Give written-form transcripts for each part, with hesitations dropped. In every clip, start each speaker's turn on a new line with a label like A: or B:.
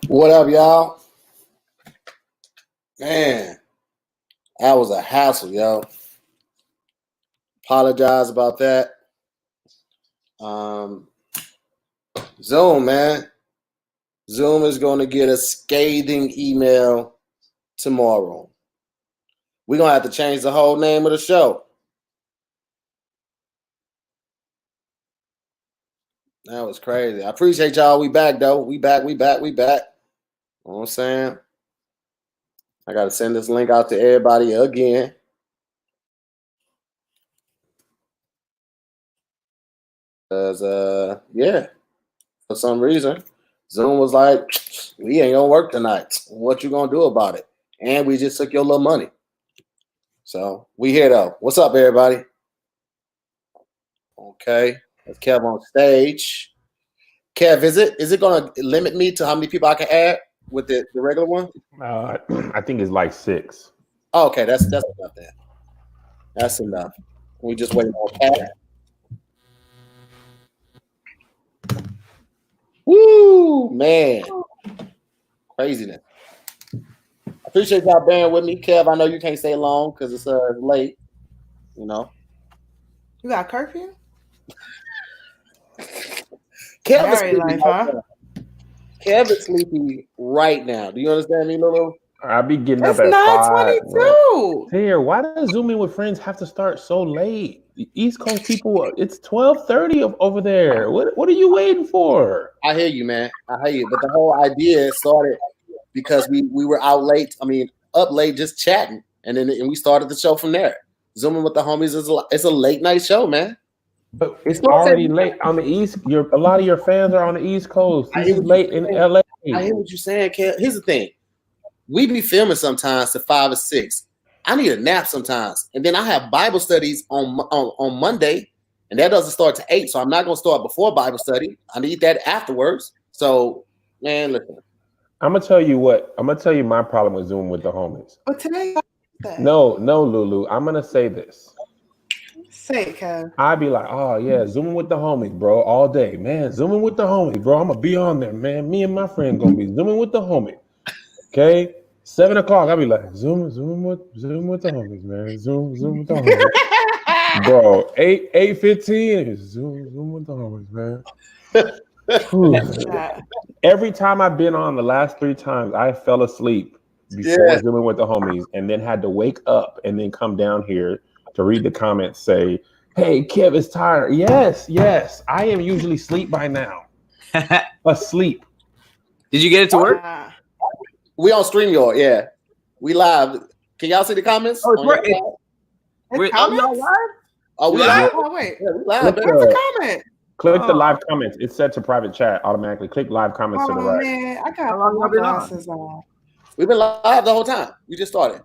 A: What up, y'all? Man, that was a hassle, yo. Apologize about that. Zoom, man. Zoom is going to get a scathing email tomorrow. We're going to have to change the whole name of the show. That was crazy. I appreciate y'all. We back, though. We back. You know what I'm saying? I got to send this link out to everybody again. Because, yeah, for some reason, Zoom was like, we ain't going to work tonight. What you going to do about it? And we just took your little money. So, we here, though. What's up, everybody? Okay. That's Kev on stage. Kev, is it going to limit me to how many people I can add with the regular one?
B: I think it's like 6.
A: Oh, okay, that's enough then. That's enough. We just waiting on Pat. Woo, man. Craziness. I appreciate y'all bearing with me. Kev, I know you can't stay long because it's late. You know.
C: You got curfew?
A: Kev is sleepy, huh? Kev is sleepy right now. Do you understand me, LouLou?
B: I'll be getting
C: up
B: at
C: 9:22.
B: Here, why does Zoom In with Friends have to start so late? The East Coast people, it's 12:30 over there. What are you waiting for?
A: I hear you, man. I hear you. But the whole idea started because we were out late. I mean, up late just chatting, and then we started the show from there. Zooming with the homies it's a late night show, man.
B: But it's already late on the East. A lot of your fans are on the East Coast. This is late in LA.
A: I hear what you're saying, Kev. Here's the thing. We be filming sometimes to 5 or 6. I need a nap sometimes. And then I have Bible studies on Monday, and that doesn't start to 8. So I'm not going to start before Bible study. I need that afterwards. So, man, listen.
B: I'm going to tell you what. I'm going to tell you my problem with Zoom with the homies.
C: But today,
B: No, LouLou. I'm going to say this.
C: Say it, Kev.
B: I'd be like, oh, yeah, zooming with the homies, bro, all day. Man, zooming with the homies, bro. I'm going to be on there, man. Me and my friend going to be zooming with the homies. Okay? 7 o'clock, I'll be like, zoom with the homies, man. Zoom with the homies. Bro, 8:15, zoom with the homies, man. Every time I've been on the last 3 times, I fell asleep before zooming with the homies and then had to wake up and then come down here to read the comments, say, hey, Kev is tired. Yes. I am usually asleep by now. Asleep.
D: Did you get it to work?
A: We on StreamYard, yeah. We live. Can y'all see the comments?
D: Oh, we're
C: comments?
D: live?
A: Oh, we live?
C: Oh, wait.
A: Yeah, we live.
C: Where's the comment?
B: Click the live comments. It's set to private chat automatically. Click live comments to the right.
C: Man, I got my glasses on.
A: We've been live the whole time. We just started.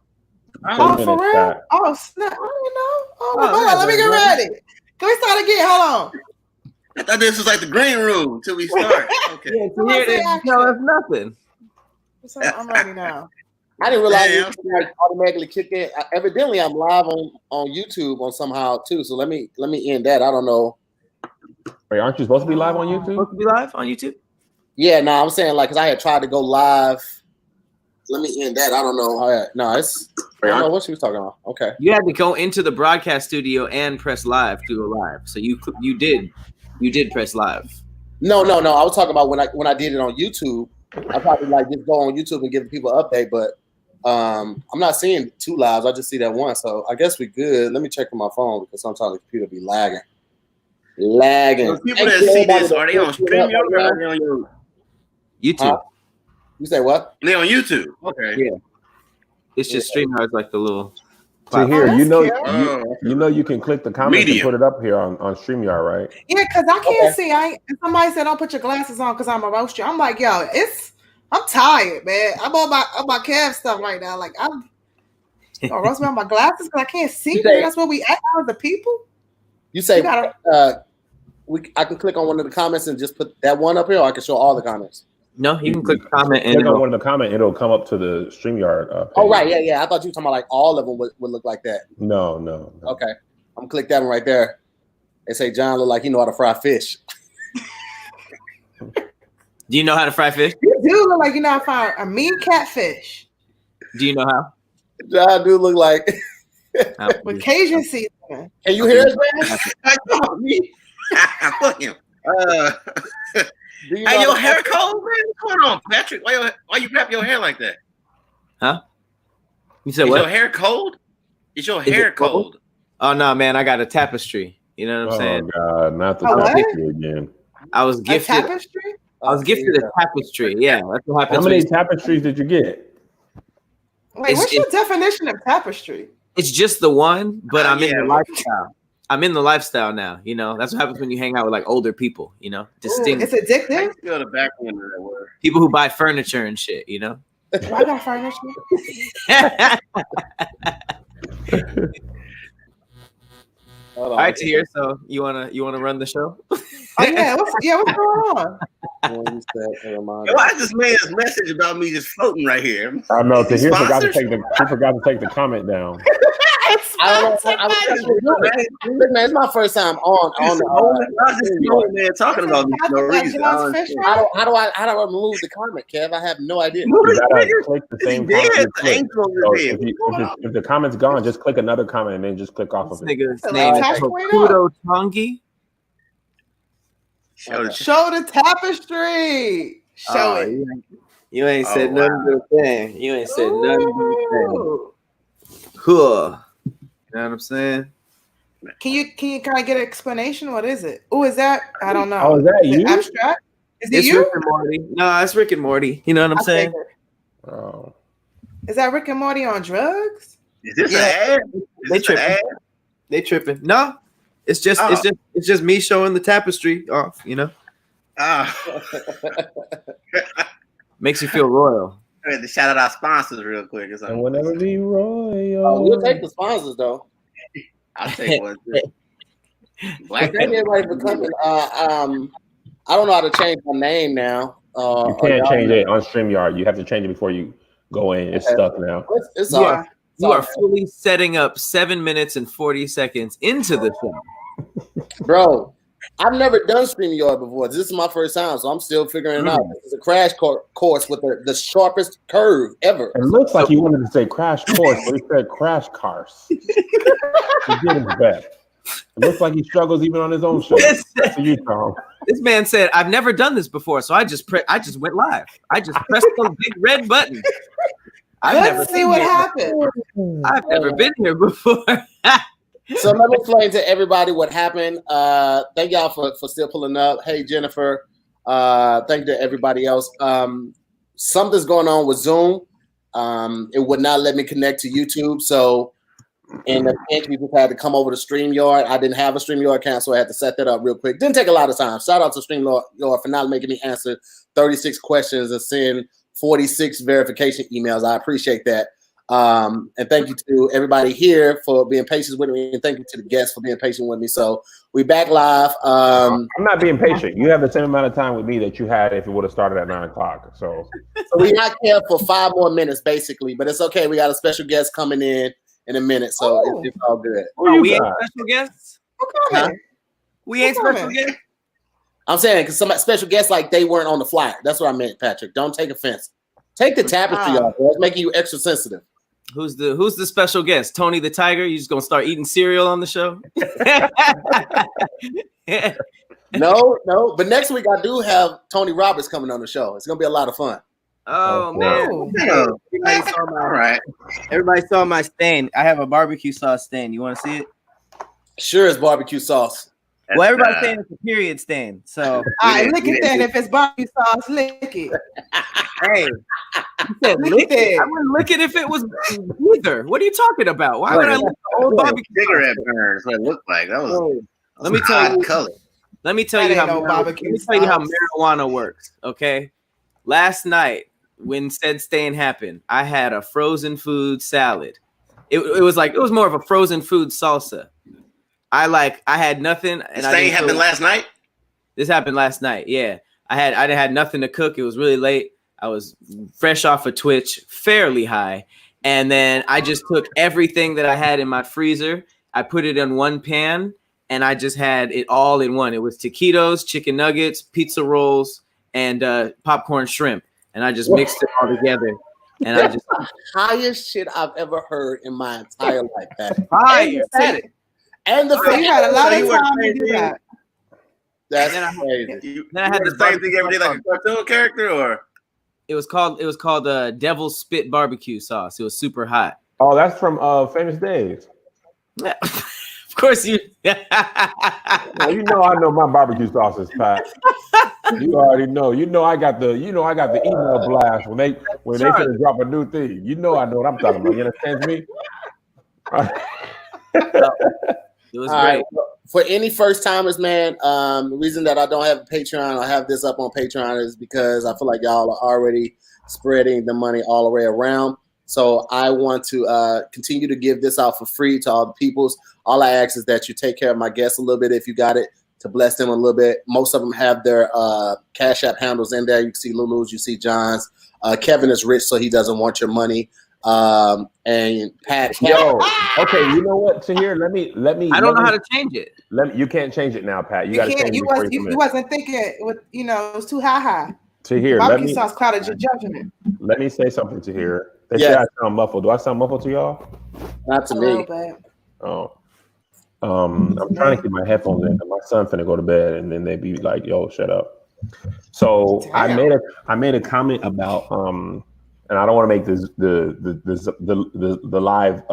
C: Oh, for real? Chat. Oh, snap. I don't know. Hold on. Let me get ready. Can we start again? Hold on.
E: I thought this was like the green room until we start. Okay.
D: Yeah, didn't tell us nothing.
C: So I'm ready now.
A: I didn't realize it automatically kick in. Evidently, I'm live on YouTube on somehow too. So let me end that. I don't know.
B: Wait, aren't you supposed to be live on YouTube?
D: Supposed to be live on YouTube?
A: Yeah, no, I'm saying like because I had tried to go live. Let me end that. I don't know. No, it's. I don't know what she was talking about. Okay.
D: You had to go into the broadcast studio and press live to go live. So you did press live.
A: No. I was talking about when I did it on YouTube. I probably like just go on YouTube and give people an update, but I'm not seeing 2 lives. I just see that one. So I guess we good. Let me check on my phone because sometimes the computer be lagging.
E: Those people that see this, are they on StreamYard or are they on your
D: YouTube?
A: You say what?
E: They on YouTube. Okay.
D: Yeah. It's just StreamYard's like the little.
B: So here, you know you can click the comments and put it up here on StreamYard, right?
C: Yeah, because I can't see. Somebody said don't put your glasses on because I'm a roast you. I'm like, yo, I'm tired, man. I'm on my Kev stuff right now. Like I'm roast me on my glasses because I can't see. That's what we act as the people.
A: You say I can click on one of the comments and just put that one up here, or I can show all the comments.
D: No, you can click comment and
B: click on one of the comment. It'll come up to the StreamYard. Page.
A: Oh right, yeah. I thought you were talking about like all of them would look like that.
B: No.
A: Okay, I'm gonna click that one right there. They say John look like he know how to fry fish.
D: Do you know how to fry fish?
A: He's
C: do look like I found a mean catfish.
D: Do you know how?
A: John do look like
C: with Cajun seasoning.
A: Can you hear us, man?
E: Fuck him. Hey, your hair cold, man? What's going on, Patrick? Why you wrap your hair like that?
D: Huh? You said
E: Is
D: what?
E: your hair cold? Is your hair cold?
D: Oh no, man! I got a tapestry. You know what I'm saying?
B: Oh God, not the tapestry again.
D: I was gifted.
C: A tapestry?
D: I was gifted a tapestry. Yeah, that's what happens.
B: How many tapestries did you get?
C: Wait, what's your definition of tapestry?
D: It's just the one, but I'm in the lifestyle. I'm in the lifestyle now. You know, that's what happens when you hang out with like older people. You know, distinct.
C: It's addictive.
E: I feel the back end of that word.
D: People who buy furniture and shit. You know.
C: I got furniture.
D: All right, Tahir. So you wanna run the show?
C: Oh yeah, what's going on?
E: Yo, I just made a message about me just floating right here.
B: I know. Tahir forgot to take the comment down.
A: It's my first time on
E: the man talking about me for no reason.
A: How do I remove the comment, Kev? I have no idea.
B: You gotta click the same comment. If the comment's gone, just click another comment and then just click off of it.
D: Nigga's name is Kudo Tongi.
C: Show the tapestry. Show it.
D: You ain't said nothing to the thing. You ain't said nothing to the thing. Cool. You know what I'm saying?
C: Can you kind of get an explanation? What is it? Oh, is that? I don't know.
B: Oh, is that you?
C: Abstract? Is it
D: it's
C: you?
D: Rick and Morty. No, it's Rick and Morty. You know what I'm saying?
B: Oh.
C: Is that Rick and Morty on drugs?
E: Is this an ad?
D: They tripping. They tripping. No, it's just me showing the tapestry off. You know. Makes you feel royal.
E: I had to shout out our sponsors real quick. Or something.
B: And whenever be royal.
A: We'll take the sponsors though.
E: I'll take one.
A: Black everybody for coming. I don't know how to change my name now.
B: You can't change it on StreamYard. You have to change it before you go in. It's stuck now.
A: It's hard.
D: You are fully setting up 7 minutes and 40 seconds into the show.
A: Bro, I've never done StreamYard before. This is my first time, so I'm still figuring it out. It's a crash course with the sharpest curve ever.
B: It looks like he wanted to say crash course, but he said crash cars. He did his best. It looks like he struggles even on his own show. That's you, Tom.
D: This man said, "I've never done this before, so I just went live. I just pressed the big red button.
C: Let's see what happened.
D: I've never been here before."
A: So let me explain to everybody what happened. Thank y'all for still pulling up. Hey, Jennifer. Thank you to everybody else. Something's going on with Zoom. It would not let me connect to YouTube. So in the end, we just had to come over to StreamYard. I didn't have a StreamYard account, so I had to set that up real quick. Didn't take a lot of time. Shout out to StreamYard for not making me answer 36 questions and send 46 verification emails. I appreciate that. And thank you to everybody here for being patient with me, and thank you to the guests for being patient with me. So we back live.
B: I'm not being patient. You have the same amount of time with me that you had if it would have started at 9 o'clock. So
A: we not here for 5 more minutes, basically, but it's okay. We got a special guest coming in a minute, so it's all good.
D: We ain't special guests. We ain't special guests.
A: I'm saying because some special guests like they weren't on the flight. That's what I meant, Patrick. Don't take offense. Take the tapestry off. It's making you extra sensitive.
D: Who's the special guest? Tony the Tiger? You just gonna start eating cereal on the show?
A: No. But next week I do have Tony Roberts coming on the show. It's gonna be a lot of fun.
D: Oh man! Everybody saw my stain. I have a barbecue sauce stain. You want to see it?
A: Sure, it's barbecue sauce.
D: Well, everybody's saying it's a period stain. So,
C: all right, lick it then. If it's barbecue sauce, lick it.
D: Hey, you said lick it. I wouldn't lick it if it was either. What are you talking about? Why would I lick the old barbecue?
E: Cigarette burns. What it looked like. That was.
D: Let me tell you.
E: Color.
D: Let me tell you how marijuana works. Okay, last night when said stain happened, I had a frozen food salad. It was more of a frozen food salsa. I had nothing. And
E: the stain happened last night?
D: This happened last night. Yeah. I had nothing to cook. It was really late. I was fresh off of Twitch, fairly high. And then I just took everything that I had in my freezer. I put it in one pan and I just had it all in one. It was taquitos, chicken nuggets, pizza rolls, and popcorn shrimp. and I just mixed it all together. And I just
A: highest shit I've ever heard in my entire life.
D: Fire.
A: And the
C: you had a lot of time to do that.
A: That's crazy.
D: Then I had
E: the same thing every day, like a cartoon character, or
D: it was called Devil's Spit barbecue sauce. It was super hot.
B: Oh, that's from Famous Days.
D: Of course you.
B: Now, you know I know my barbecue sauces, Pat. You already know. You know I got the email blast when they finna drop a new thing. You know I know what I'm talking about. You understand me?
D: It was great.
A: For any first timers, man, the reason that I don't have a Patreon, I have this up on Patreon is because I feel like y'all are already spreading the money all the way around. So I want to continue to give this out for free to all the peoples. All I ask is that you take care of my guests a little bit if you got it, to bless them a little bit. Most of them have their Cash App handles in there. You can see LouLou's, you see John's. Kevin is rich, so he doesn't want your money. And Pat.
B: Yo, okay, you know what? Tahir, let me.
D: I don't know how to change it.
B: You can't change it now, Pat. You got to change it.
C: You wasn't thinking with it was too high.
B: Tahir,
C: barbecue sauce clouded your judgment.
B: Let me say something, Tahir. They say I sound muffled. Do I sound muffled to y'all?
A: Not to me.
B: Oh. I'm trying to keep my headphones in. My son finna go to bed, and then they be like, "Yo, shut up." So I made a comment about and I don't want to make this the live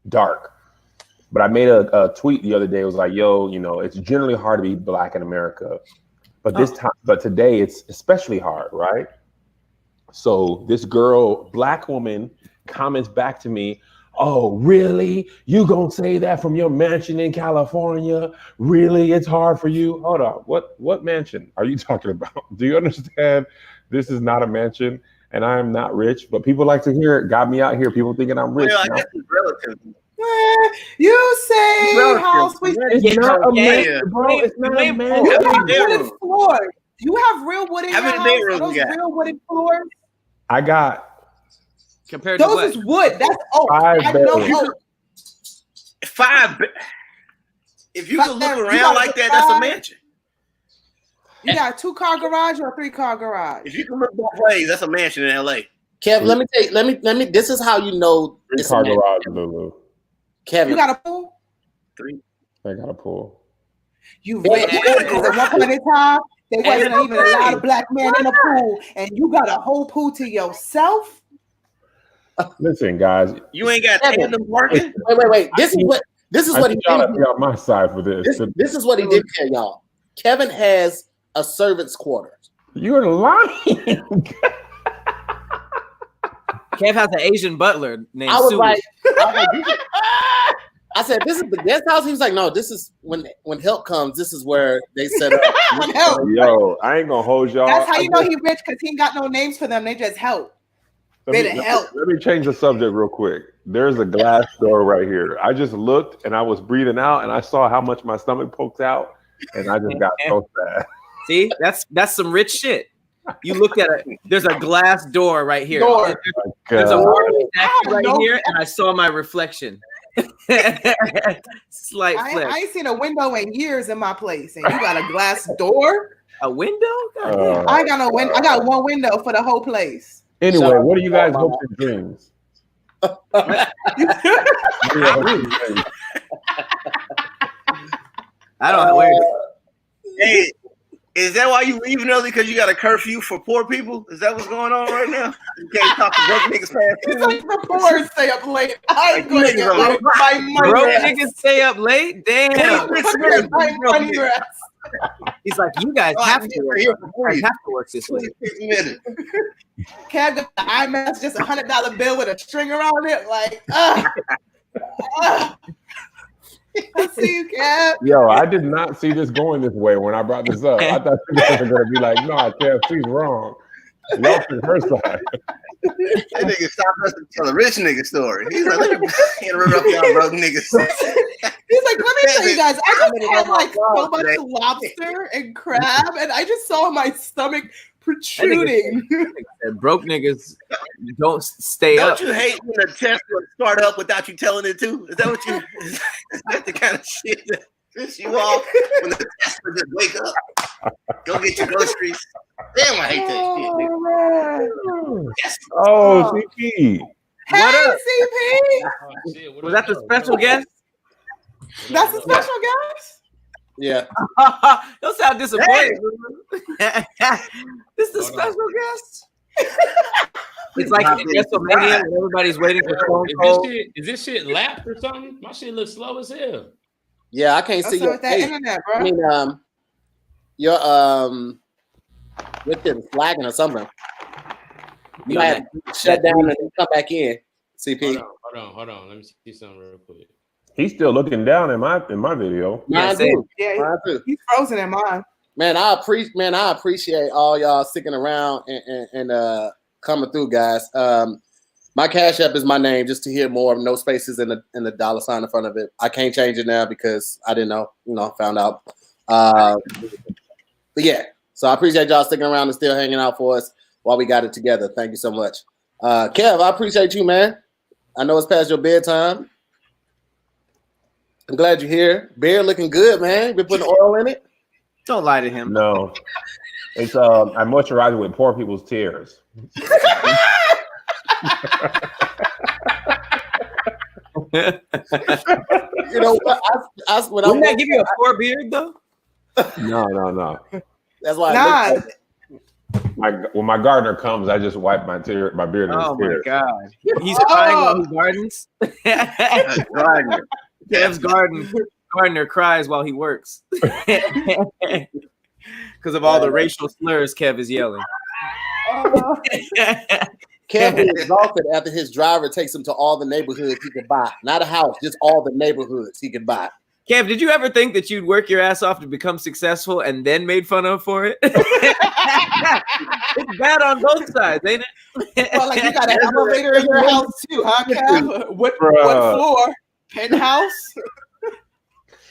B: dark, but I made a tweet the other day. It was like, "Yo, it's generally hard to be Black in America, but today it's especially hard, right?" So this Black woman, comments back to me, "Oh, really? You gonna say that from your mansion in California? Really? It's hard for you?" Hold on. What mansion are you talking about? Do you understand? This is not a mansion, and I am not rich, but people like to hear it. Got me out here. People thinking I'm rich.
E: Well, I guess it's relative.
C: You say house with
B: it's not a mansion, bro. It's not a mansion.
C: You have wooden floors. You have real wooden
E: bedrooms you got?
C: Real wooden floors.
B: I got
D: compared to
C: those is wood. That's oak.
B: 5 bedrooms.
E: 5. If you can look around like that, that's a mansion.
C: You got a 2-car garage or a 3-car garage.
E: If you can look both ways, that's a mansion in LA.
A: Kev, let me. This is how you know.
B: 3-car garage, LouLou.
A: Kevin,
C: you got a pool?
E: 3.
B: I got a pool.
C: You rich. At one point in time, there wasn't even a lot of Black men in a pool, and you got a whole pool to yourself.
B: Listen, guys,
E: you ain't got tandem parking.
A: Wait. This is what he did.
B: Be on my side for this.
A: This is what he did tell y'all. Kevin has a servant's quarters.
B: You're lying.
D: Kev has an Asian butler named
A: I was
D: Sue.
A: like, I said, "This is the guest house." He was like, "No, this is when help comes. This is where they set up."
B: Yo, I ain't gonna hold y'all.
C: That's how you know he rich, because he ain't got no names for them. They just help.
B: Let me change the subject real quick. There's a glass door right here. I just looked and I was breathing out and I saw how much my stomach poked out and I just got so sad.
D: See, that's some rich shit. You looked at it. There's a glass door right here. There's a Barbie statue right here, and I saw my reflection. Slight flex.
C: I ain't seen a window in years in my place, and you got a glass door.
D: A window?
C: I ain't got no window. I got one window for the whole place.
B: Anyway, what are you guys' hopes and dreams?
D: I don't know.
E: Hey, is that why you leaving early? Because you got a curfew for poor people? Is that what's going on right now? You can't talk to broke niggas past.
C: It's like the poor stay up late. I ain't going to get my money.
D: Broke niggas stay up late? Damn. He's like, you guys have to work. I have to work this way.
C: Kev got the IMAX, just $100 bill with a string around it. Like, I see you, Kev.
B: Yo, I did not see this going this way when I brought this up. I thought you guys were going to be like, no, Kev, she's wrong. Y'all from her side.
E: That nigga stopped us to tell a rich nigga story. He's like, let me interrupt y'all broke niggas.
C: He's like, let me tell you guys, I just had like so much lobster and crab, and I just saw my stomach protruding.
D: Broke niggas don't stay up.
E: Don't you hate when the test would start up without you telling it to? Is that what you? Is that the kind of shit that pisses you off when the test would just wake up, go get your groceries, Damn, I hate that shit, nigga. Yes.
B: Oh, CP.
C: Hey,
D: What up?
C: CP.
D: Was that the special guest?
C: That's a special guest.
A: Yeah.
D: Don't sound disappointed. This is the special guest. It's like in WrestleMania when everybody's waiting for Stone Cold.
F: Is this shit lapped or something? My shit looks slow as hell.
A: Yeah, I can't see your
C: With that
A: face.
C: internet, bro.
A: I mean, your it's flagging or something. You might have to shut down and then come back in. CP.
F: Hold on. Let me see something real quick.
B: He's still looking down in my video.
A: Mine too.
C: Yeah,
A: Mine too.
C: he's frozen in mine.
A: Man, I appreciate all y'all sticking around and coming through, guys. My Cash App is my name, just to hear more. No spaces in the dollar sign in front of it. I can't change it now because I didn't know. Found out. But yeah, so I appreciate y'all sticking around and still hanging out for us while we got it together. Thank you so much. Kev, I appreciate you, man. I know it's past your bedtime. I'm glad you're here. Beard looking good, man. Been putting oil in it.
D: Don't lie to him.
B: No. It's I moisturize it with poor people's tears.
A: You know what?
D: Wouldn't that give you a poor beard though?
B: No.
A: That's why.
C: Nah.
B: When my gardener comes, I just wipe my beard in his tears.
D: Oh my god. He's crying while he gardens.
E: Gardener.
D: Kev's gardener cries while he works. Because of all the racial slurs Kev is yelling.
A: Kev is exalted after his driver takes him to all the neighborhoods he could buy. Not a house, just all the neighborhoods he could buy.
D: Kev, did you ever think that you'd work your ass off to become successful and then made fun of for it? It's bad on both sides, ain't it?
C: Well, like you got an elevator in your house too, huh, Kev? What floor? Penthouse?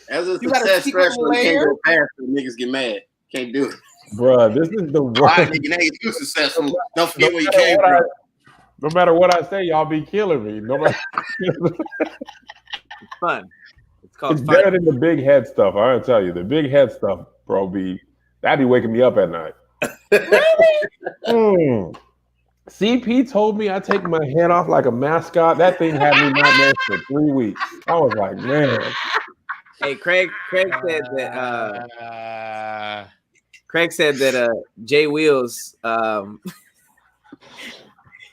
E: As a success threshold, you can't go past when niggas get mad. Can't do it.
B: Bruh, this is the
E: All
B: worst.
E: right, nigga, now you're too successful. Don't forget where you came from.
B: No matter what I say, y'all be killing me.
D: It's fun.
B: It's better than the big head stuff. I gotta tell you, the big head stuff, bro, that'd be waking me up at night.
C: Really?
B: CP told me I take my head off like a mascot. That thing had me nightmares for 3 weeks. I was like, man.
D: Hey, Craig said that Jay Wheels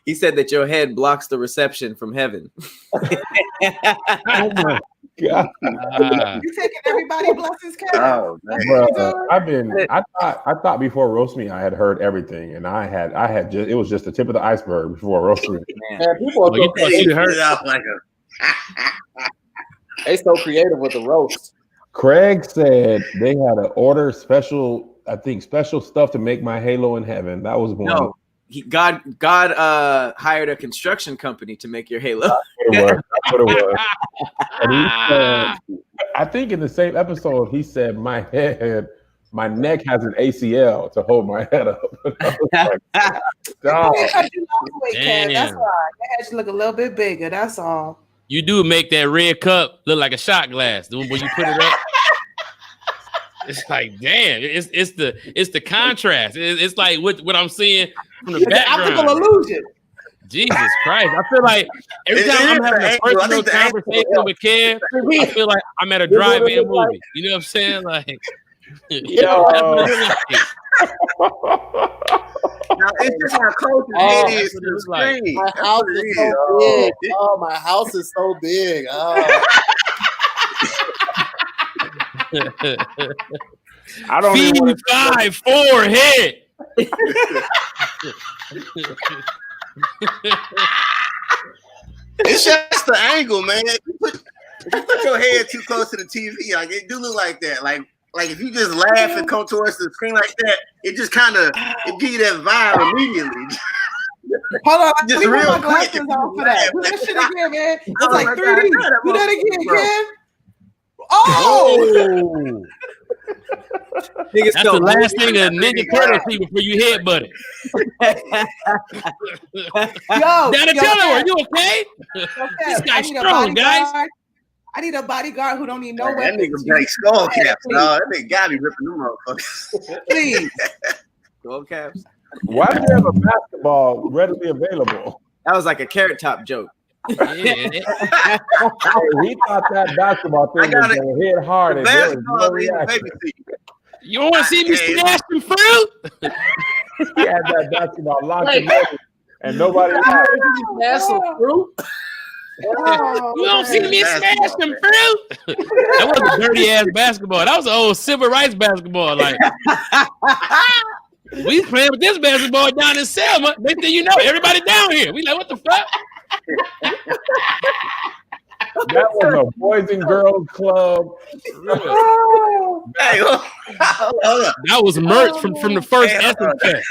D: he said that your head blocks the reception from heaven.
B: Oh my God.
C: You taking everybody blessings, Kev?
E: Oh, man.
B: Bro, I thought before roast me I had heard everything, and I had just, it was just the tip of the iceberg before roast me.
A: Man, people are so they so creative with the roast.
B: Craig said they had to order special stuff to make my halo in heaven. That was one.
D: No, God hired a construction company to make your halo.
B: That's what it was. And he said, I think in the same episode, he said my neck has an ACL to hold my head up. Like,
C: Damn. That's why your head should look a little bit bigger. That's all.
F: You do make that red cup look like a shot glass. When you put it up, it's like, damn, it's the contrast. It's like what I'm seeing from the background.
C: Optical illusion.
F: Jesus Christ. I feel like every time I'm having a personal conversation with Kev, I feel like I'm at a drive-in movie. You know what I'm saying? Like,
E: Now, it's just how close it is to the screen.
A: My house is so big. Oh, my house is so big. Oh.
B: I don't even
F: P5 forehead.
E: It's just the angle, man. If you put your head too close to the TV, like it do look like that. Like if you just laugh and come towards the screen like that, it just kind of give you that vibe immediately.
C: Hold on,
E: Just
C: let me
E: real
C: put my glasses
E: quick.
C: on for that. Do that shit again, man. It's
E: Oh
C: like
E: my
C: 3D.
E: God,
C: Do that again,
E: bro.
C: Kev. Oh!
F: That's the last thing a Ninja Turtle see before you headbutt it.
C: Yo,
F: Down the teller, are you okay? This guy's strong, guys.
C: I need a bodyguard who don't need no
E: That
C: weapons.
E: nigga break skull caps. No, that nigga gotta be ripping them motherfuckers.
C: Please.
D: Gold caps.
B: Why do you have a basketball readily available?
D: That was like a Carrot Top joke.
F: Yeah.
B: Hey, he thought that basketball thing was going to hit hard. And there was no reaction.
F: You want to see me smash some fruit?
B: He had that basketball locked in, and nobody.
A: Smash some fruit.
F: You don't see me smash some fruit? That wasn't a dirty ass basketball. That was an old civil rights basketball. Like we playing with this basketball down in Selma. Next thing you know, everybody down here. We like, what the fuck?
B: That was a boys and girls club.
E: Hey, hold up.
F: That was merch from the first Essence check.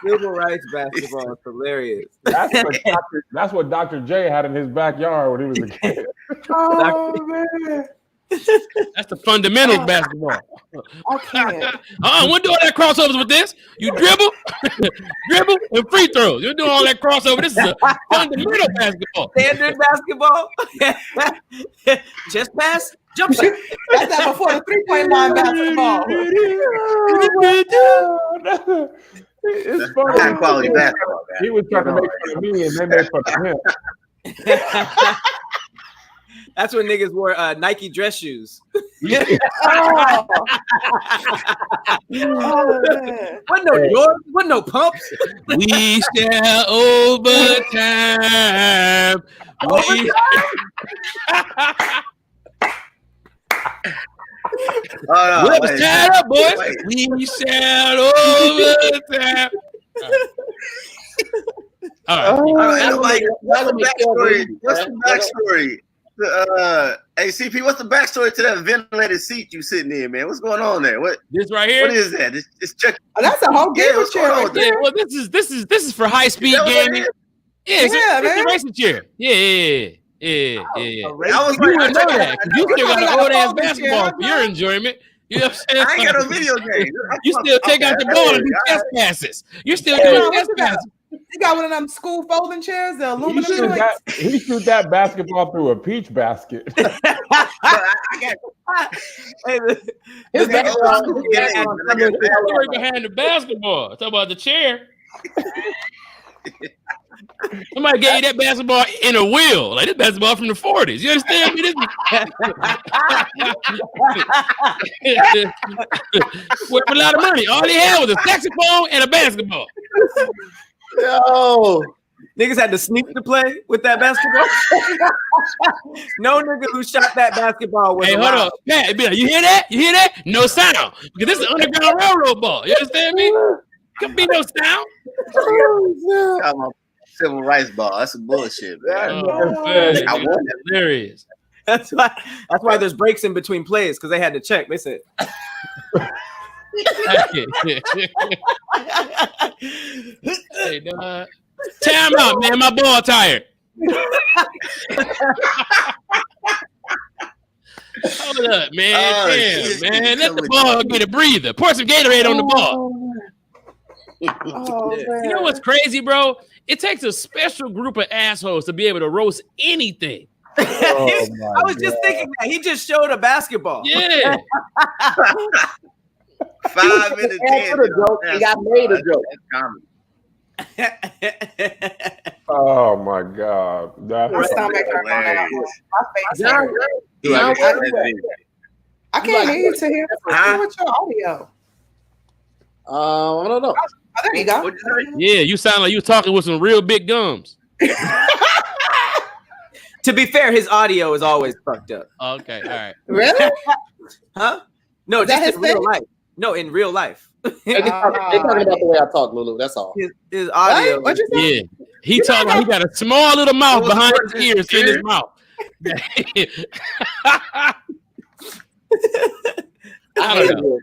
D: Civil rights basketball is hilarious.
B: That's what Dr. J had in his backyard when he was a kid.
C: Oh man.
F: That's the fundamentals basketball.
C: I can't.
F: We're doing that crossovers with this. You dribble, dribble, and free throws. You're doing all that crossover. This is a fundamental basketball.
D: Standard basketball. Chest pass. Jump shot.
C: That's that before the 3-point line basketball.
B: It's funny.
E: High quality basketball.
B: He was trying to make fun of me, and they made fun of him.
D: That's when niggas wore Nike dress shoes.
C: Man.
D: What no Jordan? What no pumps?
F: We shall overtime. Whoever's tied up, boys. We shall overtime. All right.
E: What's the backstory? Hey, CP, what's the backstory to that ventilated seat you sitting in, man? What's going on there? What
F: this right here?
E: What is that? It's check.
C: Oh, that's a whole gamer chair right there.
F: Yeah, well, this is for high speed gaming. Yeah, it's a racing chair. Yeah.
E: I was
F: You would know that. You still got an old ass basketball for your enjoyment. You know what I'm saying?
E: I ain't got no video game.
F: You still take out the ball and do chest passes. You're still doing chest passes.
C: You got one of them school folding chairs, the aluminum joints.
B: He shoot that basketball through a peach basket.
D: Hey,
F: His story behind the basketball. Talk about the chair. Somebody gave you that basketball in a wheel. Like this basketball from the 40s. You understand me? Worth a lot of money. All he had was a saxophone and a basketball.
A: Yo.
D: Niggas had to sneak to play with that basketball. No nigga who shot that basketball was
F: hold up. Pat, you hear that? You hear that? No sound. Because this is an Underground Railroad ball. You understand me? Could be no sound.
E: Civil rights ball. That's some bullshit, man.
F: I want that. Hilarious.
D: That's why there's breaks in between plays, because they had to check. They said
F: hey, dog. Time out, man. My ball tired. Hold up, man. Damn, man. Let the ball get a breather. Pour some Gatorade on the ball. You know what's crazy, bro? It takes a special group of assholes to be able to roast anything.
D: I was just thinking that. He just showed a basketball.
F: Yeah.
E: 5 minutes in.
A: He got made a joke.
B: Oh my God.
C: My stomach hurt. My face hurt. I can't hear you, Tahir. What's your audio?
A: I don't know.
C: Oh, there you go.
F: Yeah, you sound like you were talking with some real big gums.
D: To be fair, his audio is always fucked up.
F: Okay, all right.
C: Really?
D: Huh? No, just in real life. No, in real life.
A: They talking about the way I talk, LouLou. That's all.
D: His audio.
C: What you say?
F: Yeah, he talking like he got a small little mouth behind his ears in his mouth. I don't know.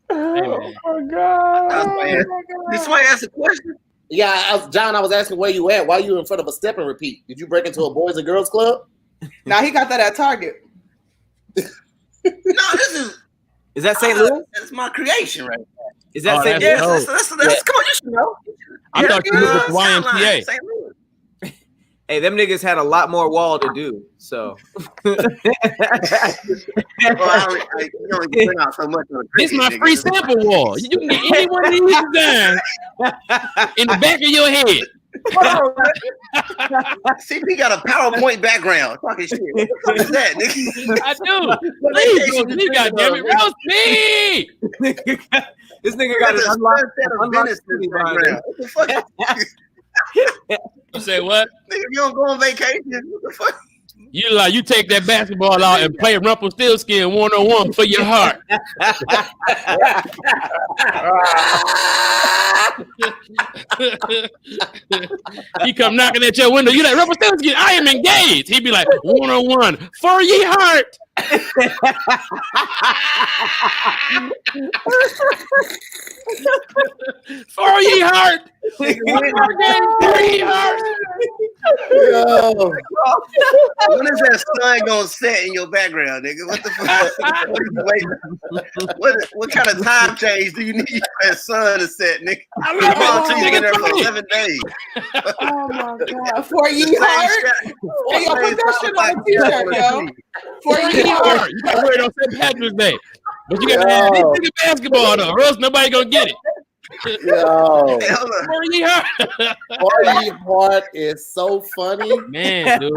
B: Oh my God.
E: Did somebody ask a question?
A: Yeah, John, I was asking where you at. Why you in front of a step and repeat? Did you break into a boys and girls club?
C: Now he got that at Target.
E: No, this
D: is that St. Louis?
E: That's my creation right there.
D: Is that St.
E: Louis?
D: Louis?
E: That's come on, you should know.
F: I thought you was with YMCA.
E: St. Louis.
D: Hey, them niggas had a lot more wall to do. So
E: This
F: This is my free sample wall. You can get any one of these designs in the back of your head.
E: CP got a PowerPoint background. Talking shit. What the fuck is that, nigga?
F: I do. Please go me, goddamn it. Roast me.
D: This nigga got an unlocked
E: background. What the fuck?
F: You say what?
E: Nigga, you don't go on vacation. What the fuck?
F: You take that basketball out and play Rumpelstiltskin 101 for your heart. He come knocking at your window. You like, Rumpelstiltskin, I am engaged. He be like, 101 for ye heart. For ye heart. For ye heart.
E: Yo. When is that sun gonna set in your background, nigga? What the fuck? What kind of time change do you need for that sun to set, nigga? You've been there for 11 days.
C: Oh my god! For ye heart. Hey, yo, put that shit on a t-shirt, yo. For ye heart.
F: You gotta wear it on St. Patrick's Day. But you gotta have this nigga basketball though, or else nobody gonna get it.
A: Yo,
F: For ye heart.
A: For ye heart is so funny,
F: Man, dude.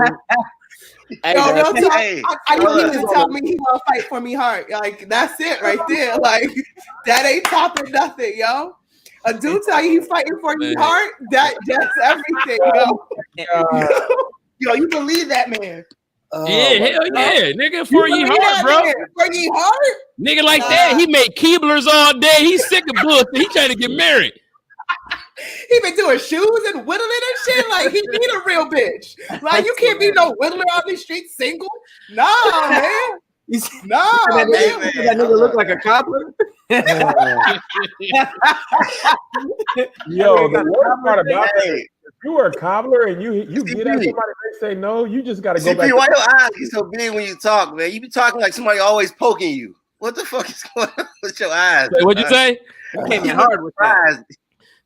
A: Hey,
C: Yo, real talk,
E: hey,
C: I need him to tell me he wanna fight for me heart. Like that's it right there. Like that ain't topping nothing, yo. A dude tell you he fighting for your heart, that's everything, yo. Yo, you believe that man?
F: Yeah, hell yeah, nigga, for ye heart, bro.
C: For ye heart?
F: Nigga like that, he made Keeblers all day. He's sick of bullshit. He trying to get married.
C: He been doing shoes and whittling and shit. Like he need a real bitch. Like you can't be no whittler on these streets single. Nah, man. Nah, man.
D: That nigga look like a cobbler.
B: Yo, the worst part about it, if you are a cobbler and you get at somebody, they say no, you just gotta go back.
E: Why your eyes get so big when you talk, man? You be talking like somebody always poking you. What the fuck is going on with your eyes?
F: Wait, what'd you say?
D: You came in hard with
E: eyes.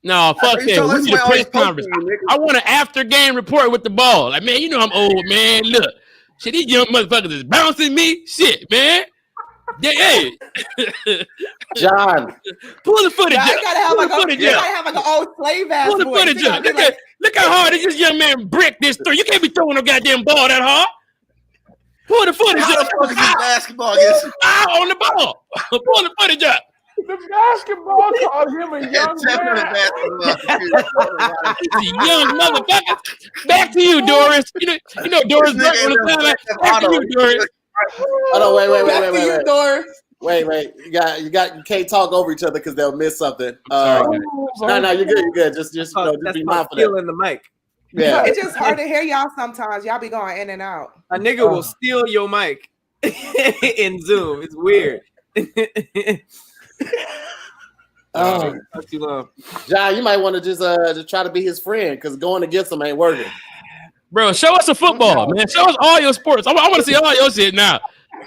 F: No, fuck that. We need a press conference. I want an after game report with the ball. Like, man, you know I'm old, man. Look, shit, these young motherfuckers is bouncing me. Shit, man. Yeah, hey.
A: John,
F: pull the footage up.
C: You gotta have like an old slave ass.
F: Pull the footage up. Look how hard this young man bricked this through. You can't be throwing no goddamn ball that hard. Pull the footage up.
E: Basketball
F: on the ball. Pull the footage up.
B: The basketball called him a young man.
F: Young motherfucker. Back to you, Doris. You know Doris Burke on the sideline. Back to you, Doris.
A: Hold on, wait.
C: Doris.
A: Wait. You can't talk over each other because they'll miss something. No, you're good. Just be mindful.
D: Stealing the mic.
A: Yeah,
C: it's just hard to hear y'all sometimes. Y'all be going in and out.
D: A nigga will steal your mic in Zoom. It's weird.
A: John, you might want to just try to be his friend because going against him ain't working.
F: Bro, show us a football, man. Show us all your sports. I want to see all your shit now.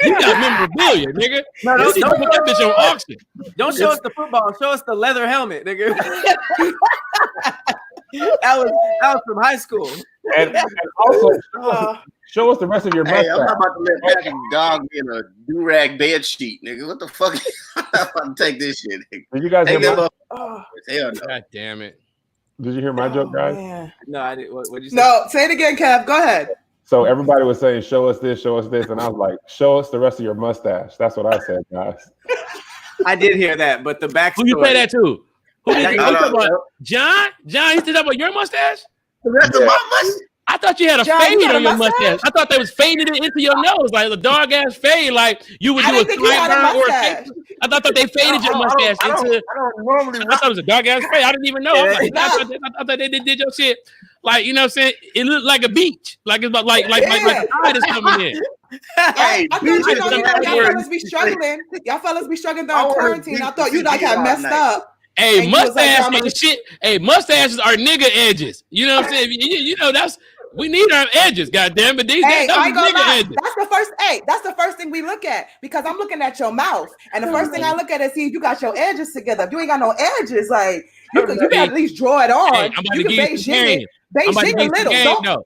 F: You got memorabilia, nigga. No, don't put that bitch on auction.
D: Don't show us the football. Show us the leather helmet, nigga. That was from high school.
B: And also show us the rest of your mustache.
E: Hey, I'm not about to let that dog be in a do-rag bed sheet, nigga. What the fuck? I'm about to take this shit, nigga.
B: Did you guys hear
E: Hell no.
F: God damn it.
B: Did you hear my joke, guys?
C: Man.
D: No, I didn't. What'd you say?
C: No, say it again, Kev. Go ahead.
B: So everybody was saying, show us this, and I was like, show us the rest of your mustache. That's what I said, guys.
D: I did hear that, but the backstory.
F: Who you say that to? Who did you talk about? John? John, you said that about your mustache?
E: The rest of my mustache?
F: I thought you had a
C: John,
F: fade
C: you got
F: on
C: a
F: your
C: mustache?
F: mustache. I thought they was fading it into your nose, like a dog ass fade, like you would do a sideburn or a fade. I thought that they faded your mustache into.
E: I don't normally.
F: I thought it was a dog ass fade. I didn't even know. I thought they did your shit. Like, you know what I'm saying? It looked like a beach. Like it's like the tide is coming in.
E: Hey,
C: I thought y'all fellas be struggling. Y'all fellas be struggling during quarantine. I thought you like had messed up.
F: Hey, mustache and shit. Hey, mustaches are nigga edges. You know what I'm saying? You know that's We need our edges, goddamn it.
C: Hey, I ain't gonna lie. That's the first thing we look at, because I'm looking at your mouth, and the first thing I look at is see if you got your edges together. If you ain't got no edges, like you can at least draw it on.
F: Hey, I'm about
C: you
F: to
C: can Beijing a little.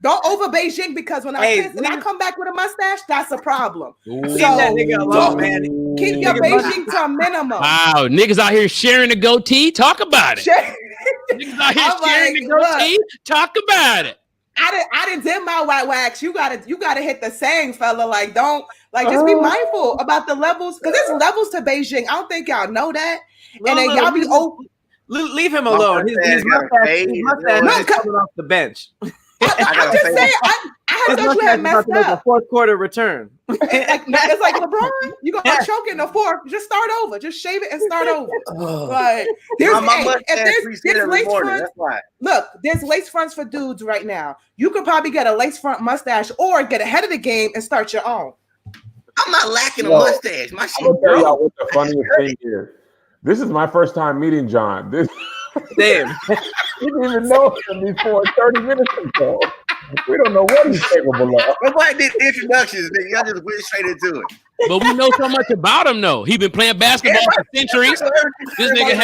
C: Don't over Beijing, because when I come back with a mustache, that's a problem.
D: Leave that nigga alone, man.
C: Keep your Beijing to a minimum.
F: Wow, niggas out here sharing the goatee. Talk about it. Niggas out here sharing the goatee. Talk about it.
C: I didn't dim my white wax. You gotta hit the same, fella. Like, don't just be mindful about the levels, because there's levels to Beijing. I don't think y'all know that. And then y'all be
D: leave him alone. His mustache is coming off the bench.
C: I'm just saying, I thought you had messed up.
D: A fourth quarter return.
C: It's like LeBron. You gonna choke in the fourth? Just start over. Just shave it and start over. Like there's lace fronts. Look, there's lace fronts for dudes right now. You could probably get a lace front mustache or get ahead of the game and start your own.
E: I'm not lacking a mustache. My shit.
B: I'll tell y'all what the funniest thing is. This is my first time meeting John.
D: Damn.
B: We didn't even know him before 30 minutes ago. We don't know what he's capable of.
E: Nobody did introductions. Y'all just went straight into it.
F: But we know so much about him, though. He's been playing basketball for centuries. This nigga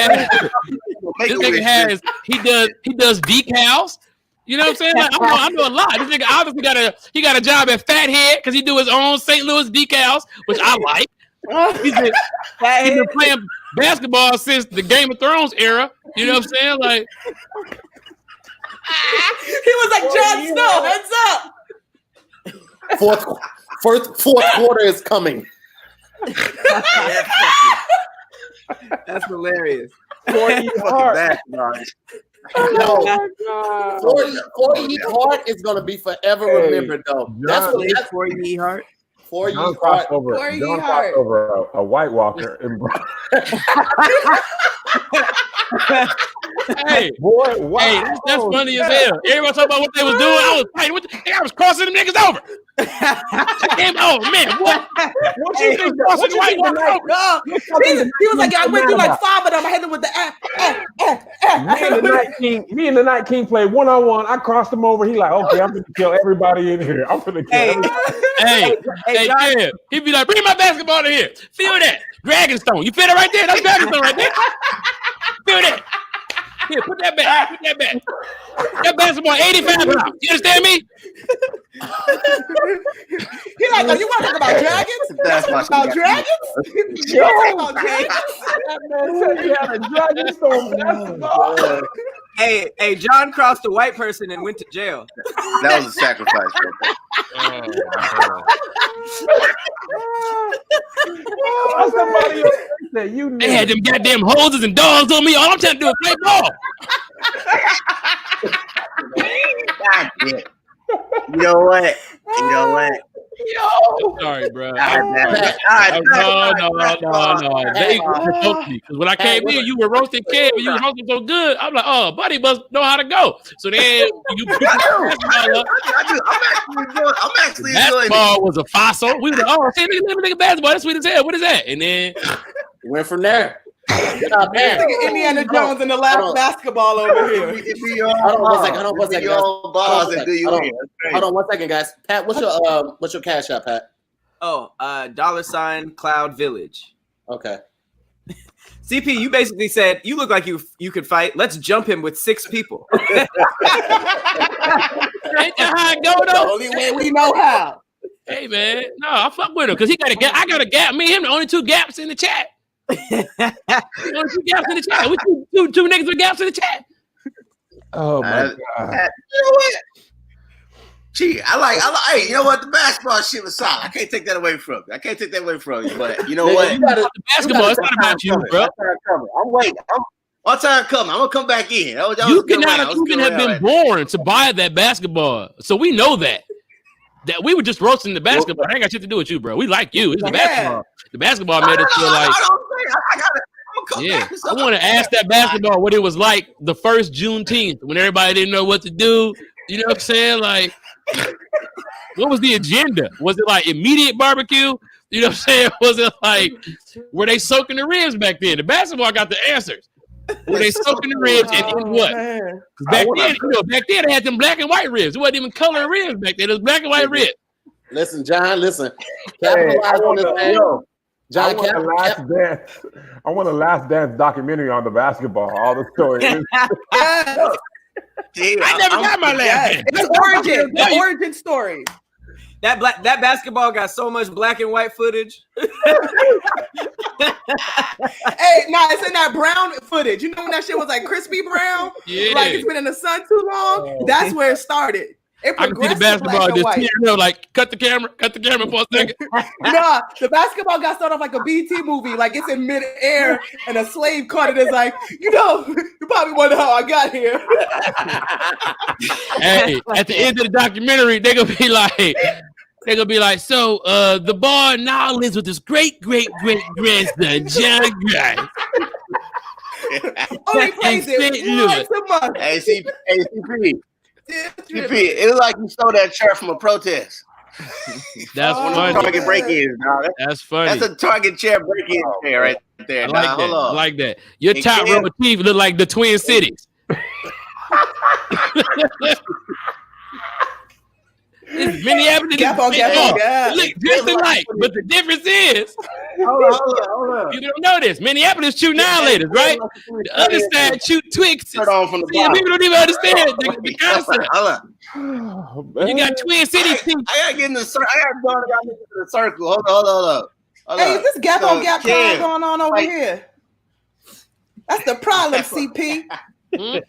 F: has. He does decals. You know what I'm saying? Like, I know a lot. This nigga obviously got a job at Fathead because he do his own St. Louis decals, which I like. He's been playing basketball since the Game of Thrones era. You know what I'm saying? Like,
C: he was like Jon Snow. Heads up.
A: Fourth quarter is coming.
D: That's hilarious.
E: 40 hard.
A: No, 40 hard is gonna be forever remembered, though. That's what that's
D: 40 hard.
A: 4
B: John
A: years
B: crossed over a White Walker.
F: Hey,
B: boy, wow.
F: Hey, that's funny as hell. Everybody talking about what they was doing. I was fighting with I was crossing them niggas over. Man, what you think crossing White Walker over?
C: He was like, I went through like 5 of them. I hit them with the
B: Me and the Night King played one-on-one. I crossed him over. He like, okay, I'm gonna kill everybody in here. I'm gonna kill everybody.
F: Hey, he'd be like, bring my basketball in here. Feel that. Dragonstone. You feel it right there? That's Dragonstone right there. Feel that. Here, put that back. Put that back. That basketball 85 pounds. You understand me?
C: He's like, oh, you want to talk about dragons?
E: That's
C: about dragons? You want to talk about dragons?
B: That man said he had a Dragonstone basketball.
D: Hey, John crossed a white person and went to jail.
E: That was a sacrifice, bro.
B: Somebody else said you
F: They had them goddamn hoses and dogs on me. All I'm trying to do is play ball.
E: God damn. You know what?
F: Sorry, bro.
E: No.
F: They provoked me because when I came in, you were roasting Kev and you were roasting so good. I'm like, oh, buddy must know how to go. So then you put
E: I'm actually enjoying
F: basketball was a fossil. We were like, oh, see, nigga, basketball. That's sweet as hell. What is that? And then
A: went from there.
C: Indiana Jones and the last basketball over here.
A: Hold on one second, guys. Pat, what's your cash app, Pat?
D: Oh, $ Cloud Village.
A: Okay.
D: CP, you basically said you look like you could fight. Let's jump him with 6 people.
F: Ain't that how it go though?
C: Only way we know how.
F: Hey man, no, I fuck with him because he got a gap. I got a gap. Me and him, the only 2 gaps in the chat. Only 2 gaps in the chat. We two niggas with gaps in the chat.
B: Oh my god!
E: You know what? Gee, I like. Hey, you know what? The basketball shit was solid. I can't take that away from you. But you know what?
F: The basketball. It's not about you, bro.
E: I'm waiting. My time coming. I'm gonna come back in.
F: You could not even have been born to buy that basketball, so we know that. That we were just roasting the basketball. I ain't got shit to do with you, bro. We like you. It's the basketball. The basketball made us feel like. I want to ask that basketball what it was like the first Juneteenth when everybody didn't know what to do. You know what I'm saying? Like, what was the agenda? Was it like immediate barbecue? You know what I'm saying? Was it like, were they soaking the ribs back then? The basketball got the answers. Were they soaking the ribs and in what? Back then they had them black and white ribs. It wasn't even color ribs back then. It was black and white ribs.
A: Listen, John. Listen. Capitalize on this man.
B: John, I want a Last Dance documentary on the basketball. All the stories.
F: I never got my last dance.
C: The origin story.
D: That basketball got so much black and white footage.
C: Hey, it's in that brown footage. You know when that shit was like crispy brown?
F: Yeah.
C: Like it's been in the sun too long? That's where it started.
F: I can see the basketball just tearing up, like cut the camera for a second.
C: Nah, the basketball got started off like a BT movie, like it's in midair, and a slave caught it as like, you probably wonder how I got here.
F: Hey, at the end of the documentary, they're gonna be like, so the boy now lives with his great grandson, John Grimes.
C: Only plays it once a month.
E: Hey, CP. It looked like you stole that chair from a protest.
F: That's funny.
E: Target break-in, dog.
F: That's funny.
E: That's a Target chair break-in chair right there.
F: I like that. Your top row of teeth look like the Twin Cities. It's Minneapolis. Look just alike, but the difference is,
E: hold on.
F: You don't know this. Minneapolis shoot annihilators, right? The other side shoot Twix.
E: Turn on from the
F: bottom. People don't even understand the concept.
E: Hold on.
F: You got Twin Cities teeth.
E: I gotta get in the circle. I gotta go into the circle. Hold on.
C: Hey, is this gap on gap crime going on over here? That's the problem, CP. You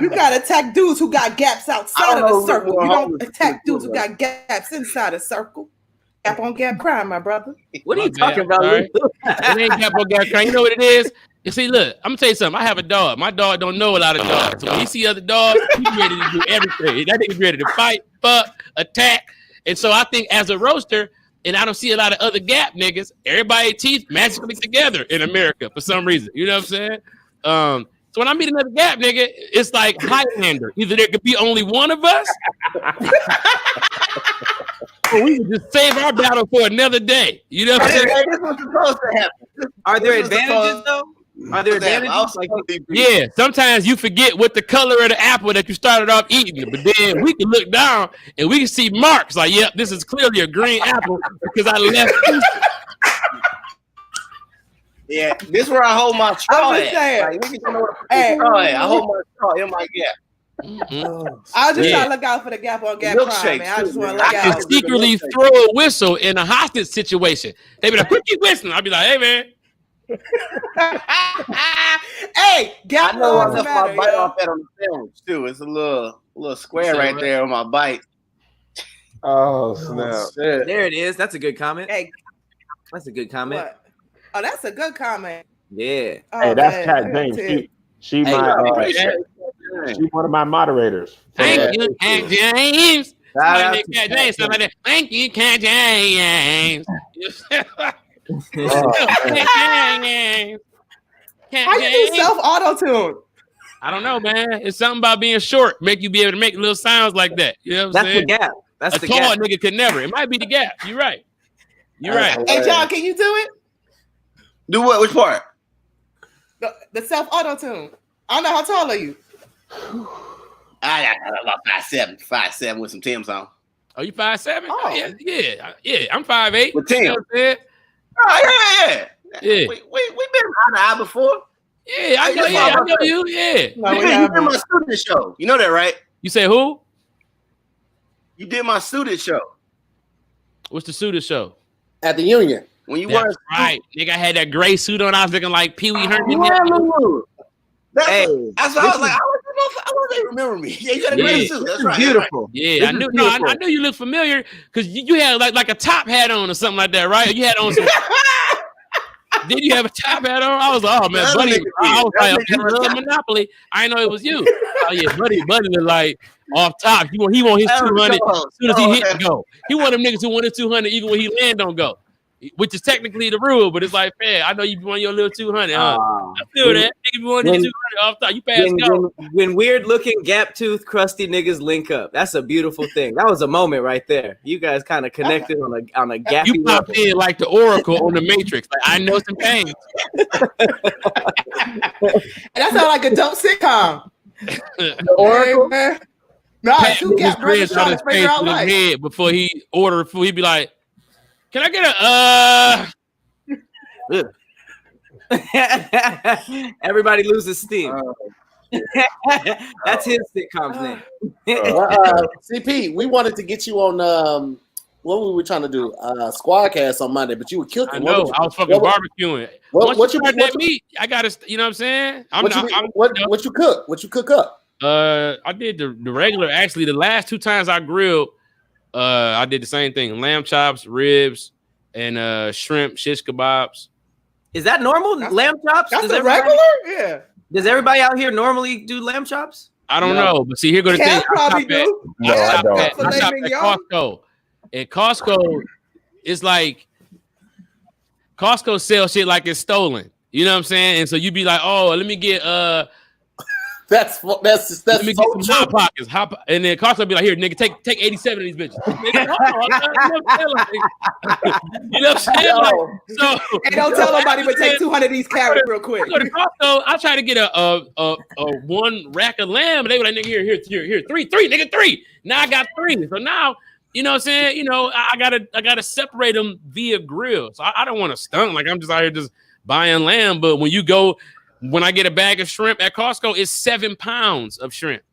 C: gotta attack dudes who got gaps outside of the circle. You don't attack dudes who got gaps inside the circle. Gap on gap crime, my brother.
D: What are you talking about?
F: It ain't gap on gap crime. You know what it is? You see, look, I'm gonna tell you something. I have a dog. My dog don't know a lot of dogs. So when he see other dogs, he's ready to do everything. That nigga's ready to fight, fuck, attack. And so I think as a roaster, and I don't see a lot of other gap niggas, everybody's teeth magically together in America for some reason. You know what I'm saying? So when I meet another gap nigga, it's like Highlander. Either there could be only one of us, or we could just save our battle for another day. You know what I'm saying?
E: This was supposed to happen.
D: Are there advantages though? Are there advantages?
F: Yeah, sometimes you forget what the color of the apple that you started off eating, but then we can look down and we can see marks like, yep, this is clearly a green apple because I left.
E: Yeah, this is where I hold my straw at. Like, I hold my straw in my gap.
C: I just try to look out for the gap on gap crime, man. I just want to look out.
F: I can secretly throw a whistle in a hostage situation. They be like, "Who keep whistling?" I'll be like, "Hey, man."
C: Hey, gap
E: I know I left
C: matter,
E: my bite off that on the sandwich too. It's a little square right there on my bite.
B: Oh snap!
D: There it is. That's a good comment.
C: Hey,
D: that's a good comment.
C: What? Oh, that's a good comment.
D: Yeah.
C: Oh,
B: hey, that's Cat James. She's one of my moderators.
F: Thank you, Cat James. Cat James. Thank you, Cat James.
C: How you do self auto tune?
F: I don't know, man. It's something about being short, make you be able to make little sounds like that. You know what I'm saying?
D: That's the gap. That's
F: the tall nigga could never. It might be the gap. You're right. You're right.
C: Hey, John, can you do it?
E: Do what? Which part?
C: The self auto tune. I don't know, how tall are you?
E: I got about 5'7" with some Tim's on.
F: Oh, you 5'7"? Oh, yeah. I'm 5'8".
E: With Tim.
F: You know what I'm saying?
E: Oh, yeah.
F: Yeah.
E: We been eye to eye before.
F: Yeah, I know you. Yeah.
E: You did my student show. You know that, right?
F: You say who?
E: You did my student show.
F: What's the student show?
A: At the Union.
E: When you
F: were right, nigga, I had that gray suit on. I was looking like Pee Wee Herman.
E: That's what I was like. I wasn't remember me. Yeah, you got a gray suit. That's right.
D: Beautiful.
F: Yeah, I knew. No, I knew you looked familiar because you had like a top hat on or something like that, right? You had on some. Did you have a top hat on? I was like, oh man, buddy. I was like, you love Monopoly. I didn't know it was you. Oh yeah, buddy look like off top. He want his 200 as soon as he hit the go. He one of them niggas who want his 200 even when he land on go, which is technically the rule. But it's like, man, I know you want your little 200. Huh? I feel that. give you more than 200 off top. You passed go.
D: When weird looking gap tooth crusty niggas link up, that's a beautiful thing. That was a moment right there. You guys kind of connected on a gappy.
F: You popped in like the Oracle on the Matrix. Like, I know some pain.
C: That sounds like a dope sitcom.
A: The Oracle.
C: Hey, no, two gap brothers trying to figure out life.
F: Before he ordered food, he'd be like, "Can I get a
D: Everybody loses steam. That's his sitcom's name.
A: CP, we wanted to get you on what were we trying to do? Squadcast on Monday, but you were killed.
F: I know. I was fucking barbecuing. Once you start that meat, I gotta. You know what I'm saying?
A: What you cook? What you cook up?
F: I did the regular. Actually, the last 2 times I grilled, I did the same thing: lamb chops, ribs, and shrimp, shish kebabs.
D: Is that normal? Lamb chops?
C: That's the regular? Yeah.
D: Does everybody out here normally do lamb chops?
F: I don't know, but see, here go the thing.
C: Probably do.
F: I shop at Costco. And Costco, it's like Costco sells shit like it's stolen. You know what I'm saying? And so you be like, oh, let me get
A: That's
F: let me get some hot pockets. And then Costco be like, here, nigga, take 87 of these bitches. You know what I'm saying? Like, so
C: and don't tell nobody, but take 200 of these carrots real quick.
F: Go to Costco, I try to get a 1 rack of lamb, and they were like, nigga, here, three, nigga, 3. Now I got 3. So now, you know what I'm saying? You know, I gotta separate them via grill. So I don't want to stunt like I'm just out here just buying lamb. But when I get a bag of shrimp at Costco, it's 7 pounds of shrimp.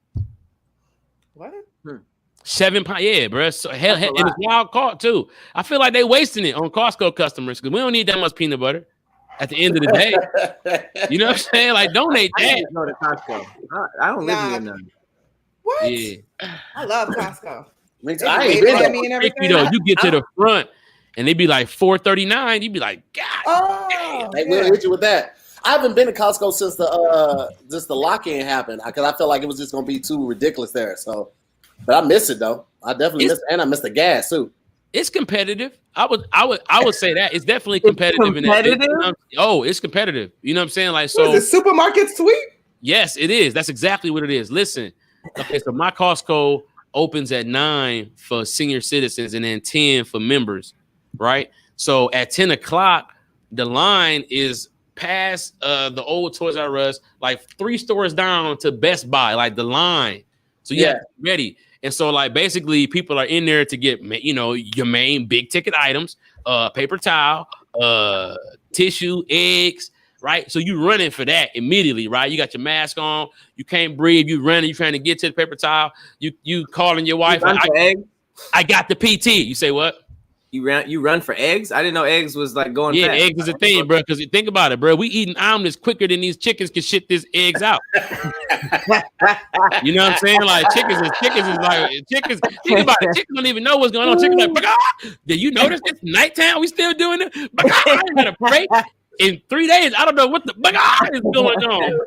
C: What?
F: 7 pounds, yeah, bro. So hell, and it's wild caught too. I feel like they wasting it on Costco customers because we don't need that much peanut butter. At the end of the day, you know what I'm saying? Like, donate that.
D: Go to Costco. I don't live near none.
C: What?
F: Yeah,
C: I love Costco.
A: I ain't been there.
F: You get to the front and they be like $4.39. You be like, God,
A: hey, we'll hit you with that. I haven't been to Costco since the lock-in happened because I felt like it was just gonna be too ridiculous there. So, but I miss it though. I definitely miss it, and I miss the gas too.
F: It's competitive. I would say that it's definitely competitive. It's competitive. You know what I'm saying? Like, so
C: is it supermarket sweet?
F: Yes, it is. That's exactly what it is. Listen, okay, so my Costco opens at 9 for senior citizens and then 10 for members, right? So at 10 o'clock, the line is past the old Toys R Us, like 3 stores down to Best Buy, like the line. So you have to be ready. And so, like, basically, people are in there to get, you know, your main big ticket items, paper towel, tissue, eggs, right? So you running for that immediately, right? You got your mask on, you can't breathe, you running, you trying to get to the paper towel, you calling your wife. I got the PT. You say what?
D: You run for eggs? I didn't know eggs was like going.
F: Yeah,
D: fast.
F: Eggs is a thing, bro. Because think about it, bro. We eating omelets quicker than these chickens can shit this eggs out. You know what I'm saying? Like chickens is like chickens. Think about it. Chickens don't even know what's going on. Chickens like, bah! Did you notice it's nighttime? We still doing it? Bah! I gotta pray. In 3 days, I don't know what the is going on.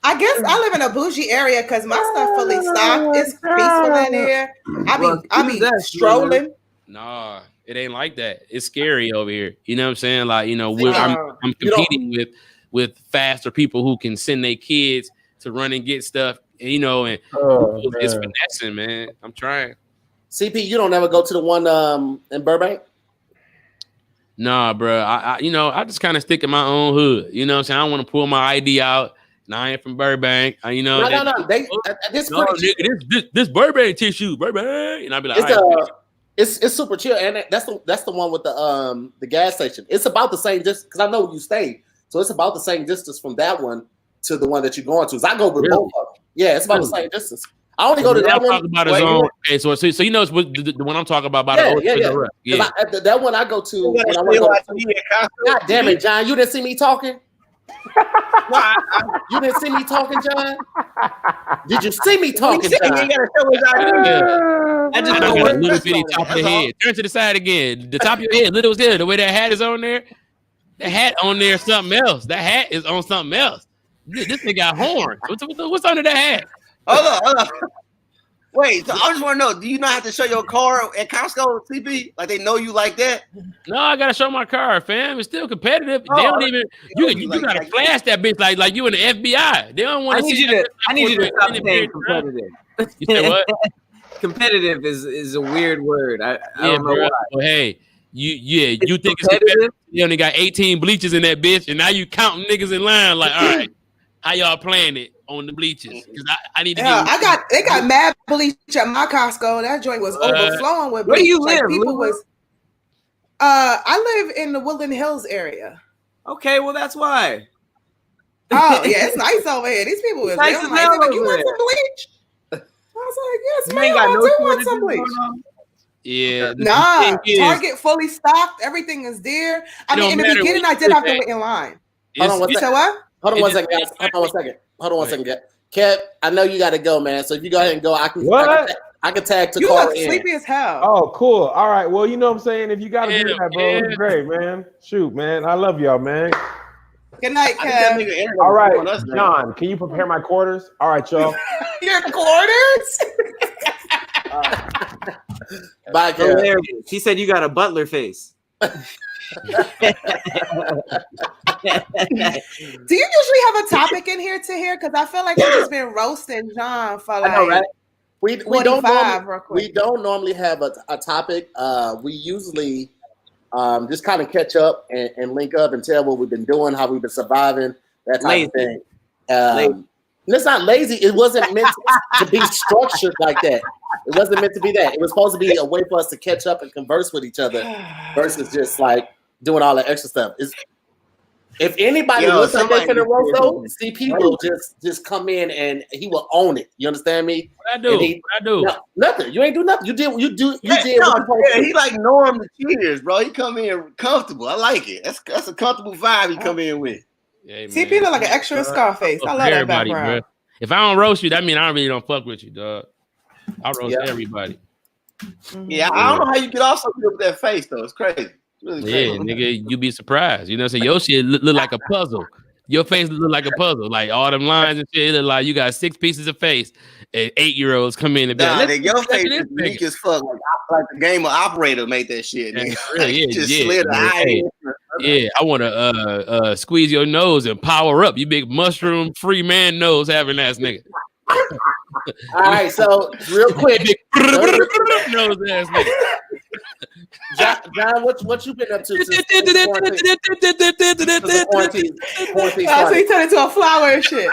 C: I guess I live in a bougie area because my stuff fully stocked. It's peaceful in here. I be strolling.
F: Nah, it ain't like that. It's scary over here. You know what I'm saying? Like, you know, I'm competing with faster people who can send their kids to run and get stuff. You know, and it's finessing, man. I'm trying.
A: CP, you don't ever go to the one in Burbank?
F: Nah, bro. I just kind of stick in my own hood. You know what I'm saying? I don't want to pull my ID out. And I ain't from Burbank. No. This Burbank tissue, Burbank. And I'd be like,
A: it's super chill. And that's the one with the gas station. It's about the same distance because I know you stay. So it's about the same distance from that one to the one that you're going to. So I go with both of them. Yeah, it's about the same distance. I only go to that one.
F: Okay, so you know it's the one I'm talking about.
A: Yeah. That one I go to. When I want to go God damn it, John! You didn't see me talking. You didn't see me talking, John? Did you see me talking, John?
D: I just
F: got a little bitty top of the head. Turn to the side again. The top of your head, little is there. The way that hat is on there. The hat on there is something else. That hat is on something else. This thing got horns. What's under that hat?
E: Hold on. Wait, so I just want to know: do you not have to show your car at Costco, CP? Like they know you like that?
F: No, I gotta show my car, fam. It's still competitive. They don't even. You gotta flash that bitch like you in the FBI. They don't want to see you.
D: I need you to stop saying competitive.
F: You said what?
D: Competitive is a weird word. I don't know why.
F: Well, hey, you think it's competitive? You only got 18 bleachers in that bitch, and now you counting niggas in line. Like, all right, how y'all playing it on the bleachers? Because I need to.
C: They got mad bleach at my Costco. That joint was overflowing with bleach.
D: Where do you live?
C: People was. I live in the Woodland Hills area.
D: Okay, well that's why.
C: Oh yeah, it's nice over here. These people is
D: nice
C: real nice. Like, you want some bleach? I was like, yes, man, I do want some bleach.
F: Yeah.
C: Nah, Target fully stocked. Everything is there. I mean, in the beginning, I did have to wait in line.
A: Hold on one second. Hold on one second, guys. Hold on one second. Kev, I know you got to go, man. So if you go ahead and go, I can tag Tacarra.
C: You look sleepy as hell.
B: Oh, cool. All right. Well, you know what I'm saying? If you got to do that, bro, it's great, man. Shoot, man. I love y'all, man.
C: Good night, Kev.
B: All right, John, can you prepare my quarters? All right, y'all.
C: Your quarters?
A: Bye, Kev.
D: He said you got a butler face.
C: Do you usually have a topic in here to hear? Because I feel like we've just been roasting John for like.
A: I know, right? We don't normally have a topic. We usually just kind of catch up and link up and tell what we've been doing, how we've been surviving, that type of thing. It's not lazy. It wasn't meant to be structured like that. It wasn't meant to be that. It was supposed to be a way for us to catch up and converse with each other versus just like doing all the extra stuff. If anybody looks like they finna roast though, CP will just come in and he will own it. You understand me?
F: What I do?
A: No, nothing. You ain't do nothing. You did.
E: He like Norm the Cheers, bro. He come in comfortable. I like it. That's a comfortable vibe he come in with.
F: Yeah,
C: CP look like an extra Scarface. I love that background.
F: Bro. If I don't roast you, that means I really don't fuck with you, dog. I roast everybody.
E: Yeah, I don't know how you get off so good with that face though. It's crazy. Really crazy.
F: Yeah, nigga, you be surprised. You know what I'm saying? Your shit look like a puzzle. Your face look like a puzzle. Like all them lines and shit, it look like you got 6 pieces of face and 8-year-olds come in and be like,
E: your face is weak as fuck. Like the game of Operator made that shit. Nigga. Slid an eye in.
F: Yeah, I want to squeeze your nose and power up. You big mushroom free man nose having ass nigga.
A: All right, so real quick,
F: nose ass nigga.
A: John, what you been up to? Since quarantine
C: so he turned into a flower and shit.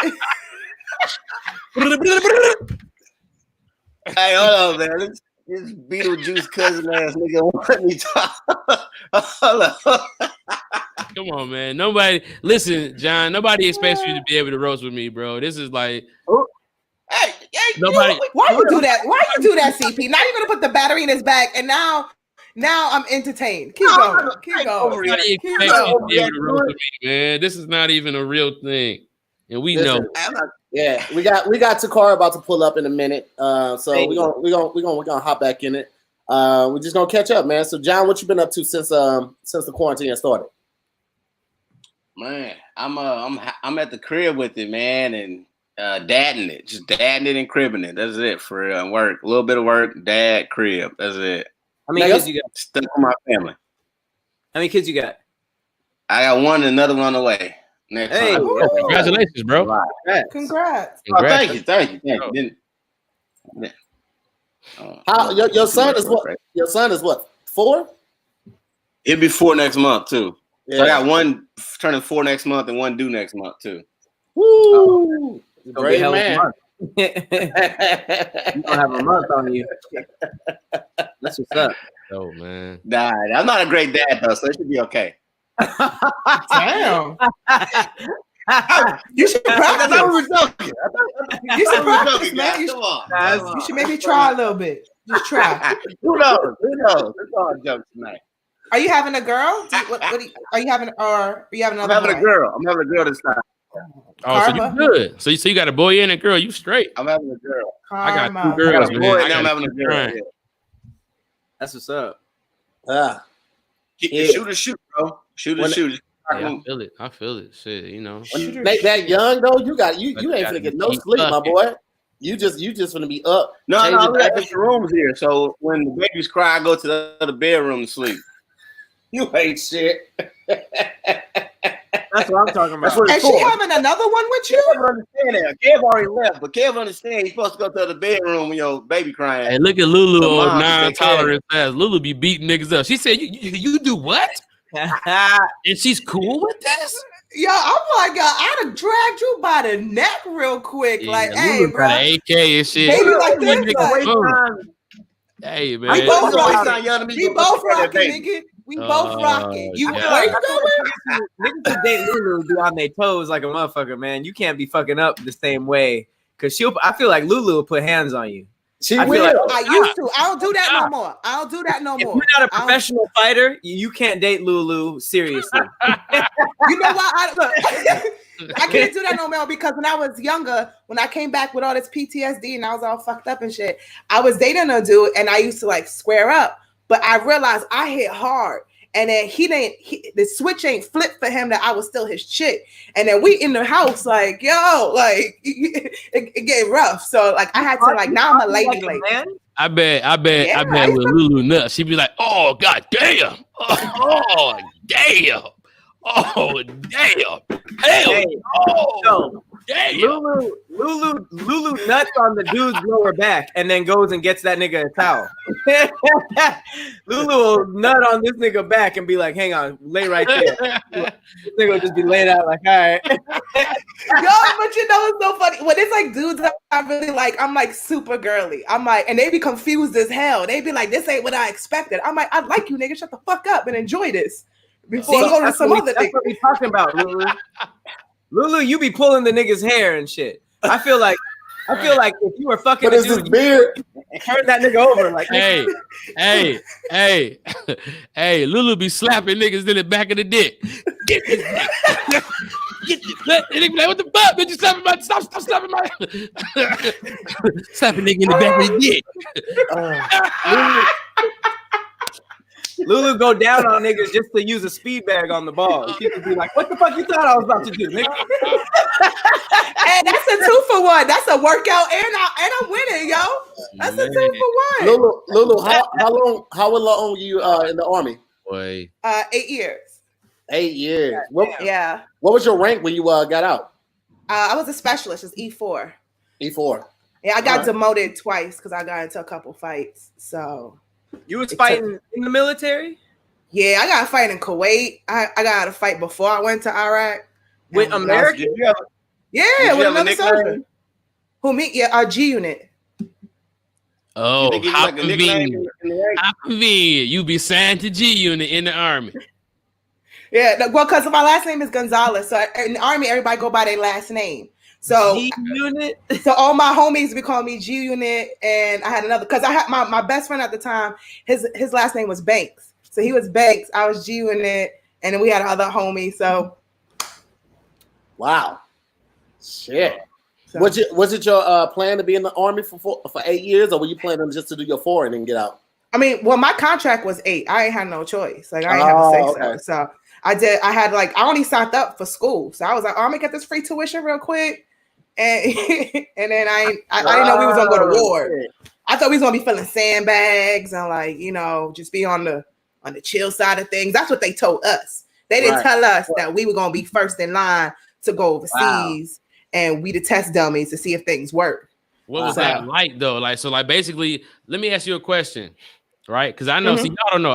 E: Hey, hold on, man. This Beetlejuice cousin ass nigga want me talk. Hold on.
F: Come on, man. Listen, John. Nobody expects you to be able to roast with me, bro. This is like.
E: Hey,
F: nobody.
C: Why you do that? Why you do that, CP? Now you're gonna put the battery in his back, and now I'm entertained. Keep going.
F: Nobody expects you to be able to roast with me, man. This is not even a real thing, and we know.
A: Yeah, we got Tacarra about to pull up in a minute. So we're gonna hop back in it. We're just gonna catch up, man. So John, what you been up to since the quarantine started?
E: Man, I'm at the crib with it, man, and dadding it, just dadding it and cribbing it. That's it for real. And work, a little bit of work, dad, crib. That's it.
D: How many kids you got?
E: Stuck with my family.
D: How many kids you got?
E: I got one, and another one on the way. Next
F: time. Congratulations, bro.
C: Congrats.
E: Oh, thank you.
A: How your son is what? Your son is what? 4?
E: It'll be 4 next month too.
A: Yeah.
E: So I got one turning 4 next month and one due next month too.
A: Woo! Great man.
D: You don't have a month on you. That's what's up.
F: Oh man.
E: Nah, I'm not a great dad though, so it should be okay.
C: Damn. You should practice. You should practice, man. You should maybe try a little bit. Just try.
E: Who knows? It's all a joke tonight.
C: Are you having a girl? Are you having another?
E: I'm having a girl. I'm having a girl this time.
F: Oh, so you good? So you got a boy and a girl. You straight?
E: I'm having a girl.
F: I got 2 girls, man.
E: I'm having a girl. Yeah.
D: That's what's up.
E: Shoot, bro. Shoot.
F: Yeah, I feel it. Shit, you know.
A: When you make that young though, you ain't gonna get no sleep, my boy. You just gonna be up.
E: No, we got different rooms here. So when the babies cry, I go to the other bedroom to sleep.
A: You ain't shit.
D: That's what I'm talking about.
C: And she having another one with you?
E: Kev understand that. Kev already left, but Kev understand he's supposed to go to the bedroom when your baby crying.
F: Hey, look at LouLou
E: The
F: on
E: mom
F: non-tolerant fast. LouLou be beating niggas up. She said, "You do what?" And she's cool with this.
C: Yo, I'm like, yo, I'd have dragged you by the neck real quick.
F: Yeah,
C: like,
F: LouLou
C: hey,
F: got
C: bro.
F: an AK and shit.
C: Baby like this, like,
F: Hey,
C: we
F: man.
C: both
E: rocking.
C: rocking. We both rocking, nigga. We both rocking. You
F: yeah.
C: where you going?
D: Niggas who date LouLou be on their toes like a motherfucker, man. You can't be fucking up the same way. Cause I feel like LouLou will put hands on you.
A: She
D: I
A: will.
D: feel like,
C: I used to. I don't do that no more. I don't do that no
D: if
C: more.
D: you're not a professional fighter, you can't date LouLou seriously.
C: You know what? I can't do that no more because when I was younger, when I came back with all this PTSD and I was all fucked up and shit, I was dating a dude and I used to like square up, but I realized I hit hard. And then the switch ain't flipped for him that I was still his chick. And then we in the house like, yo, like it get rough. So like I had to like, now I'm a lady like.
F: I bet with LouLou nuts, she'd be like, "Oh god damn, oh damn, oh damn, hell, oh damn."
D: LouLou nuts on the dude's lower back and then goes and gets that nigga a towel. LouLou will nut on this nigga back and be like, "Hang on, lay right there." This nigga will just be laying out like, "All right."
C: Yo, but you know it's so funny when it's like dudes I really like. I'm like super girly. I'm like, and they be confused as hell. They be like, "This ain't what I expected." I'm like, "I like you, nigga. Shut the fuck up and enjoy this before you go to some other
D: That's
C: nigga."
D: what we talking about, LouLou. LouLou, you be pulling the nigga's hair and shit. I feel like if you were fucking
A: But
D: a
A: it's his
D: dude,
A: beard.
D: turn that nigga over. Like,
F: Hey, LouLou be slapping niggas in the back of the dick. Get this dick. Get this. And they be like, "What the fuck, bitch? You slapping my stop slapping my slapping nigga in the back of the dick."
D: LouLou go down on niggas just to use a speed bag on the ball. People be like, "What the fuck you thought I was about to do, nigga?"
C: Hey, that's a 2-for-1. That's a workout, and I'm winning, yo. That's a 2-for-1.
A: LouLou, how long were you in the army?
F: Boy,
C: 8 years.
A: 8 years.
C: Yeah.
A: What was your rank when you got out?
C: I was a specialist. It's E4.
A: E4.
C: Yeah, I got demoted twice because I got into a couple fights. So
D: You was fighting in the military?
C: yeah, I got a fight in Kuwait. I got a fight before I went to Iraq
D: With Americans?
C: Yeah, with
E: have a
C: another
E: nickname?
C: soldier. Who me? Yeah, our G unit.
F: oh,
E: They give you
F: how
E: like a nickname
F: convenient!
E: in the rank?
F: How convenient! You be signed to G Unit in the army.
C: Yeah, well, because my last name is Gonzalez. So in the army, everybody go by their last name. So
D: G unit?
C: So all my homies be calling me G Unit, and I had another because I had my best friend at the time. His last name was Banks, so he was Banks. I was G Unit, and then we had another homie. So
A: Wow. Shit.
C: So.
A: Was it your plan to be in the army for 8 years, or were you planning just to do your 4 and then get out?
C: I mean, well, my contract was 8. I ain't had no choice. Like I ain't have a say so. So I did. I had like I only signed up for school, so I was like, "Oh, I'm gonna get this free tuition real quick," and and then I didn't know we was gonna go to war. I thought we was gonna be filling sandbags and like just be on the chill side of things. That's what they told us. They didn't tell us that we were gonna be first in line to go overseas and we the test dummies to see if things work.
F: What was that like though? Like basically, let me ask you a question, right? Because I know, see, y'all don't know.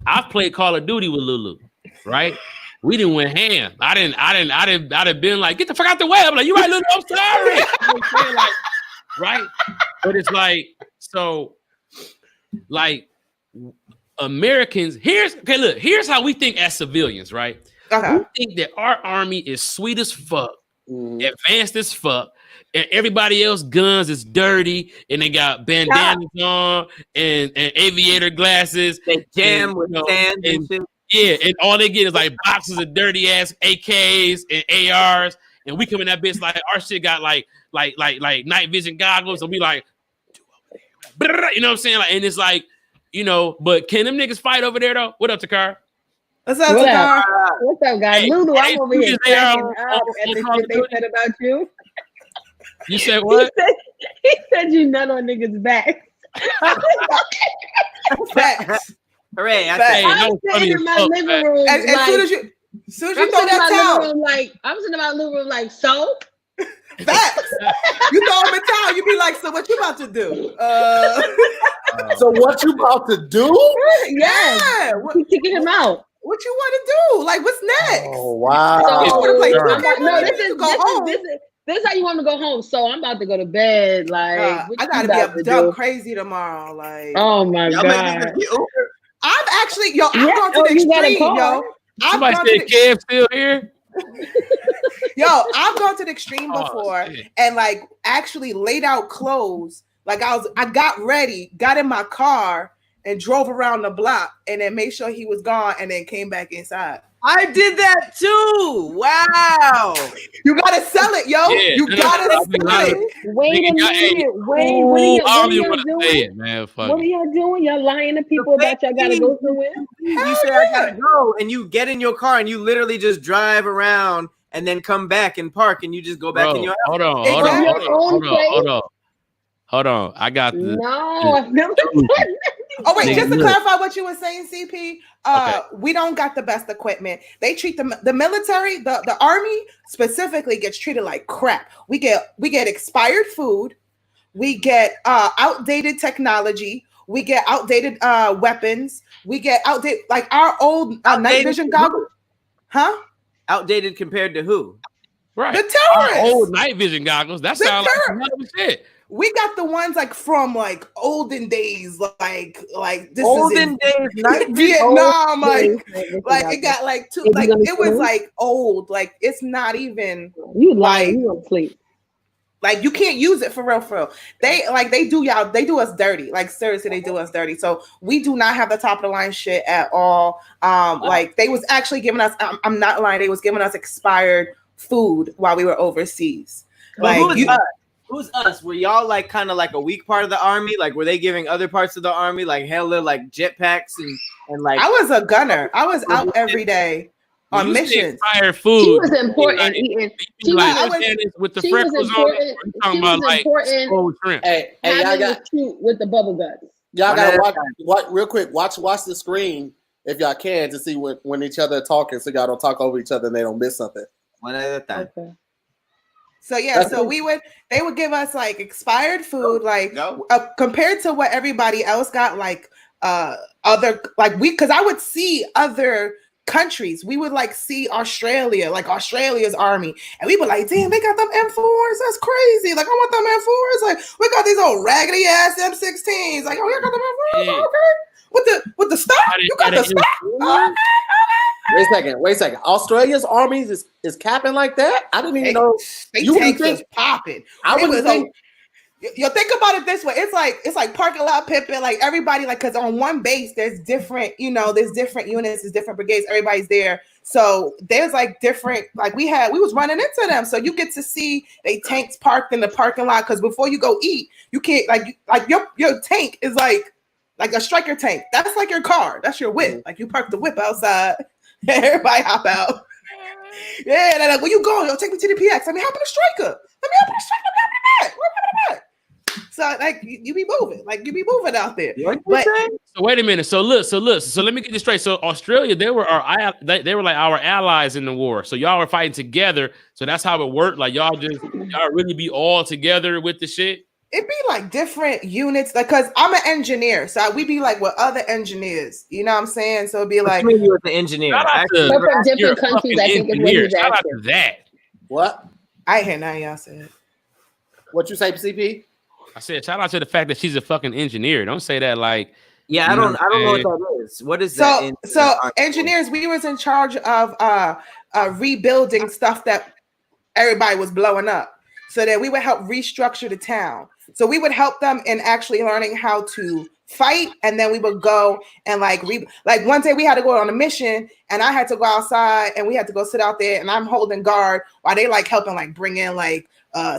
F: I've played Call of Duty with LouLou, right? We didn't win ham. I didn't been like, "Get the fuck out the way." I'm like, "You right, LouLou? I'm sorry." You know what I'm saying? Like, right? But it's like, so, like, Americans. Here's how we think as civilians, right?
C: Okay.
F: We think that our army is sweet as fuck, advanced as fuck, and everybody else guns is dirty, and they got bandanas on and aviator glasses.
D: They jam with sand and shit.
F: Yeah, and all they get is like boxes of dirty ass AKs and ARs, and we come in that bitch like our shit got like night vision goggles, and we like, you know what I'm saying? Like, and it's like, but can them niggas fight over there though? What up, Tacarra?
C: What's up, Tacarra?
G: What's up, guys?
F: Hey,
G: LouLou, I'm over here cracking up at the shit they
F: on
G: said about you.
F: You said what?
G: He said you nut on niggas' back.
C: Facts.
D: Hooray!
G: I'm sitting in my living room,
C: as soon as you throw that towel,
G: I'm sitting in my living room, like, so.
C: Facts. You throw him a towel, you be like, so what you about to do?
A: So what you about to do?
G: Yeah. Keep kicking him out.
C: What you want to do? Like, what's next?
A: Oh wow!
G: This is how you want to go home. So I'm about to go to bed. Like,
C: I gotta be up dumb crazy tomorrow. Like,
G: oh my god!
C: I'm actually I've gone to the extreme, yo.
F: Somebody said Kev still here.
C: Yo, I've gone to the extreme before and like actually laid out clothes. Like I got ready, got in my car, and drove around the block, and then made sure he was gone, and then came back inside.
D: I did that too. Wow.
C: You gotta sell it, yo.
F: Yeah,
C: you gotta sell it.
G: Wait a minute. Wait, what are y'all doing? What are y'all doing? Y'all lying to people about y'all gotta go somewhere?
D: You say I gotta go, and you get in your car and you literally just drive around and then come back and park, and you just go back in your house.
F: Hold on. I got this.
G: No, I've never done that.
C: Oh wait, just to clarify what you were saying, CP. We don't got the best equipment. They treat the military, the army specifically gets treated like crap. We get expired food, we get outdated technology, we get outdated weapons, we get outdated like our old night vision goggles. Huh?
D: Outdated compared to who?
F: Right.
C: The terrorists.
F: Our old night vision goggles. That sounds like another shit.
C: We got the ones like from like olden days, like this
D: olden days,
C: Vietnam, like it got like two, like it was like old, like it's not even
G: you lying, you don't sleep.
C: Like you can't use it for real. They do us dirty. Like seriously, they do us dirty. So we do not have the top of the line shit at all. Like they was actually giving us. I'm not lying. They was giving us expired food while we were overseas.
D: Like who's us? Were y'all like kind of like a weak part of the army? Like were they giving other parts of the army like hella like jetpacks and like?
C: I was a gunner. I was out every day on missions.
F: Expired food.
G: She was important eating. She was
F: with the freckles on it. Talking about like cold shrimp.
C: Hey,
G: y'all got shoot with the bubble guts.
A: Y'all gotta watch real quick. Watch the screen if y'all can to see when each other are talking, so y'all don't talk over each other and they don't miss something.
D: One at a time.
G: Okay.
C: So they would give us like expired food, like compared to what everybody else got, like other like because I would see other countries. We would like see Australia, like Australia's army, and we were like, damn, they got them M4s. That's crazy. Like I want them M4s. Like we got these old raggedy ass M16s. Like we got them M4s. Yeah. Okay, with the stock. You got the stock.
A: Wait a second. Australia's armies is capping like that? I didn't even know.
C: You tanks was popping. I wouldn't think. You think about it this way. It's like parking lot pimping. Like everybody, like because on one base there's different, there's different units, there's different brigades. Everybody's there, so there's like different. Like we was running into them, so you get to see they tanks parked in the parking lot. Because before you go eat, you can't like your tank is like a striker tank. That's like your car. That's your whip. Like you park the whip outside. Everybody hop out. Yeah, and they're like, where you going? Yo, take me to the PX. Let me hop in the striker. Let me hop in the back. So like you be moving. Like you be moving out there. But,
F: so wait a minute. So look. So let me get this straight. So Australia, they were like our allies in the war. So y'all were fighting together. So that's how it worked. Like y'all really be all together with the shit.
C: It'd be like different units, like because I'm an engineer, so we be like with other engineers. You know what I'm saying? So it'd be like
D: you were the engineer.
G: From different countries, I think is what he's
F: Shout out to that.
A: What?
C: I ain't hear nothing y'all said.
A: What you say, CP?
F: I said shout out to the fact that she's a fucking engineer. Don't say that like.
D: Yeah, I don't know what that is. What is that?
C: So engineers, we was in charge of rebuilding stuff that everybody was blowing up. So that we would help restructure the town. So we would help them in actually learning how to fight, and then we would go and like one day we had to go on a mission, and I had to go outside, and we had to go sit out there, and I'm holding guard while they like helping like bring in like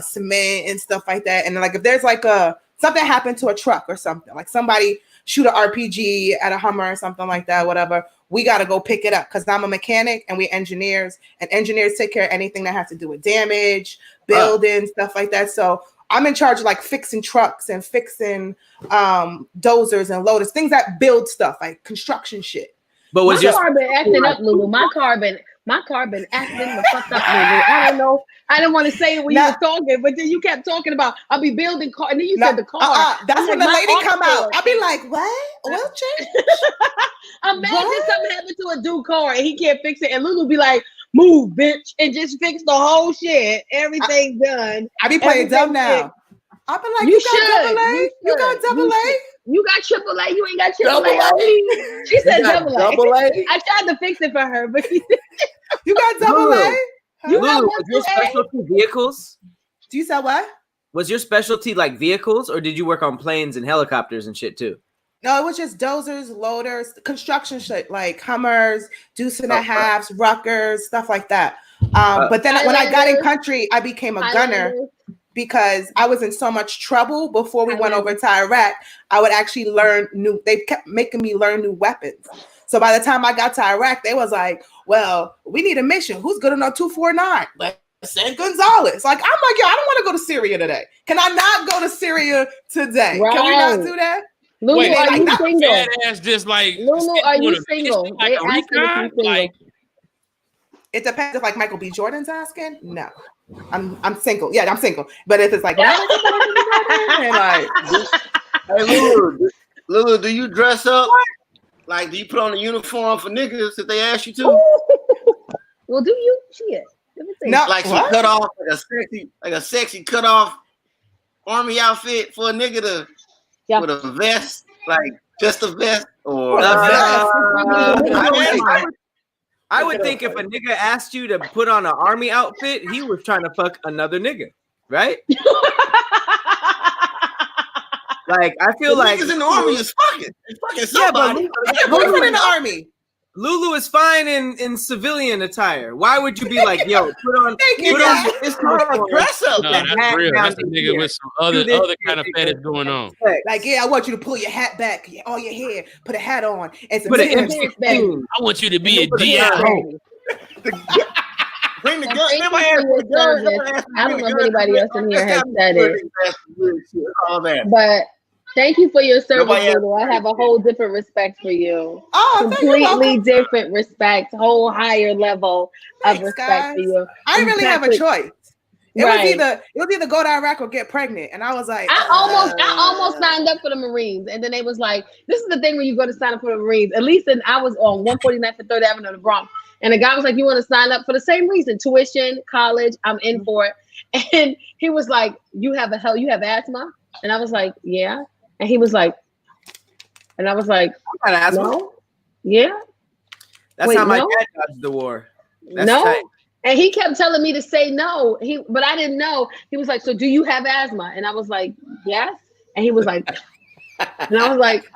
C: cement and stuff like that. And like if there's like something happened to a truck or something, like somebody shoot an RPG at a Hummer or something like that, whatever, we got to go pick it up because I'm a mechanic and we engineers, and engineers take care of anything that has to do with damage, building, stuff like that. So I'm in charge of like fixing trucks and fixing dozers and loaders, things that build stuff like construction shit.
G: But was my car been acting up, LouLou? My car been acting the fuck up, LouLou. I don't know. I didn't want to say it when you were talking, but then you kept talking about I'll be building car, and then you said the car.
C: That's when the lady come out. I'll be like, what? Oil change?
G: Imagine something happened to a dude car and he can't fix it, and LouLou be like, move, bitch, and just fix the whole shit. Everything done.
C: I be playing dumb now. I'll be like, you got double A? You got double A?
G: You got triple A? You ain't got triple A? She said double A. I tried to fix it for her, but
C: you got double A?
D: You got your specialty vehicles?
C: Do you say what?
D: Was your specialty like vehicles, or did you work on planes and helicopters and shit too?
C: No, it was just dozers, loaders, construction shit like Hummers, Deuce and a Halves, Ruckers, stuff like that. But then when I got in country, I became a gunner because I was in so much trouble before we went over to Iraq. I would actually learn they kept making me learn new weapons. So by the time I got to Iraq, they was like, well, we need a mission. Who's good enough 249? Let's send Gonzalez. Like, I'm like, yo, I don't want to go to Syria today. Can I not go to Syria today? Right. Can we not do that?
G: LouLou,
F: wait,
G: are you single?
F: Ass just like
G: LouLou, are you single?
F: Like
G: they asking if you single.
F: Like,
C: it depends if like Michael B. Jordan's asking. No, I'm single. Yeah, I'm single. But if it's like, hey,
E: LouLou, do you dress up? Like, do you put on a uniform for niggas if they ask you to?
G: Well, do you? Shit.
C: No,
E: like some cut off, like a sexy cut off army outfit for a nigga to with a vest, like just a vest or
D: I would think if a nigga asked you to put on an army outfit, he was trying to fuck another nigga, right? Like, I feel like
E: niggas in the army is fucking. It's fucking somebody.
C: Who's in the army?
D: LouLou is fine in civilian attire. Why would you be like, yo, put on
E: it's called a dress up?
F: No, that's real. That's a nigga with some other kind of fetish going on.
C: Like, yeah, I want you to pull your hat back, all your hair, put a hat on, and some
D: put an
C: M16.
F: I want you to be a DI.
E: Bring the gun.
G: I don't know if anybody else in here has said it. But thank you for your service, LouLou. I have a whole different respect for you.
C: Oh,
G: completely different respect, whole higher level of respect for you.
C: I didn't really have a choice. It was either go to Iraq or get pregnant, and I was like,
G: I almost signed up for the Marines, and then they was like, this is the thing when you go to sign up for the Marines. At least I was on 149th and 3rd Avenue in the Bronx, and the guy was like, you want to sign up for the same reason, tuition, college, I'm in for it. And he was like, you have asthma? And I was like, yeah. And he was like, and I was like,
D: I got asthma.
G: No? Yeah.
D: That's how my dad dodged the war. That's tight.
G: And he kept telling me to say no. But I didn't know. He was like, so do you have asthma? And I was like, yes. And he was like, and I was like,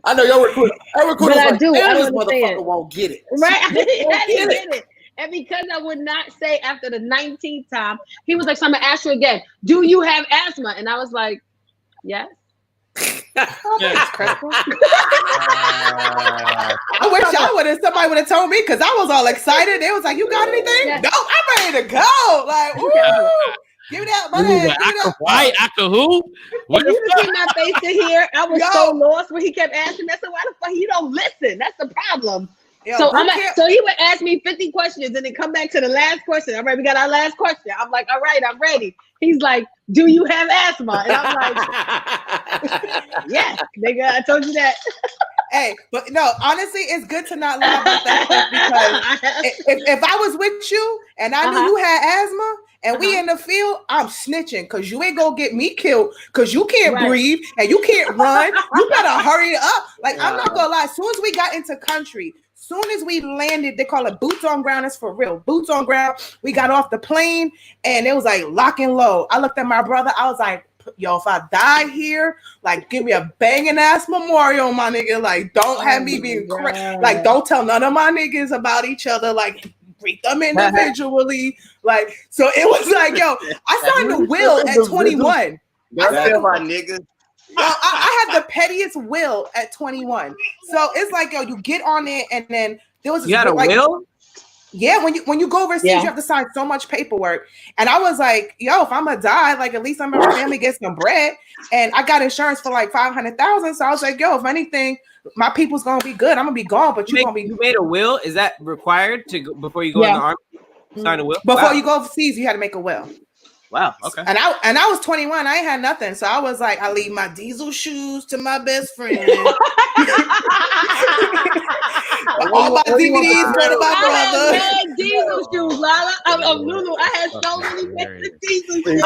A: I know your recruiter.
G: But I do. I
A: This
G: don't
A: motherfucker
G: understand.
A: won't get it.
G: Right? I didn't get it. And because I would not say after the 19th time, he was like, so I'm gonna ask you again, do you have asthma? And I was like, yes.
C: I wish somebody would have told me because I was all excited. They was like, you got anything?
G: Yes.
C: No, I'm ready to go. Like, ooh, give me that money.
F: I could who? What
G: you see my face in here? I was so lost when he kept asking me. I said, why the fuck you don't listen? That's the problem.
C: Yo,
G: so he would ask me 50 questions and then come back to the last question. All right, we got our last question. I'm like, all right, I'm ready. He's like, do you have asthma? And I'm like, yes, nigga, I told you that.
C: Hey, but no, honestly, it's good to not lie about that because if I was with you and I knew you had asthma and we in the field, I'm snitching because you ain't gonna get me killed because you can't breathe and you can't run. You better hurry up. Like, I'm not gonna lie. As soon as we got into country, soon as we landed, they call it boots on ground. It's for real. Boots on ground. We got off the plane and it was like lock and load. I looked at my brother. I was like, yo, if I die here, like, give me a banging ass memorial, my nigga. Like, don't have me being like, don't tell none of my niggas about each other. Like, greet them individually. Like, so it was like, yo, I signed a will at 21.
E: Don't tell my niggas.
C: I had the pettiest will at 21. So it's like, yo, you get on it, and then there was
D: you had a will?
C: Yeah, when you go overseas, you have to sign so much paperwork. And I was like, yo, if I'm gonna die, like at least I'm gonna family get some bread. And I got insurance for like $500,000. So I was like, yo, if anything, my people's gonna be good. I'm gonna be gone, but you
D: made a will. Is that required to go before you go in the army? Sign a will
C: before you go overseas. You had to make a will.
D: Wow. Okay.
C: And I was 21. I ain't had nothing, so I was like, I leave my diesel shoes to my best friend. All my DVDs go to my brother.
G: I had diesel shoes, Lala. LouLou. I had so many pairs of diesel shoes.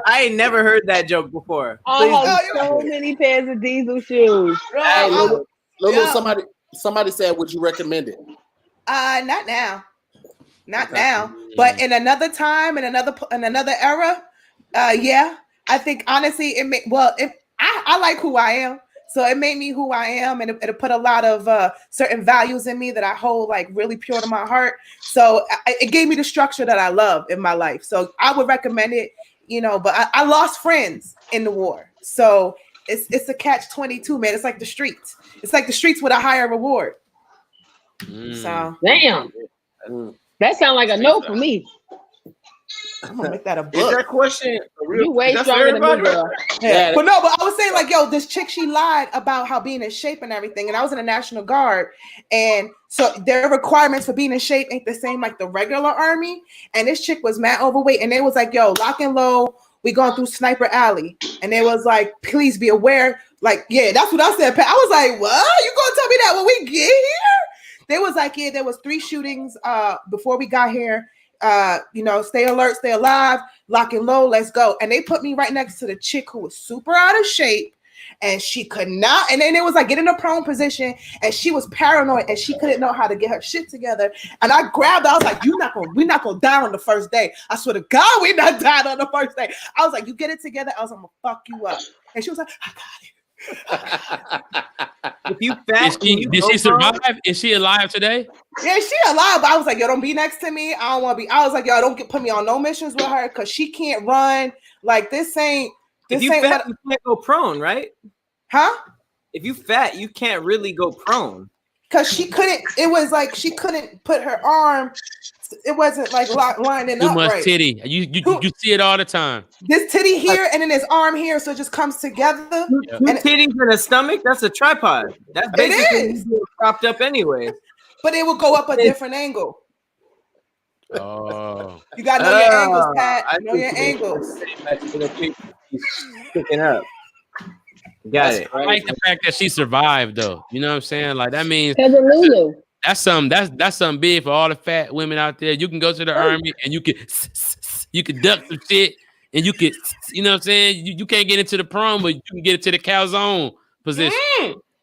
D: I ain't never heard that joke before.
G: I had so many pairs of diesel shoes.
A: Hey, LouLou, somebody said, would you recommend it?
C: Not now. Not now, but in another time, in another era, yeah. I think honestly, I like who I am, so it made me who I am, and it put a lot of certain values in me that I hold like really pure to my heart. So it gave me the structure that I love in my life. So I would recommend it, But I lost friends in the war, so it's a catch-22, man. It's like the streets. It's like the streets with a higher reward. So
G: damn. That sounds like a no for me.
C: I'm gonna make that a book.
E: Is that question
G: you way stronger than me, girl?
C: Yeah. But I was saying like, yo, this chick, she lied about how being in shape and everything. And I was in the National Guard. And so their requirements for being in shape ain't the same like the regular army. And this chick was mad overweight. And they was like, yo, lock and low. We going through Sniper Alley. And they was like, please be aware. Like, yeah, that's what I said. I was like, what? You gonna tell me that when we get here? They was like, yeah, there was 3 shootings before we got here. Stay alert, stay alive, lock and low, let's go. And they put me right next to the chick who was super out of shape, and she could not. And then it was like get in a prone position, and she was paranoid, and she couldn't know how to get her shit together. And I grabbed her. I was like, we're not gonna die on the first day. I swear to God, we're not dying on the first day. I was like, you get it together. I was like, I'm gonna fuck you up. And she was like, I got it.
D: If you fat,
F: did she survive? Is she alive today?
C: Yeah, she alive. But I was like, yo, don't be next to me. I don't want to be. I was like, yo, don't put me on no missions with her because she can't run. Like this ain't.
D: If you fat, you can't go prone, right?
C: Huh?
D: If you fat, you can't really go prone.
C: Because she couldn't. It was like she couldn't put her arm. It wasn't like lining up.
F: Too much
C: right.
F: titty. You see it all the time.
C: This titty here and then his arm here, so it just comes together.
D: Two titties in a stomach. That's a tripod. That's basically propped up anyway.
C: But it will go up a different angle.
F: Oh,
C: you gotta know your angles, Pat. Know your angles.
D: Picking up. Got it.
F: I like the fact that she survived, though. You know what I'm saying? Like that means
G: LouLou.
F: That's something big for all the fat women out there. You can go to the army and you can duck some shit and you could, you know what I'm saying? You can't get into the prone, but you can get into the calzone position.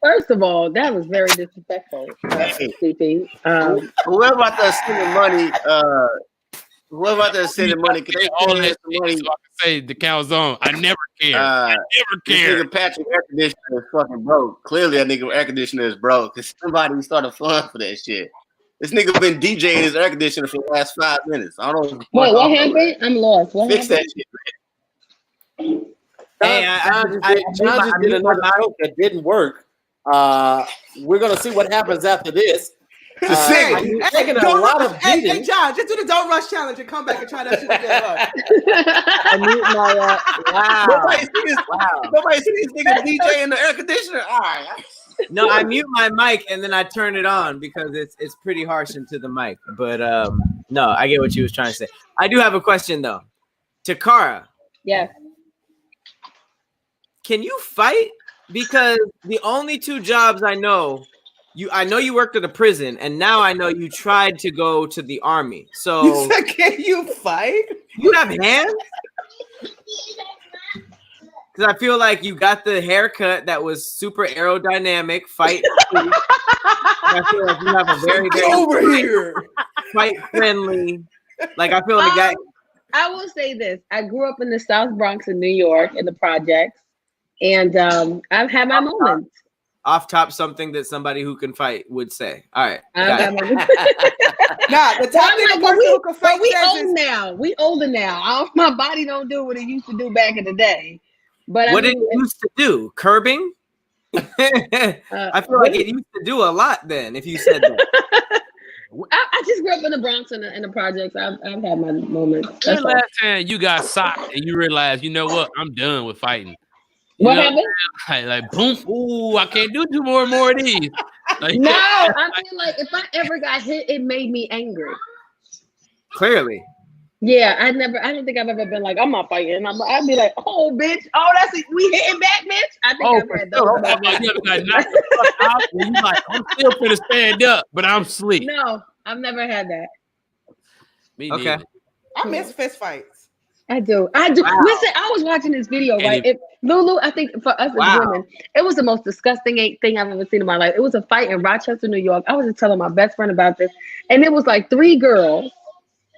G: First of all, that was very disrespectful, CP.
E: Whoever out there sending money, can they all
F: that money? So I can say the calzone. I never care. I never care.
E: Nigga Patrick air conditioner is fucking broke. Clearly, that nigga air conditioner is broke because somebody started flying for that shit. This nigga been DJing his air conditioner for the last 5 minutes. I don't know.
G: Wait, what happened? I'm lost.
E: Fix that shit,
A: man. Hey, John just did another joke that didn't work. We're gonna see what happens after this. Taking a lot of beating.
C: Hey, John, just do the don't rush challenge and come back and try that shit again.
D: I mute my wow.
E: Nobody see these niggas DJ in the air conditioner. All right.
D: No, I mute my mic and then I turn it on because it's pretty harsh into the mic. But no, I get what you was trying to say. I do have a question though. Tacarra.
G: Yes.
D: Can you fight? Because the only 2 jobs I know you worked at a prison, and now I know you tried to go to the army. So
C: you said, can you fight?
D: You have hands? Because I feel like you got the haircut that was super aerodynamic. Fight. I feel like you have a very
C: over here
D: fight friendly. Like I feel like that.
G: I will say this: I grew up in the South Bronx in New York in the projects, and I've had my moments.
D: Off top, something that somebody who can fight would say. All right.
C: The top who can fight.
G: We old now. We older now. My body don't do what it used to do back in the day. But
D: what did it used to do? Curbing? I feel like it used to do a lot then. If you said that.
G: I just grew up in the Bronx and in the projects. I've had my moments.
F: When the last time you got socked and you realized, you know what, I'm done with fighting?
G: What happened?
F: Like boom, ooh, I can't do two more of these. Like,
G: no, I feel like if I ever got hit, it made me angry.
D: Clearly.
G: Yeah, I don't think I've ever been like, I'm not fighting. I'd be like, oh, bitch, we hitting back, bitch. I think I've had those.
F: You ever got knocked the fuck out and you like, I'm still finna stand up, but I'm asleep.
G: No, I've never had that.
F: Me
D: okay.
F: neither.
C: I miss fist fights.
G: I do.
D: Wow.
G: Listen, I was watching this video, right? LouLou, I think for us as women, it was the most disgusting thing I've ever seen in my life. It was a fight in Rochester, New York. I was just telling my best friend about this. And it was like 3 girls.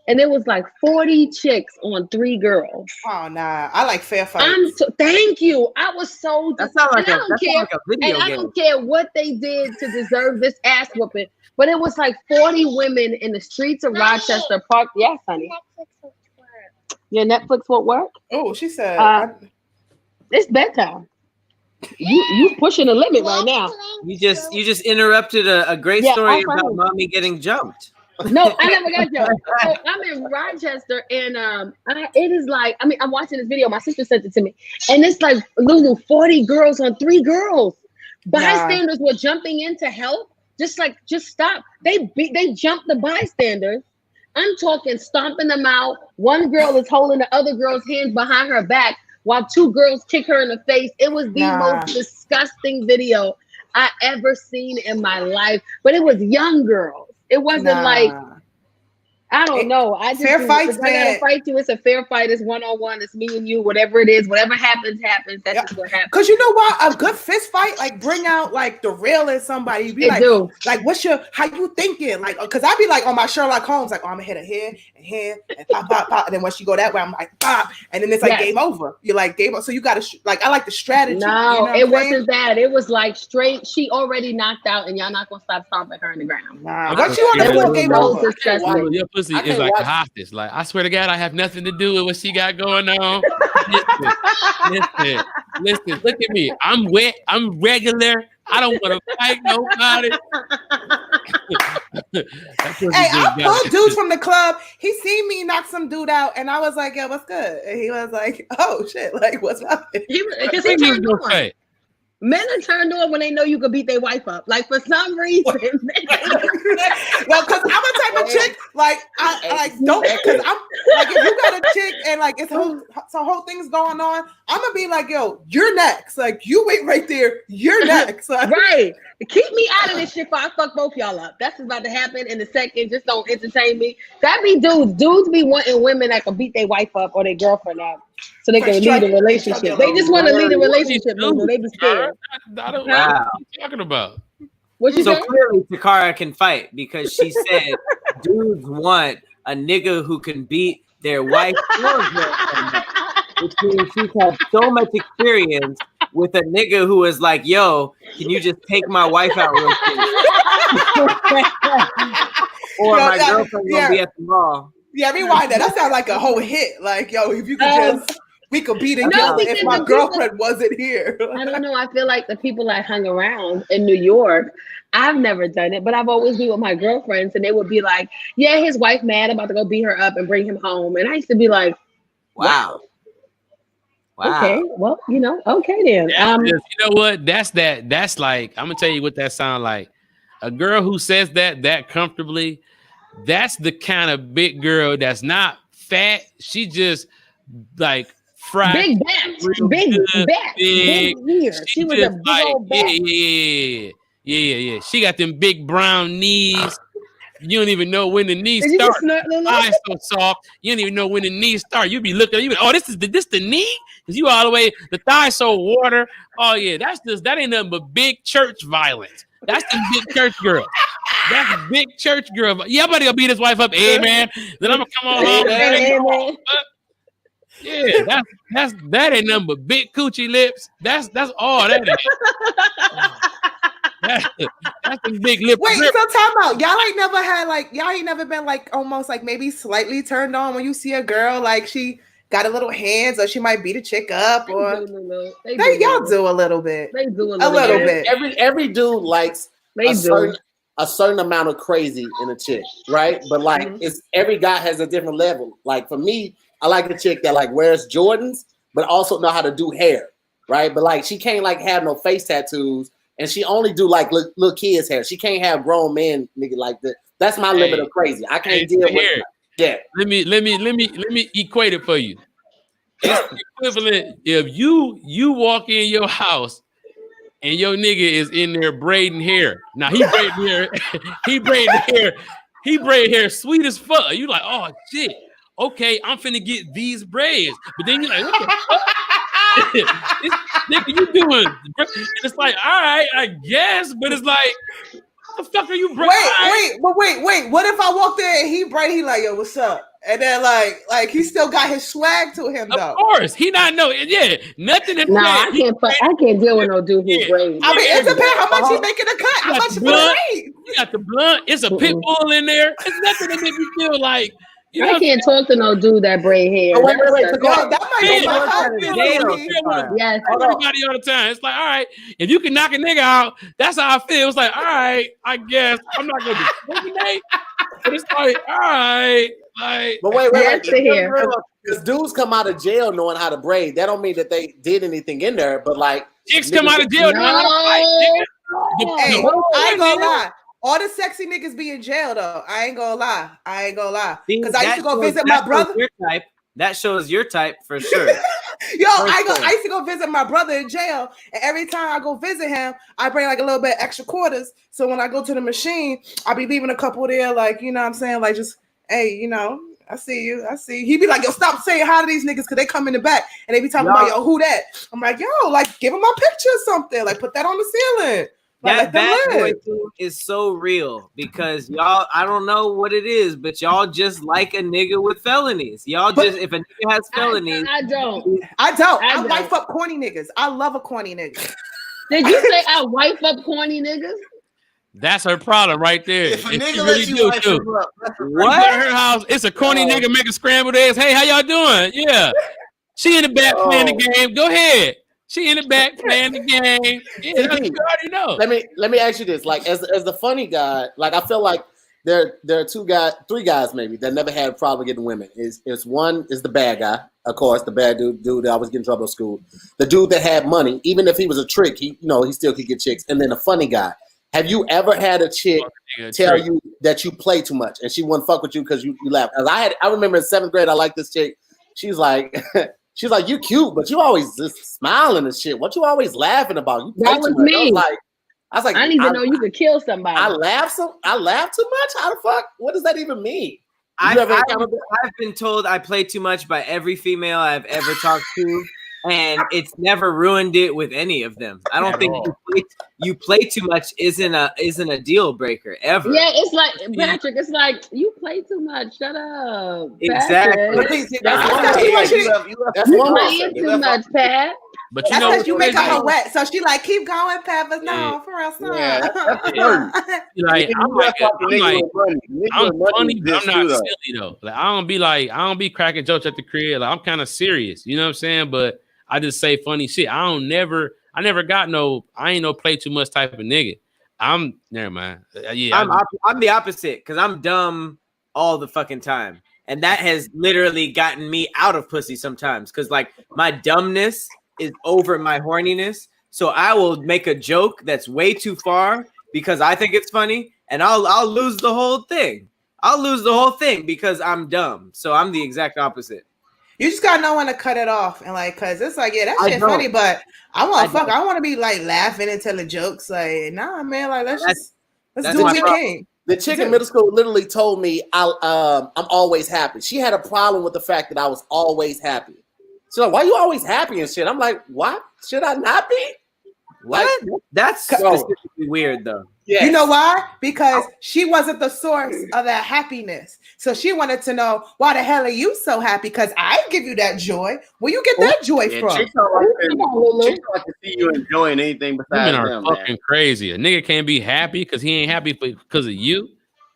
G: And it was like 40 chicks on 3 girls.
C: Oh, nah. I like fair fights.
G: Thank you. I was so...
D: That sounds like a video game.
G: I don't care what they did to deserve this ass whooping. But it was like 40 women in the streets of Rochester Park. Yes, honey.
H: Netflix won't work.
G: Your Netflix won't work?
C: Oh, she said...
G: It's bedtime. You pushing the limit right now.
D: You just interrupted a great story about mommy getting jumped.
G: No, I never got jumped. So I'm in Rochester, and it is like, I mean, I'm watching this video. My sister sent it to me, and it's like, LouLou, 40 girls on 3 girls. Bystanders were jumping in to help. Just stop. They jumped the bystanders. I'm talking stomping them out. One girl is holding the other girl's hands behind her back while 2 girls kick her in the face. It was the most disgusting video I ever seen in my life. But it was young girls. It wasn't like, I don't know. I just
C: fair fights,
G: if I gotta fight you, it's a fair fight. It's 1-on-1. It's me and you. Whatever it is, whatever happens. That's just what happens.
C: Because you know what? A good fist fight, like, bring out like the real in somebody. Be like, what's how you thinking? Like, because I be like on my Sherlock Holmes, like, oh, I'm gonna hit her here and here and pop, pop, pop. And then once you go that way, I'm like, pop. And then it's like game over. You're like, game over. So you gotta I like the strategy.
G: No,
C: you know
G: it wasn't that. It was like straight. She already knocked out, and y'all not gonna stop stomping her in the ground.
C: Nah, once you on the floor, game over.
F: Your pussy is like a hostage. Like, I swear to God, I have nothing to do with what she got going on. Listen, look at me. I'm wet. I'm regular. I don't want to fight nobody.
C: Hey, I pulled dudes from the club. He seen me knock some dude out, and I was like, "Yo, what's good?" And he was like, "Oh shit, like what's up?"
G: Because he turned on. Men are turned on when they know you could beat their wife up. Like, for some reason.
C: Well, because I'm a type of chick, like, I don't, because I'm like, if you got a chick and like it's some whole thing's going on, I'm gonna be like, yo, you're next. Like, you wait right there, you're next. Like,
G: right. Keep me out of this shit before I fuck both y'all up. That's what's about to happen in a second. Just don't entertain me. That be dudes. Dudes be wanting women that can beat their wife up or their girlfriend up so they can lead a relationship. They just want to lead a relationship. They be scared.
F: I don't know what you're talking about.
G: What you saying?
D: Clearly Tacarra can fight because she said dudes want a nigga who can beat their wife or girlfriend. Which means she's had so much experience with a nigga who is like, yo, can you just take my wife out real quick? Or my girlfriend gonna be at the mall.
C: Yeah, rewind that. That sounds like a whole hit. Like, yo, if you could just, we could beat it if my girlfriend wasn't here.
G: I don't know. I feel like the people I hung around in New York, I've never done it, but I've always been with my girlfriends, and they would be like, yeah, his wife mad, about to go beat her up and bring him home. And I used to be like, wow. Okay, well, okay then.
F: You know what? That's like, I'm gonna tell you what that sounds like. A girl who says that comfortably, that's the kind of big girl that's not fat. She just like fried.
G: Big back, big ears. She was a big old back.
F: Yeah. She got them big brown knees. You don't even know when the knees start. Eyes so soft. You don't even know when the knees start. You be looking. You be, oh, this the knee? Because you all the way. The thigh so water. Oh yeah, that ain't nothing but big church violence. That's the big church girl. That's big church girl. Yeah, I'm about to go beat his wife up. Hey man, then I'm gonna come on home. Yeah, that ain't nothing but big coochie lips. That's all that is. That's the big lip.
C: Wait, so time out. Y'all ain't never been like almost like maybe slightly turned on when you see a girl like she got a little hands or she might beat a chick up or y'all do a little bit.
G: They do a
C: little bit.
A: Every dude likes a certain a certain amount of crazy in a chick, right? But like it's every guy has a different level. Like for me, I like a chick that like wears Jordans, but also know how to do hair, right? But like she can't like have no face tattoos, and she only do like little kids' hair. She can't have grown men nigga like that. That's my limit of crazy. I can't deal with that.
F: Let me equate it for you. It's equivalent if you walk in your house and your nigga is in there braiding hair. Now he braiding hair sweet as fuck. You like, oh shit. Okay, I'm finna get these braids. But then you're like, what the fuck? Nigga, you doing? It's like, all right, I guess, but it's like, what the fuck are you braiding?
C: Wait. What if I walked there and he like, yo, what's up? And then like he still got his swag to him though.
F: Of course, he not know. Yeah, nothing.
G: No, I can't deal with no dude who braids.
C: I mean, it depends how much he making a cut. How much
F: you got the blunt. It's a pit bull in there. It's nothing that make you feel like.
G: I can't talk to no dude that braid hair.
A: Wait.
C: That might be my husband.
G: Yes.
F: Everybody all the time. It's like, all right, if you can knock a nigga out, that's how I feel. It's like, all right, I guess I'm not gonna discriminate, but it's like, all right, like.
A: But wait. Because dudes come out of jail knowing how to braid. That don't mean that they did anything in there, but like
F: chicks come out of jail knowing how to fight.
C: Hey, I ain't gonna lie. All the sexy niggas be in jail though. I ain't gonna lie. Because I used to go visit my brother.
D: That shows your type for sure.
C: Yo, I used to go visit my brother in jail, and every time I go visit him, I bring like a little bit extra quarters. So when I go to the machine, I'll be leaving a couple there, like, you know what I'm saying? Like, just, hey, you know, I see you. He be like, yo, stop saying hi to these niggas because they come in the back and they be talking about, yo, who that? I'm like, yo, like, give them my picture or something. Like, put that on the ceiling.
D: That bad boy thing is so real because y'all, I don't know what it is, but y'all just like a nigga with felonies. Y'all just, if a nigga has felonies.
G: I don't.
C: I wife up corny niggas. I love a corny nigga.
G: Did you say I wife up corny niggas?
F: That's her problem right there.
E: If a nigga lets you wife him up,
F: what? At her house, it's a corny nigga making scrambled eggs. Hey, how y'all doing? Yeah. She in the back playing the game. Go ahead. She in the back playing the game. Yeah, you already know.
A: Let me ask you this: like, as the funny guy, like I feel like there are three guys maybe that never had a problem getting women. Is one is the bad guy, of course, the bad dude that always get in trouble at school. The dude that had money, even if he was a trick, he still could get chicks. And then the funny guy. Have you ever had a chick tell you that you play too much and she wouldn't fuck with you because you laugh? I remember in 7th grade, I liked this chick. She's like. She's like, you cute, but you always just smiling and shit. What you always laughing about? You
G: that was me.
A: I was like,
G: I didn't even know you could kill somebody.
A: I laugh too much? How the fuck? What does that even mean?
D: I've been told I play too much by every female I've ever talked to, and it's never ruined it with any of them. I don't think you play too much isn't a deal breaker ever.
G: Yeah, it's like Patrick. It's like you play too much. Shut up.
D: Exactly.
G: That's playing too much, Pat.
F: But you know
C: because you make her wet, so she like keep going, Pat. But no, for us, no.
F: I'm funny, but I'm not silly though. Like I don't be cracking jokes at the crib. Like I'm kind of serious. You know what I'm saying? But I just say funny shit. I ain't no play too much type of nigga. Never mind. Yeah,
D: I'm the opposite because I'm dumb all the fucking time. And that has literally gotten me out of pussy sometimes. Cause like my dumbness is over my horniness. So I will make a joke that's way too far because I think it's funny. And I'll lose the whole thing. Because I'm dumb. So I'm the exact opposite.
C: You just gotta know when to cut it off and like, cause it's like, yeah, that shit funny, but I want to be like laughing and telling jokes. Like, nah, man, like let's do what we can.
A: The chick in middle school literally told me I'm always happy. She had a problem with the fact that I was always happy. She's like, why you always happy and shit? I'm like, what? Should I not be?
D: What? That's specifically weird though.
C: Yes. You know why? Because she wasn't the source of that happiness. So she wanted to know, why the hell are you so happy? Because I give you that joy. Where you get that joy from?
E: Chicks don't like to see you enjoying anything besides
F: them.
E: Women
F: are fucking crazy. A nigga can't be happy because he ain't happy because of you.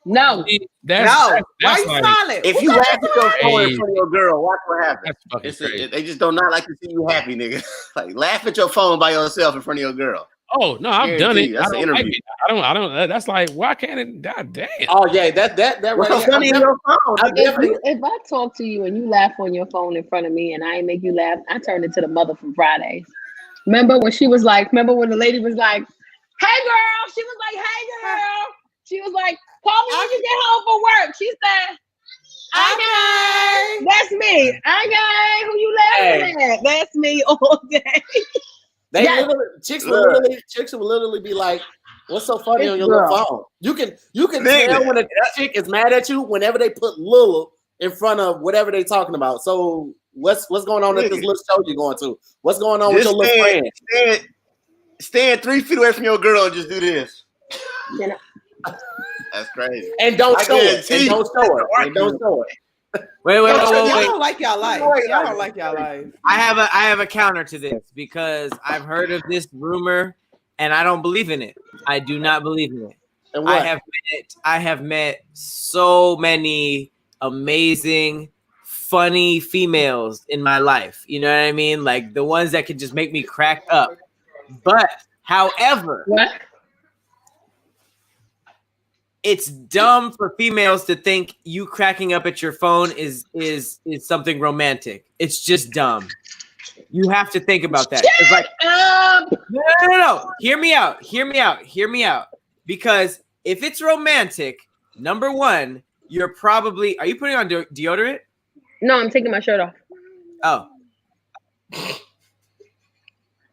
G: No.
C: Why you silent?
E: If you laugh at your phone in front of your girl, watch what happens. They just do not like to see you happy, nigga. Like laugh at your phone by yourself in front of your girl.
F: Oh no, I've done it.
E: That's
F: I
E: an
F: don't like
E: interview.
F: it. I don't. That's like, why can't it? God damn.
A: Oh yeah, that
E: What's
A: right
E: so funny in your phone?
G: If I talk to you and you laugh on your phone in front of me and I ain't make you laugh, I turn into the mother from Fridays. Remember when she was like, remember when the lady was like, hey girl, she was like, hey girl. She was like, call me when you get home from work. She said, okay. That's me. Okay, who you laughing at? That's me all day.
A: They
G: Yes.
A: chicks will literally be like, "What's so funny on your little phone?" You can tell when a chick is mad at you whenever they put "Lulu" in front of whatever they talking about. So what's going on at this little show you going to? What's going on with your little friend?
E: Stand 3 feet away from your girl and just do this.
G: You know.
E: That's crazy.
A: And don't show it. And don't show it. And don't show it.
D: Wait.
C: Y'all don't like y'all life. Y'all don't like y'all life.
D: I have a counter to this because I've heard of this rumor and I don't believe in it. I do not believe in it.
A: And what?
D: I have met so many amazing, funny females in my life. You know what I mean? Like the ones that could just make me crack up. But however,
G: What?
D: it's dumb for females to think you cracking up at your phone is something romantic. It's just dumb. You have to think about that. It's like, no. Hear me out. Because if it's romantic, number one, you're probably, are you putting on deodorant?
G: No, I'm taking my shirt off.
D: Oh.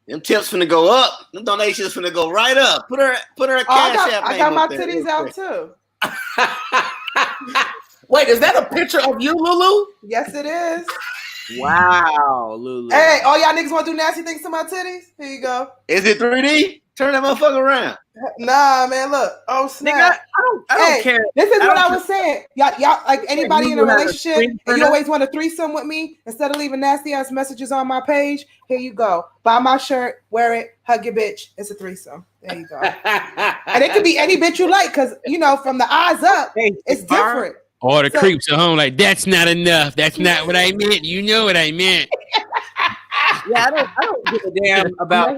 E: Them tips finna go up. Them donations finna go right up. Put her a cash app.
C: I got my titties out too.
A: Wait, is that a picture of you, Lulu?
C: Yes, it is.
D: Wow, Lulu.
C: Hey, all y'all niggas want to do nasty things to my titties? Here you go.
E: Is it 3D? Turn that motherfucker around.
C: Nah, man, look. Oh, snap.
D: Nigga, I don't care.
C: This is what I
D: don't
C: was saying. Y'all, like anybody in a
D: you have a
C: relationship,
D: screen
C: and
D: printer?
C: you always want a threesome with me, instead of leaving nasty ass messages on my page, here you go. Buy my shirt, wear it, hug your bitch. It's a threesome. There you go. And it could be any bitch you like, because, you know, from the eyes up, it's different.
F: Or the creeps at home like, that's not enough. That's not what I meant. You know what I meant.
D: Yeah, I don't give a damn about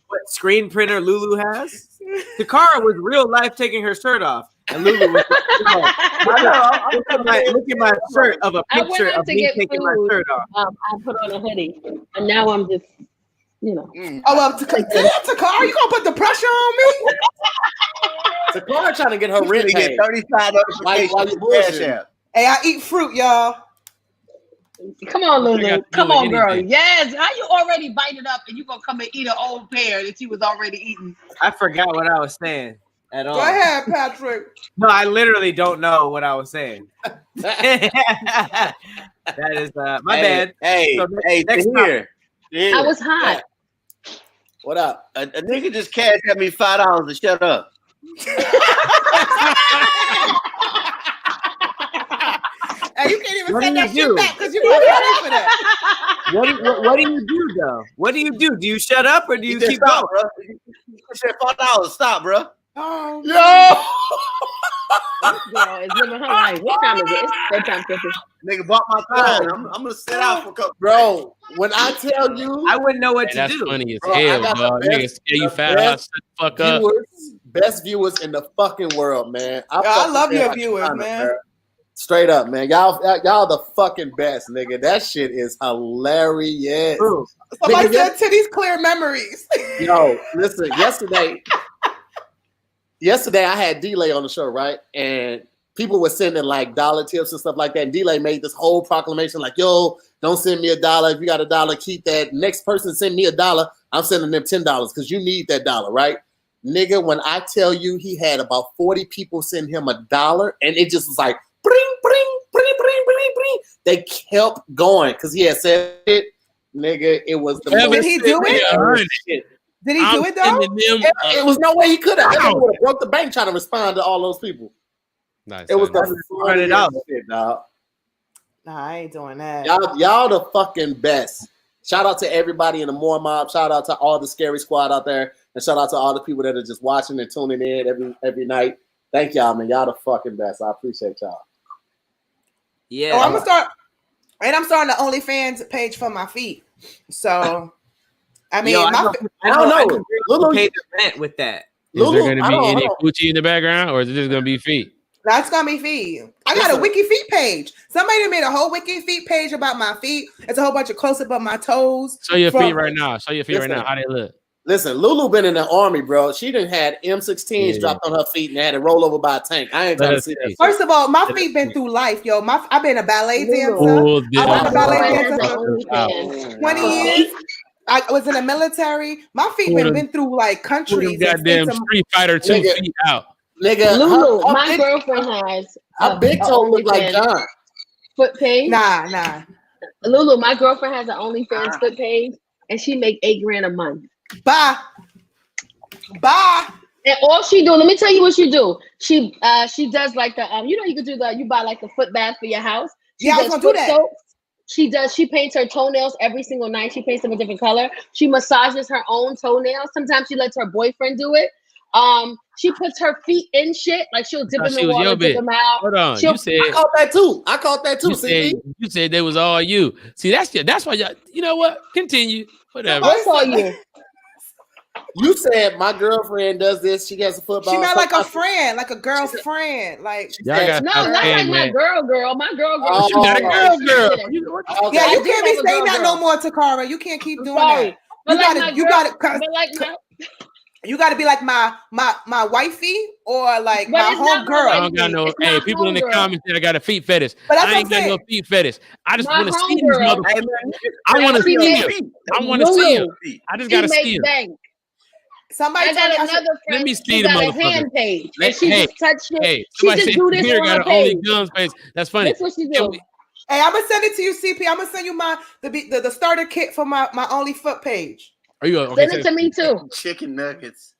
D: what screen printer Lulu has. Tacarra was real life taking her shirt off, and Lulu was. Look at my shirt of a picture of me taking my shirt off.
G: I put on a hoodie, and now I'm just, you know.
C: Oh well, Tacarra, you gonna put the pressure on me?
A: Tacarra trying to get her rent paid.
E: 35
A: while you bullshit.
C: Hey, I eat fruit, y'all.
G: Come on, Lulu. Come on, girl. Yes. How you already bited up and you gonna come and eat an old pear that you was already eating?
D: I forgot what I was saying at all.
C: Go ahead, Patrick.
D: No, I literally don't know what I was saying. That is my bad.
E: Hey,
D: So
E: next
D: time.
E: here.
G: I was hot.
A: What up?
E: A nigga just cashed at me $5 to shut up.
C: Hey, you can't even
D: What
C: send
D: do
C: that
D: you
C: shit
D: do?
C: back because you were ready for that.
D: What do you do though? What do you do? Do you shut up or do you keep going?
E: Bro. You said $5. Stop, bro.
C: Oh,
G: This girl is living her life. What time is it? It's bedtime, Chrissy.
E: Nigga bought my time. I'm gonna sit out for a couple.
A: Bro, when I tell you,
D: I wouldn't know what to
F: That's
D: do.
F: funny as
A: Bro, I
F: hell,
A: got the
F: dog.
A: best-
F: Niggas scare you
A: the
F: $5.
A: best
F: Shut the fuck up.
A: best viewers in the fucking world, man.
C: I
A: fucking
C: love
A: feel
C: your
A: like
C: viewers,
A: China,
C: man.
A: bro. Straight up, man. Y'all the fucking best, nigga. That shit is hilarious.
D: Ooh.
C: Somebody
A: Nigga,
C: said titties clear memories.
A: Yo, listen, yesterday I had D-Lay on the show, right? And people were sending like dollar tips and stuff like that. And D-Lay made this whole proclamation like, yo, don't send me $1. If you got $1, keep that. Next person send me $1, I'm sending them $10 because you need that $1, right? Nigga, when I tell you he had about 40 people send him $1 and it just was like, bring, bring, bring, bring, bring, bring. They kept going because he had said it. Nigga, it was the most.
C: Did he do it?
A: Shit.
C: Did he do it though?
A: It was no way he could have. That would have broke the bank trying to respond to all those people.
F: Nice,
A: It was the
D: $400.
A: funniest shit, dog.
C: Nah, I ain't doing that.
A: Y'all the fucking best. Shout out to everybody in the Moore Mob. Shout out to all the Scary Squad out there, and shout out to all the people that are just watching and tuning in every night. Thank y'all, man. Y'all the fucking best. I appreciate y'all.
D: Yeah.
C: Oh, I'm starting the OnlyFans page for my feet. So I mean,
D: I don't know. LouLou paid the rent with that.
F: Is there going to be any coochie in the background, or is it just going to be feet?
C: That's gonna be feet. I got a wiki feet page. Somebody made a whole wiki feet page about my feet. It's a whole bunch of close up of my toes.
F: Show your feet right now. Show your feet right now. How they look.
A: Listen, LouLou been in the army, bro. She done had M16s dropped on her feet and had to roll over by a tank. I ain't trying to see that.
C: First of all, my feet been through life, yo. I've been a ballet dancer. I was a ballet dancer for 20 years. I was in the military. My feet been through like countries.
F: Goddamn Street Fighter 2 feet out.
A: Nigga,
G: LouLou, my girlfriend has
A: a big toe look like John.
G: Foot page.
C: Nah.
G: LouLou, my girlfriend has an OnlyFans foot page, and she make $8,000 a month.
C: Bye.
G: And all she do, let me tell you what she do. She does like the you could do you buy like a foot bath for your house. She
C: I was gonna do that.
G: Soaps. She paints her toenails every single night. She paints them a different color. She massages her own toenails. Sometimes she lets her boyfriend do it. She puts her feet in shit, like she'll dip in the water, dip them out.
F: Hold on, you said
A: I caught that too.
F: You said they was all you. See, that's why y'all. You know what? Continue. Whatever.
G: What's all you?
A: You said my girlfriend does this. She gets a football.
C: She meant like a friend, like a girl's friend. Like
G: not like my girl. My girl.
F: Oh, you got a girl.
C: Yeah, you can't be saying that no more, Tacarra. You can't keep doing that. You gotta be like my wifey or like my home girl.
F: I don't got no. Hey, people in the comments that I got a feet fetish. But I ain't got no feet fetish. I just want to see these motherfuckers. I want to see them. I want to see them. I just gotta see them.
C: Somebody
G: I got another friend.
F: Let me see the motherfucker.
G: Hand page. And she just touched it.
F: Hey,
G: she just do this on her page.
F: Only guns page. That's funny.
G: That's what she do.
C: Hey, I'm gonna send it to you, CP. I'm gonna send you the starter kit for my only foot page.
F: Are you okay?
G: Send it to me too.
E: Chicken nuggets.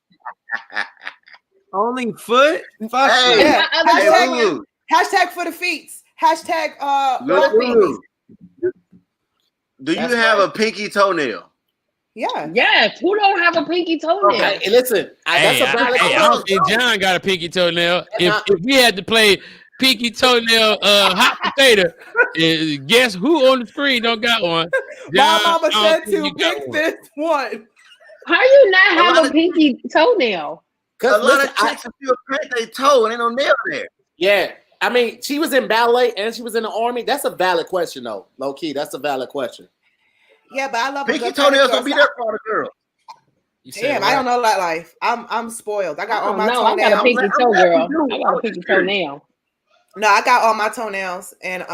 D: Only foot?
E: Fuck
C: yeah. Hashtag for the feet. Hashtag
E: LouLou. Do you have a pinky toenail?
C: Yeah.
G: Yes. Who don't have a pinky toenail?
A: Okay, listen.
F: I don't think John got a pinky toenail. If we had to play pinky toenail hot potato, guess who on the screen don't got one?
C: John, my mama said to pick this one.
G: How you not have a pinky toenail?
E: Because a lot of chicks feel paint their toe and ain't no nail there.
A: Yeah. I mean, she was in ballet and she was in the army. That's a valid question, though. Low key, that's a valid question.
C: Yeah, but I love
E: pinky toenails don't be there for the girl.
C: Damn, I don't know that life. I'm spoiled. I got all my toenails.
G: I got a pinky toe, girl. I got a pinky toenail.
C: No, I got all my toenails, and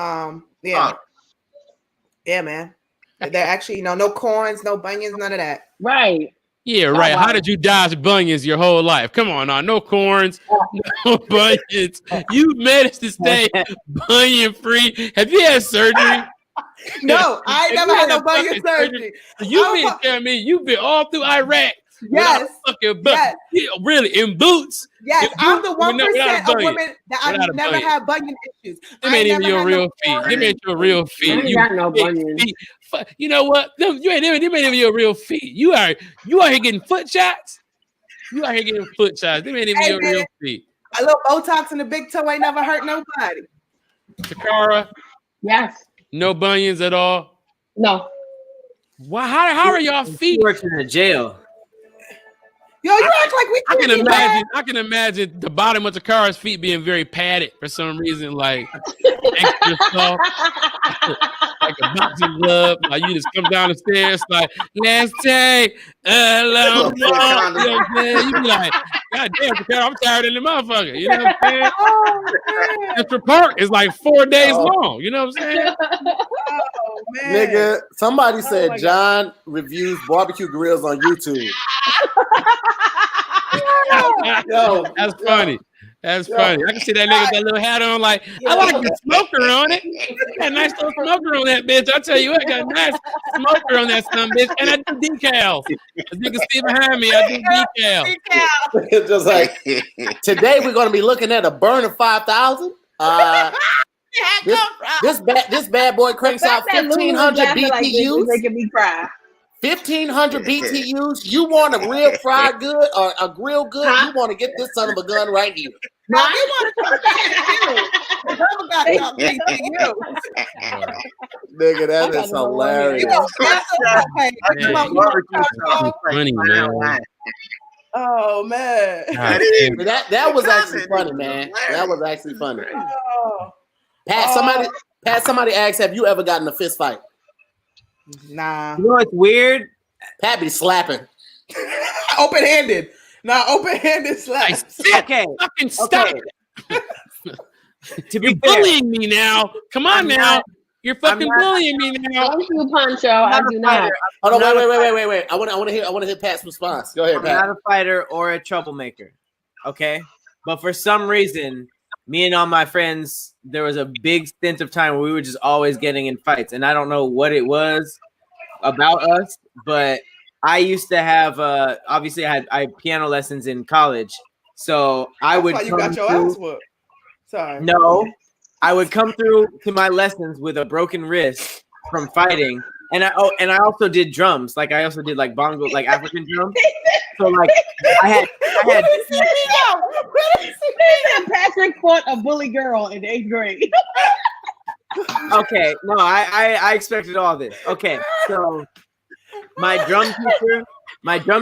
C: yeah, man. They're actually, no corns, no bunions, none of that.
G: Right.
F: Yeah, right. How did you dodge bunions your whole life? Come on now, no corns, no bunions. You managed to stay bunion free. Have you had surgery?
C: No, I ain't never had no bunion surgery.
F: You mean tell me you've been all through Iraq?
C: Yes.
F: Yes. Really, in boots?
C: Yes, I'm the 1% of women that I've never had bunion issues.
F: Them ain't even your real feet. Them ain't your real feet.
G: You got no bunions.
F: You know what? Them ain't even your real feet. You out here getting foot shots? You out here getting foot shots. Them ain't even your real feet.
C: A little Botox in the big toe ain't never hurt nobody.
F: Tacarra?
G: Yes.
F: No bunions at all?
G: No.
F: Why? How are y'all feet?
D: She works in a jail.
C: Yo, you act like we
F: I can imagine the bottom of Tacarra's feet being very padded for some reason, like extra soft, like a boxing glove. Like you just come down the stairs, like let's take a long walk. You know what I'm saying? You be like, God damn, Tacarra, I'm tired of the motherfucker. You know what I'm saying? Central Park is like 4 days long. You know what I'm saying?
C: Oh, man.
A: Nigga, somebody said John reviews barbecue grills on YouTube.
F: Yo, that's funny. That's funny. I can see that nigga with that little hat on. Like, I like the smoker on it. Got a nice little smoker on that bitch. I tell you what, got a nice smoker on that son bitch. And I do decals. As you can see behind me, I do decals.
A: Just like today, we're gonna be looking at a burner 5,000. This bad boy cranks out 1,500 BTUs.
G: Making me cry.
A: 1,500 BTUs. You want a real fried good or a grill good? You want to get this son of a gun right here.
C: Now, they want to come back to you.
A: Nigga, that is hilarious.
C: You know,
F: Funny, man.
C: oh man.
A: That was actually funny, man. That was actually funny.
C: Oh.
A: Pat, somebody asked, have you ever gotten a fist fight?
C: Nah.
D: You know what's weird?
A: Pat be slapping.
C: Open-handed. Nah, open-handed slaps.
D: Okay.
F: Fucking stop it.
D: To be
F: You're bullying me now. Come on now. You're fucking bullying me now.
G: Thank you, Poncho. I do not.
A: Hold on, wait. I want to hear Pat's response. Go ahead,
D: I'm
A: Pat.
D: not a fighter or a troublemaker. Okay. But for some reason, me and all my friends, there was a big stint of time where we were just always getting in fights. And I don't know what it was about us, but I used to have obviously I had piano lessons in college. So I would
C: you got your ass whooped. Sorry.
D: No, I would come through to my lessons with a broken wrist from fighting. And I also did drums. Like I also did like bongo, like African drums. So like I had
G: Patrick fought a bully girl in 8th grade.
D: Okay, no, I expected all this. Okay, so my drum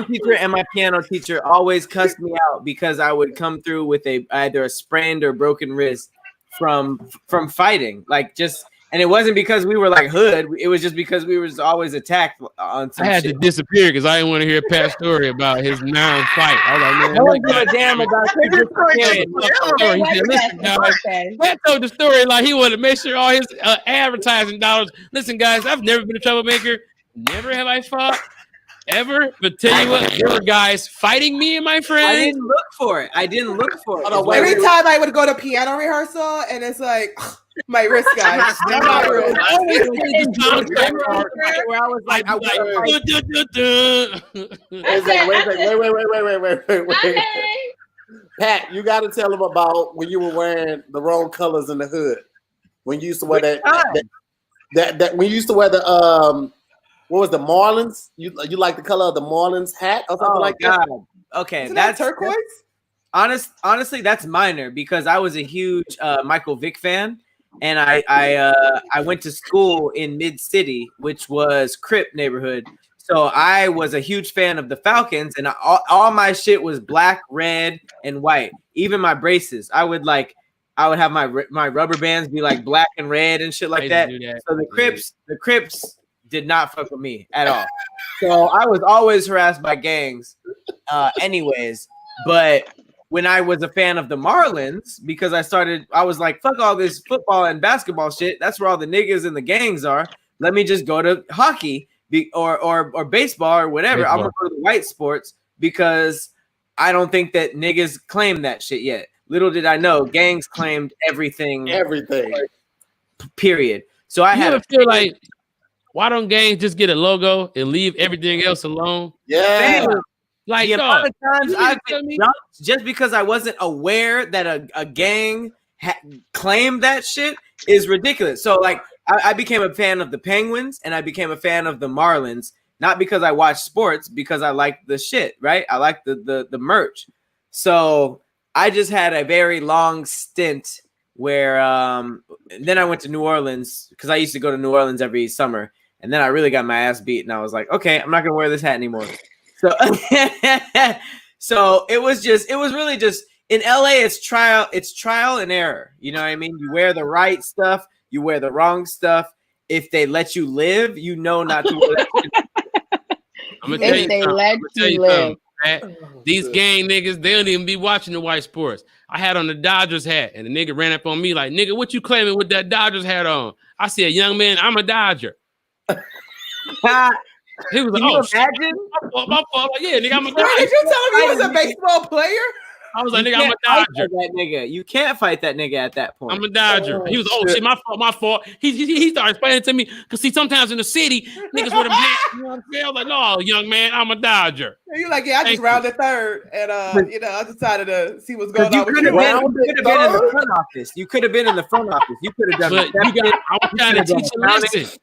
D: teacher and my piano teacher always cussed me out because I would come through with either a sprained or broken wrist from fighting. Like just, and it wasn't because we were like hood. It was just because we were just always attacked on some
F: I had
D: shit.
F: to disappear because I didn't want to hear Pat's story about his non-fight. I was like, man,
D: No one give a damn about
F: He said, listen, guys, Pat told the story like he wanted to make sure all his advertising dollars. Listen, guys, I've never been a troublemaker. Never have I fought. Ever, but tell you what, there were guys fighting me and my friends.
D: I didn't look for it.
C: Every time I would go to piano rehearsal, and it's like my wrist, guys.
A: Wait. Pat, you got to tell them about when you were wearing the wrong colors in the hood. When you used to wear that when you used to wear the what was the Marlins? You like the color of the Marlins hat or something like that?
D: Okay,
C: Isn't that turquoise?
D: Honestly, that's minor because I was a huge Michael Vick fan, and I went to school in Mid City, which was Crip neighborhood. So I was a huge fan of the Falcons, and all my shit was black, red, and white. Even my braces, I would have my rubber bands be like black and red and shit like that. So the Crips did not fuck with me at all. So I was always harassed by gangs anyways. But when I was a fan of the Marlins, because I was like, fuck all this football and basketball shit. That's where all the niggas and the gangs are. Let me just go to hockey or baseball or whatever. I'm going to go to the white sports because I don't think that niggas claim that shit yet. Little did I know, gangs claimed everything. Period. So I had to
F: feel like, why don't gangs just get a logo and leave everything else alone?
A: Yeah.
F: Like,
D: the amount of times I've been jumped just because I wasn't aware that a gang claimed that shit is ridiculous. So, like, I became a fan of the Penguins and I became a fan of the Marlins, not because I watched sports, because I liked the shit, right? I liked the merch. So I just had a very long stint where then I went to New Orleans because I used to go to New Orleans every summer. And then I really got my ass beat, and I was like, okay, I'm not gonna wear this hat anymore. So, so it was really just in LA. It's trial and error. You know what I mean? You wear the right stuff, you wear the wrong stuff. If they let you live, you know not to wear that.
F: I'm gonna tell you something. Man. These gang niggas, they don't even be watching the white sports. I had on the Dodgers hat, and the nigga ran up on me like, nigga, what you claiming with that Dodgers hat on? I said, young man, I'm a Dodger. He was like, oh, imagine? My fault. Like, yeah, nigga, I'm a Dodger.
C: Did you tell him he was a baseball player?
F: I was like, nigga, I'm a Dodger.
D: That nigga. You can't fight that nigga at that point.
F: I'm a Dodger. He was, oh, shit, my fault. He started explaining it to me, because see, sometimes in the city, niggas with a hat, you know what I'm saying? I was like, no, young man, I'm a Dodger.
C: You're like, yeah, I just rounded third, and I decided to see what's going on.
D: You could have been in the front office. You could have been in the front office. You could have done it.
F: I was trying to teach you a lesson.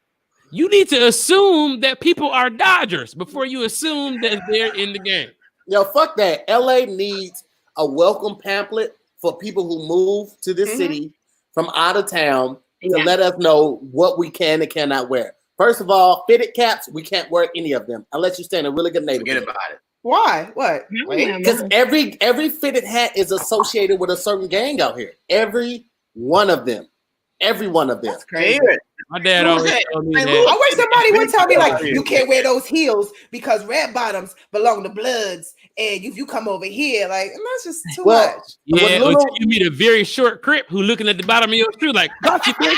F: You need to assume that people are Dodgers before you assume that they're in the game.
A: Yo, fuck that. LA needs a welcome pamphlet for people who move to this city from out of town to let us know what we can and cannot wear. First of all, fitted caps, we can't wear any of them unless you stay in a really good neighborhood.
E: Forget about it.
C: Why? What?
A: Because every fitted hat is associated with a certain gang out here. Every one of them. Every one of them.
C: That's crazy.
F: My dad always told me that.
C: I wish somebody would tell me like you can't wear those heels because red bottoms belong to Bloods, and if you come over here, like that's just too much.
F: Yeah, or you meet a very short crip who looking at the bottom of your shoe like, got you, bitch.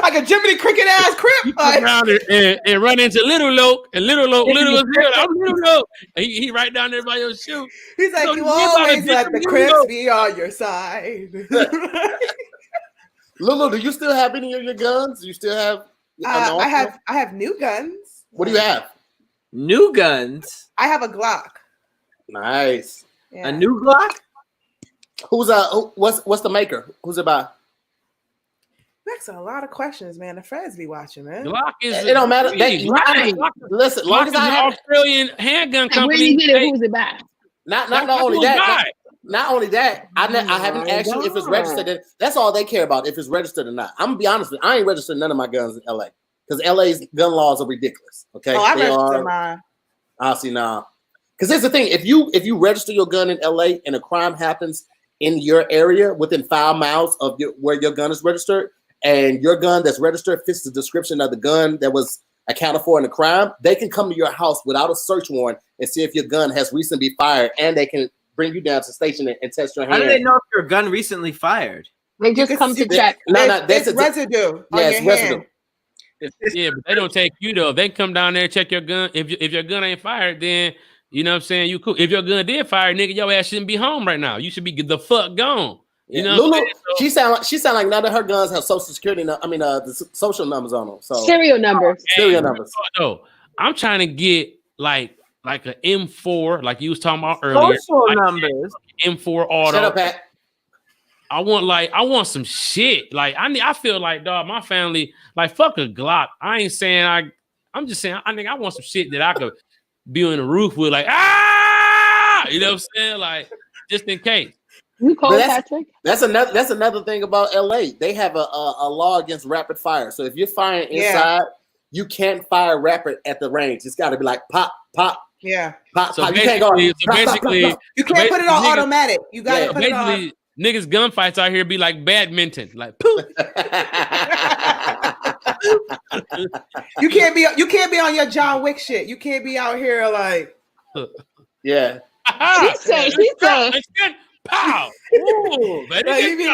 C: Like a Jiminy Cricket ass crip.
F: Like, around and run into Little Loke, and Little Loke, I'm Little Loke. He right down there by your shoe.
C: He's like, you always let the crips be on your side.
A: LouLou, do you still have any of your guns? Do you still have?
C: I have new guns.
A: What do you have?
D: New guns.
C: I have a Glock.
A: Nice.
C: Yeah.
D: A new Glock.
A: What's the maker? Who's it by?
C: That's a lot of questions, man. The feds be watching, man.
F: Glock is.
A: It don't matter. Listen,
F: Glock is an Australian handgun company.
G: Where you get it? Who's it by?
A: Not only that. Not only that, I haven't asked you if it's registered. That's all they care about, if it's registered or not. I'm gonna be honest with you, I ain't registered none of my guns in LA because LA's gun laws are ridiculous. Okay,
C: I registered mine.
A: I see now. Because here's the thing: if you register your gun in LA and a crime happens in your area within 5 miles of where your gun is registered, and your gun that's registered fits the description of the gun that was accounted for in the crime, they can come to your house without a search warrant and see if your gun has recently been fired, and they can bring you down to the station and test your hand.
D: How do they know if your gun recently fired?
G: They just come to check.
C: It's residue.
A: Yeah, it's residue.
F: Yeah, but they don't take you though. They come down there, check your gun. If your gun ain't fired, then you know what I'm saying, you cool. If your gun did fire, nigga, your ass shouldn't be home right now. You should be the fuck gone. You know,
A: LouLou, she sound like none of her guns have social security. The social numbers on them. So
G: serial numbers.
A: Serial numbers.
F: No, I'm trying to get like an M4, like you was talking about earlier.
D: Social numbers.
F: M4 auto.
A: Shut up, Pat.
F: I want some shit. Like I feel like, dog, my family, like, fuck a Glock. I ain't saying I'm just saying I want some shit that I could be on the roof with, like, you know what I'm saying? Like, just in case.
G: You call Patrick?
A: That's another thing about LA. They have a law against rapid fire. So if you're firing inside, you can't fire rapid at the range. It's got to be like pop, pop.
C: Yeah.
A: Pop,
F: so
A: pop.
F: You can't go.
A: You can't
C: put it on automatic. You got to put it on.
F: Niggas gunfights out here be like badminton, like poof.
C: You can't be on your John Wick shit. You can't be out here like.
A: Yeah.
G: She said.
F: Pow! Ooh, baby,
C: you can't be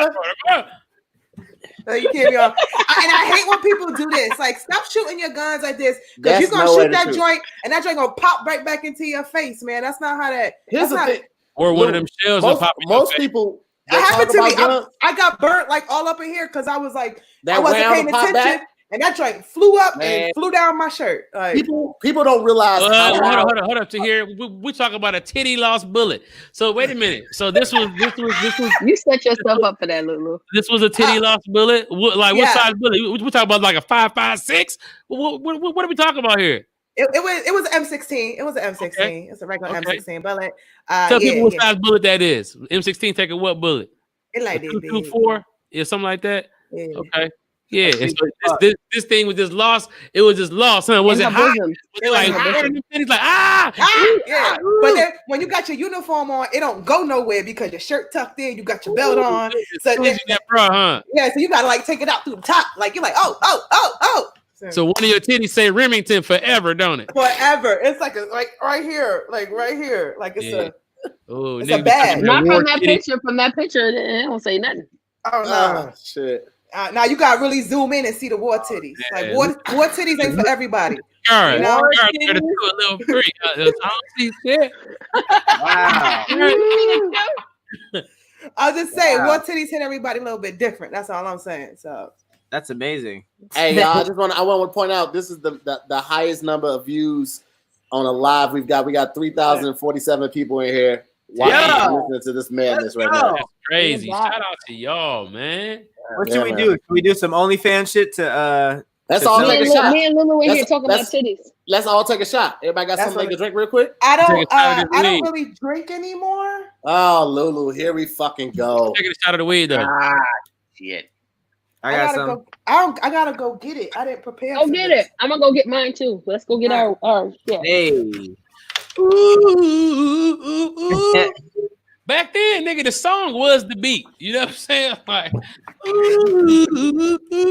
C: on. And I hate when people do this. Like, stop shooting your guns like this because you're gonna shoot that joint, and that joint gonna pop right back into your face, man. That's not how that.
A: Here's the thing.
F: Or one of them shells will pop.
A: Most people.
C: That happened to me. I got burnt like all up in here because I was like, I wasn't paying attention. And that joint flew up and flew down my shirt. Like,
A: people don't realize.
F: Hold up to here. We talk about a titty lost bullet. So wait a minute. So this was.
G: You set yourself up for that, LouLou.
F: This was a titty lost bullet. What size bullet? We talking about like a 5.56. What are we talking about here?
C: It was M16. It was an M16. Okay. It's a regular M16 bullet.
F: Tell people what size bullet that is. M16 taking what bullet?
C: It like
F: 224. Yeah, something like that.
C: Yeah.
F: Okay. Yeah, and so this thing was just lost. It was just lost, huh? Was it hot? It like it's like
C: yeah. But then when you got your uniform on, it don't go nowhere because your shirt tucked in. You got your belt on. So
F: then,
C: yeah, so you gotta like take it out through the top. Like you're like oh.
F: So one of your titties say Remington forever, don't it?
C: Forever. It's like right here, like it's it's a bag.
G: Not from that picture. From that picture, it don't say nothing.
C: Oh no,
A: shit.
C: Now you gotta really zoom in and see the war titties. Like war titties ain't for everybody.
F: All right, a little freak. I don't see shit.
D: Wow.
C: I'll just say war titties hit everybody a little bit different. That's all I'm saying. So
D: that's amazing.
A: Hey, y'all, I want to point out this is the highest number of views on a live we've got. We got 3,047 people in here watching listening to this madness right now.
F: That's crazy. Shout out to y'all, man.
D: What should we do? Can we do some OnlyFans shit to
A: That's all.
G: Me and LouLou in here talking about titties.
A: let's all take a shot. Everybody got something to drink real quick?
C: I don't really drink anymore.
A: Oh, LouLou, here we fucking go.
F: Taking a shot of the weed though.
E: Shit.
C: I gotta go get it. I didn't prepare.
G: Go get it. I'm gonna go get mine too. Let's go get our shit.
D: Hey.
F: Back then, nigga, the song was the beat. You know what I'm saying? Like,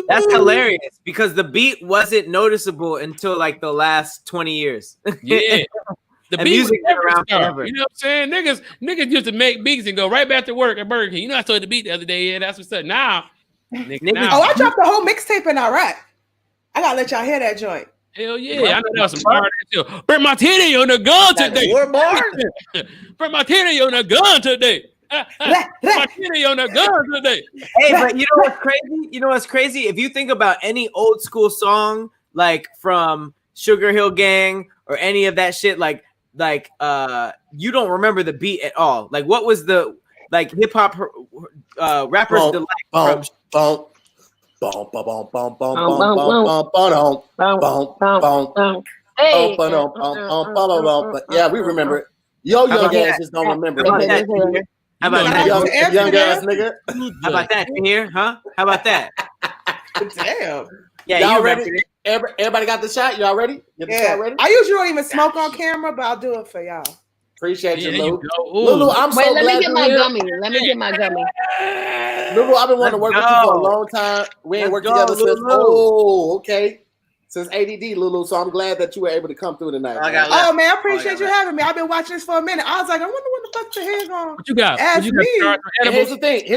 D: that's hilarious because the beat wasn't noticeable until like the last 20 years.
F: Yeah. The beat
D: music
F: was never
D: around
F: start.
D: forever.
F: You know what I'm saying? Niggas used to make beats and go right back to work at Burger King. You know, I told the beat the other day. Yeah, that's what's up. Now,
C: I dropped the whole mixtape in Iraq. I gotta let y'all hear that joint.
F: Hell yeah. I know that was some hard too. Burn my titty on the gun today. Burn my titty on the gun today. My titty on the gun today.
D: Hey, but you know what's crazy? You know what's crazy? If you think about any old school song, like from Sugar Hill Gang or any of that shit, like you don't remember the beat at all. Like, what was the hip hop rappers delight from?
A: Yeah, we remember it. Yo, young asses don't remember it.
D: How about that?
A: Young ass nigga.
D: How about that? Here, huh? How about that?
C: Damn.
D: Yeah,
A: y'all
D: you
A: ready? Everybody got the shot? Y'all ready? Get the shot ready?
C: I usually don't even smoke on camera, but I'll do it for y'all.
A: Appreciate you, Lou.
F: LouLou,
A: I'm so
G: Wait, let
A: glad
G: me get my gummy. Let me get my gummy.
A: LouLou, I've been wanting to work with you for a long time. We ain't worked together since ADD, LouLou. So I'm glad that you were able to come through tonight.
C: Oh man, I appreciate you having me. I've been watching this for a minute. I was like, I wonder what the fuck the hell going.
F: What you got?
C: Ask me.
A: Here's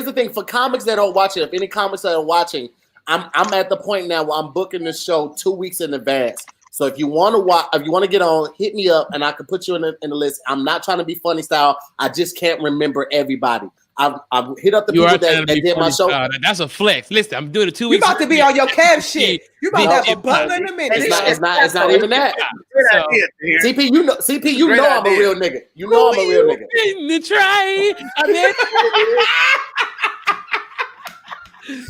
A: the thing. For comics that don't watch it, if any comics that are watching, I'm at the point now where I'm booking the show 2 weeks in advance. So if you want to watch, if you want to get on, hit me up and I can put you in the list. I'm not trying to be funny style. I just can't remember everybody. I've hit up the people that did my show.
F: That's a flex. Listen, I'm doing it 2 weeks.
C: You about to be on your Kev shit. You about to have a butler in a minute.
A: It's not even that. CP, you know I'm a real nigga. You know I'm a real nigga.
F: Try.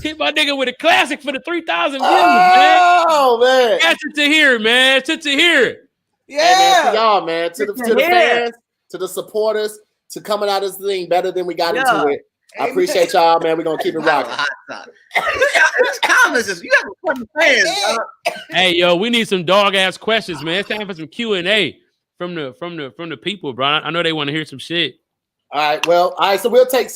F: Hit my nigga with a classic for the 3,000 views, man.
A: Oh man,
F: that's it to hear, man. To hear.
C: Yeah,
A: hey, man, to y'all, man, to the fans, to the supporters, to coming out of this thing better than we got into it. I appreciate y'all, man. We're gonna keep it rocking.
E: It's comments. You got fucking fans.
F: Hey, yo, we need some dog ass questions, man. It's time for some Q&A from the people, bro. I know they want to hear some shit.
A: All right. So we'll take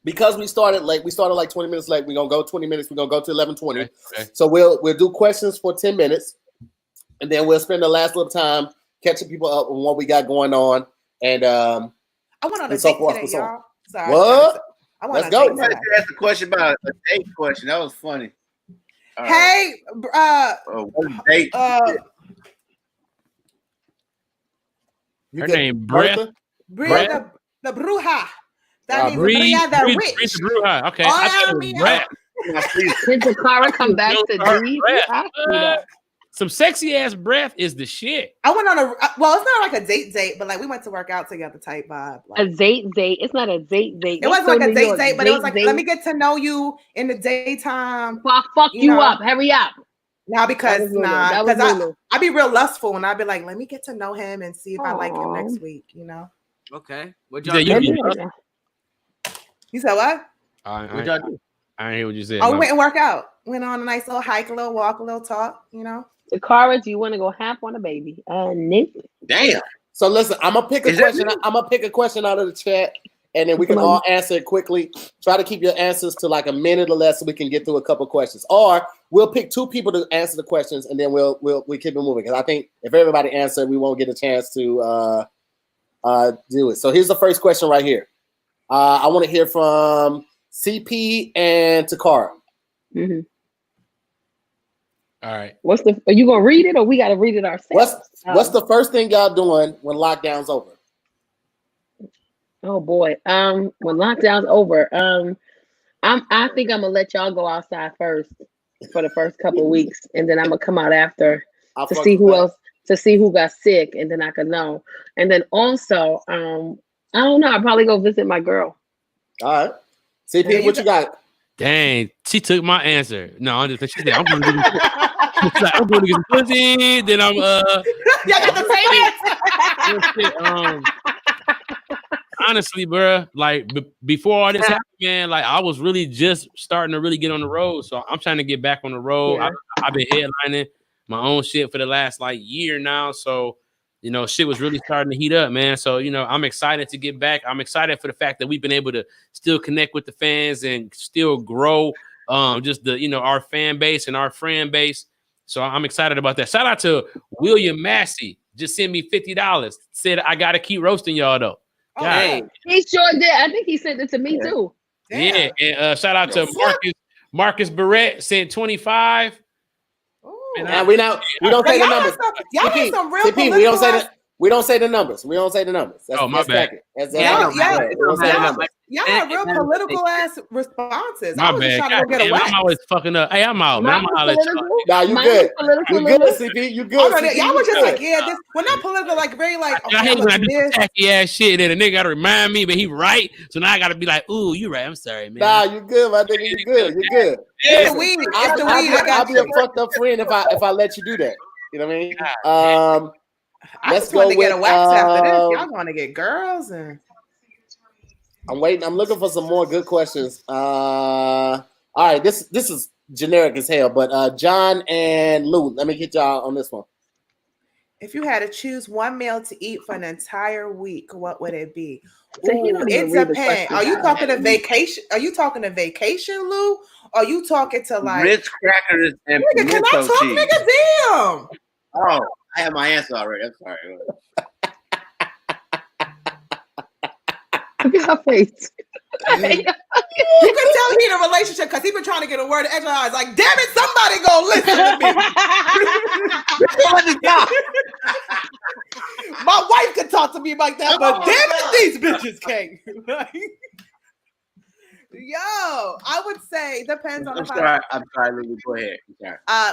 A: because we started late. We started like 20 minutes late. We're gonna go 20 minutes. We're gonna go to 11:20. Okay. So we'll do questions for 10 minutes, and then we'll spend the last little time catching people up on what we got going on. And
C: I went on a date today, y'all. Sorry.
A: What?
E: Let's go. You asked a question about a date question. That was funny.
C: Hey,
E: what date?
F: Her name Brett.
C: The Bruja. That means
F: Bria
C: the witch.
F: Bruja. Okay. I thought it was Brett.
G: Did Tacarra come back to D?
F: Some sexy ass breath is the shit.
C: I went on it's not like a date, but like we went to work out together type vibe. Like,
G: a date. It's not a date.
C: It wasn't like a date, but it was like, let me get to know you in the daytime.
G: Fuck you up. Hurry up.
C: Now because I be real lustful and I'd be like, let me get to know him and see if I like him next week, you know?
D: Okay. What y'all do?
C: You said what?
D: What y'all do?
F: I didn't hear what you said.
C: Oh, we went and work out. Went on a nice little hike, a little walk, a little talk, you know?
G: Tacarra, do you want to go half on a baby? No.
E: Damn.
A: So listen, I'm gonna pick a question. I'm gonna pick a question out of the chat, and then we can all answer it quickly. Try to keep your answers to like a minute or less, so we can get through a couple questions. Or we'll pick 2 people to answer the questions, and then we'll keep it moving. Because I think if everybody answers, we won't get a chance to do it. So here's the first question right here. I want to hear from CP and Tacarra.
G: Mm-hmm.
F: All right.
G: Are you gonna read it or we gotta read it ourselves?
A: What's the first thing y'all doing when lockdown's over?
G: Oh boy. When lockdown's over, I think I'm gonna let y'all go outside first for the first couple of weeks, and then I'm gonna come out after to see who else, to see who got sick, and then I can know. And then also, I don't know. I'll probably go visit my girl.
A: All right. CP, what you got?
F: Dang, she took my answer. No, I'm just she said I'm gonna do I'm going to get some pussy. Then I'm
C: Y'all got the same answer.
F: Honestly, bro, like before all this happened, man, like I was really just starting to really get on the road. So I'm trying to get back on the road.
G: Yeah.
F: I've been headlining my own shit for the last like year now. So, you know, shit was really starting to heat up, man. So, you know, I'm excited to get back. I'm excited for the fact that we've been able to still connect with the fans and still grow just the, you know, our fan base and our friend base. So I'm excited about that. Shout out to William Massey. Just sent me $50. Said I got to keep roasting y'all though.
C: Hey,
G: He sure did. I think he sent it to me too.
F: Yeah, and shout out to Marcus Barrett sent 25.
A: And we don't say the numbers.
C: Y'all need some real
A: CP, we don't say the numbers. We don't say the numbers. That's,
F: my bad.
C: Y'all have real political ass responses.
F: My
C: I was just
F: bad.
C: trying to go get a wax.
F: I'm always fucking up. Hey, I'm out, man. I'm out.
A: Nah, you good. You good, CP. You good.
C: Y'all were just like, this. Well, not political, like very like.
F: I hate when I do some tacky ass shit and a nigga gotta remind me, but he right. So now I gotta be like, ooh, you right. I'm sorry, man.
A: Nah, you good, my nigga. You good. You good.
C: It's the weed. It's the weed.
A: I'll be a fucked up friend if I let you do that. You know what I mean?
C: I just want to get a wax after this. Y'all want to get girls and.
A: I'm waiting. I'm looking for some more good questions. All right, this is generic as hell, but John and Lou, let me get y'all on this one.
C: If you had to choose one meal to eat for an entire week, what would it be? Ooh, it depends. Are you talking to vacation? Are you talking to vacation, Lou? Or are you talking to like
E: Ritz crackers and
C: nigga, can I
E: pimento
C: talk,
E: cheese?
C: nigga? Damn.
E: Oh, I have my answer already. I'm sorry.
G: Look at her face.
C: You can tell he in a relationship because he been trying to get a word edgewise. Like, damn it, somebody gonna listen to me. My wife could talk to me like that, but damn it, these bitches can't. Yo, I would say it depends on.
E: I'm sorry, Lily. Go ahead.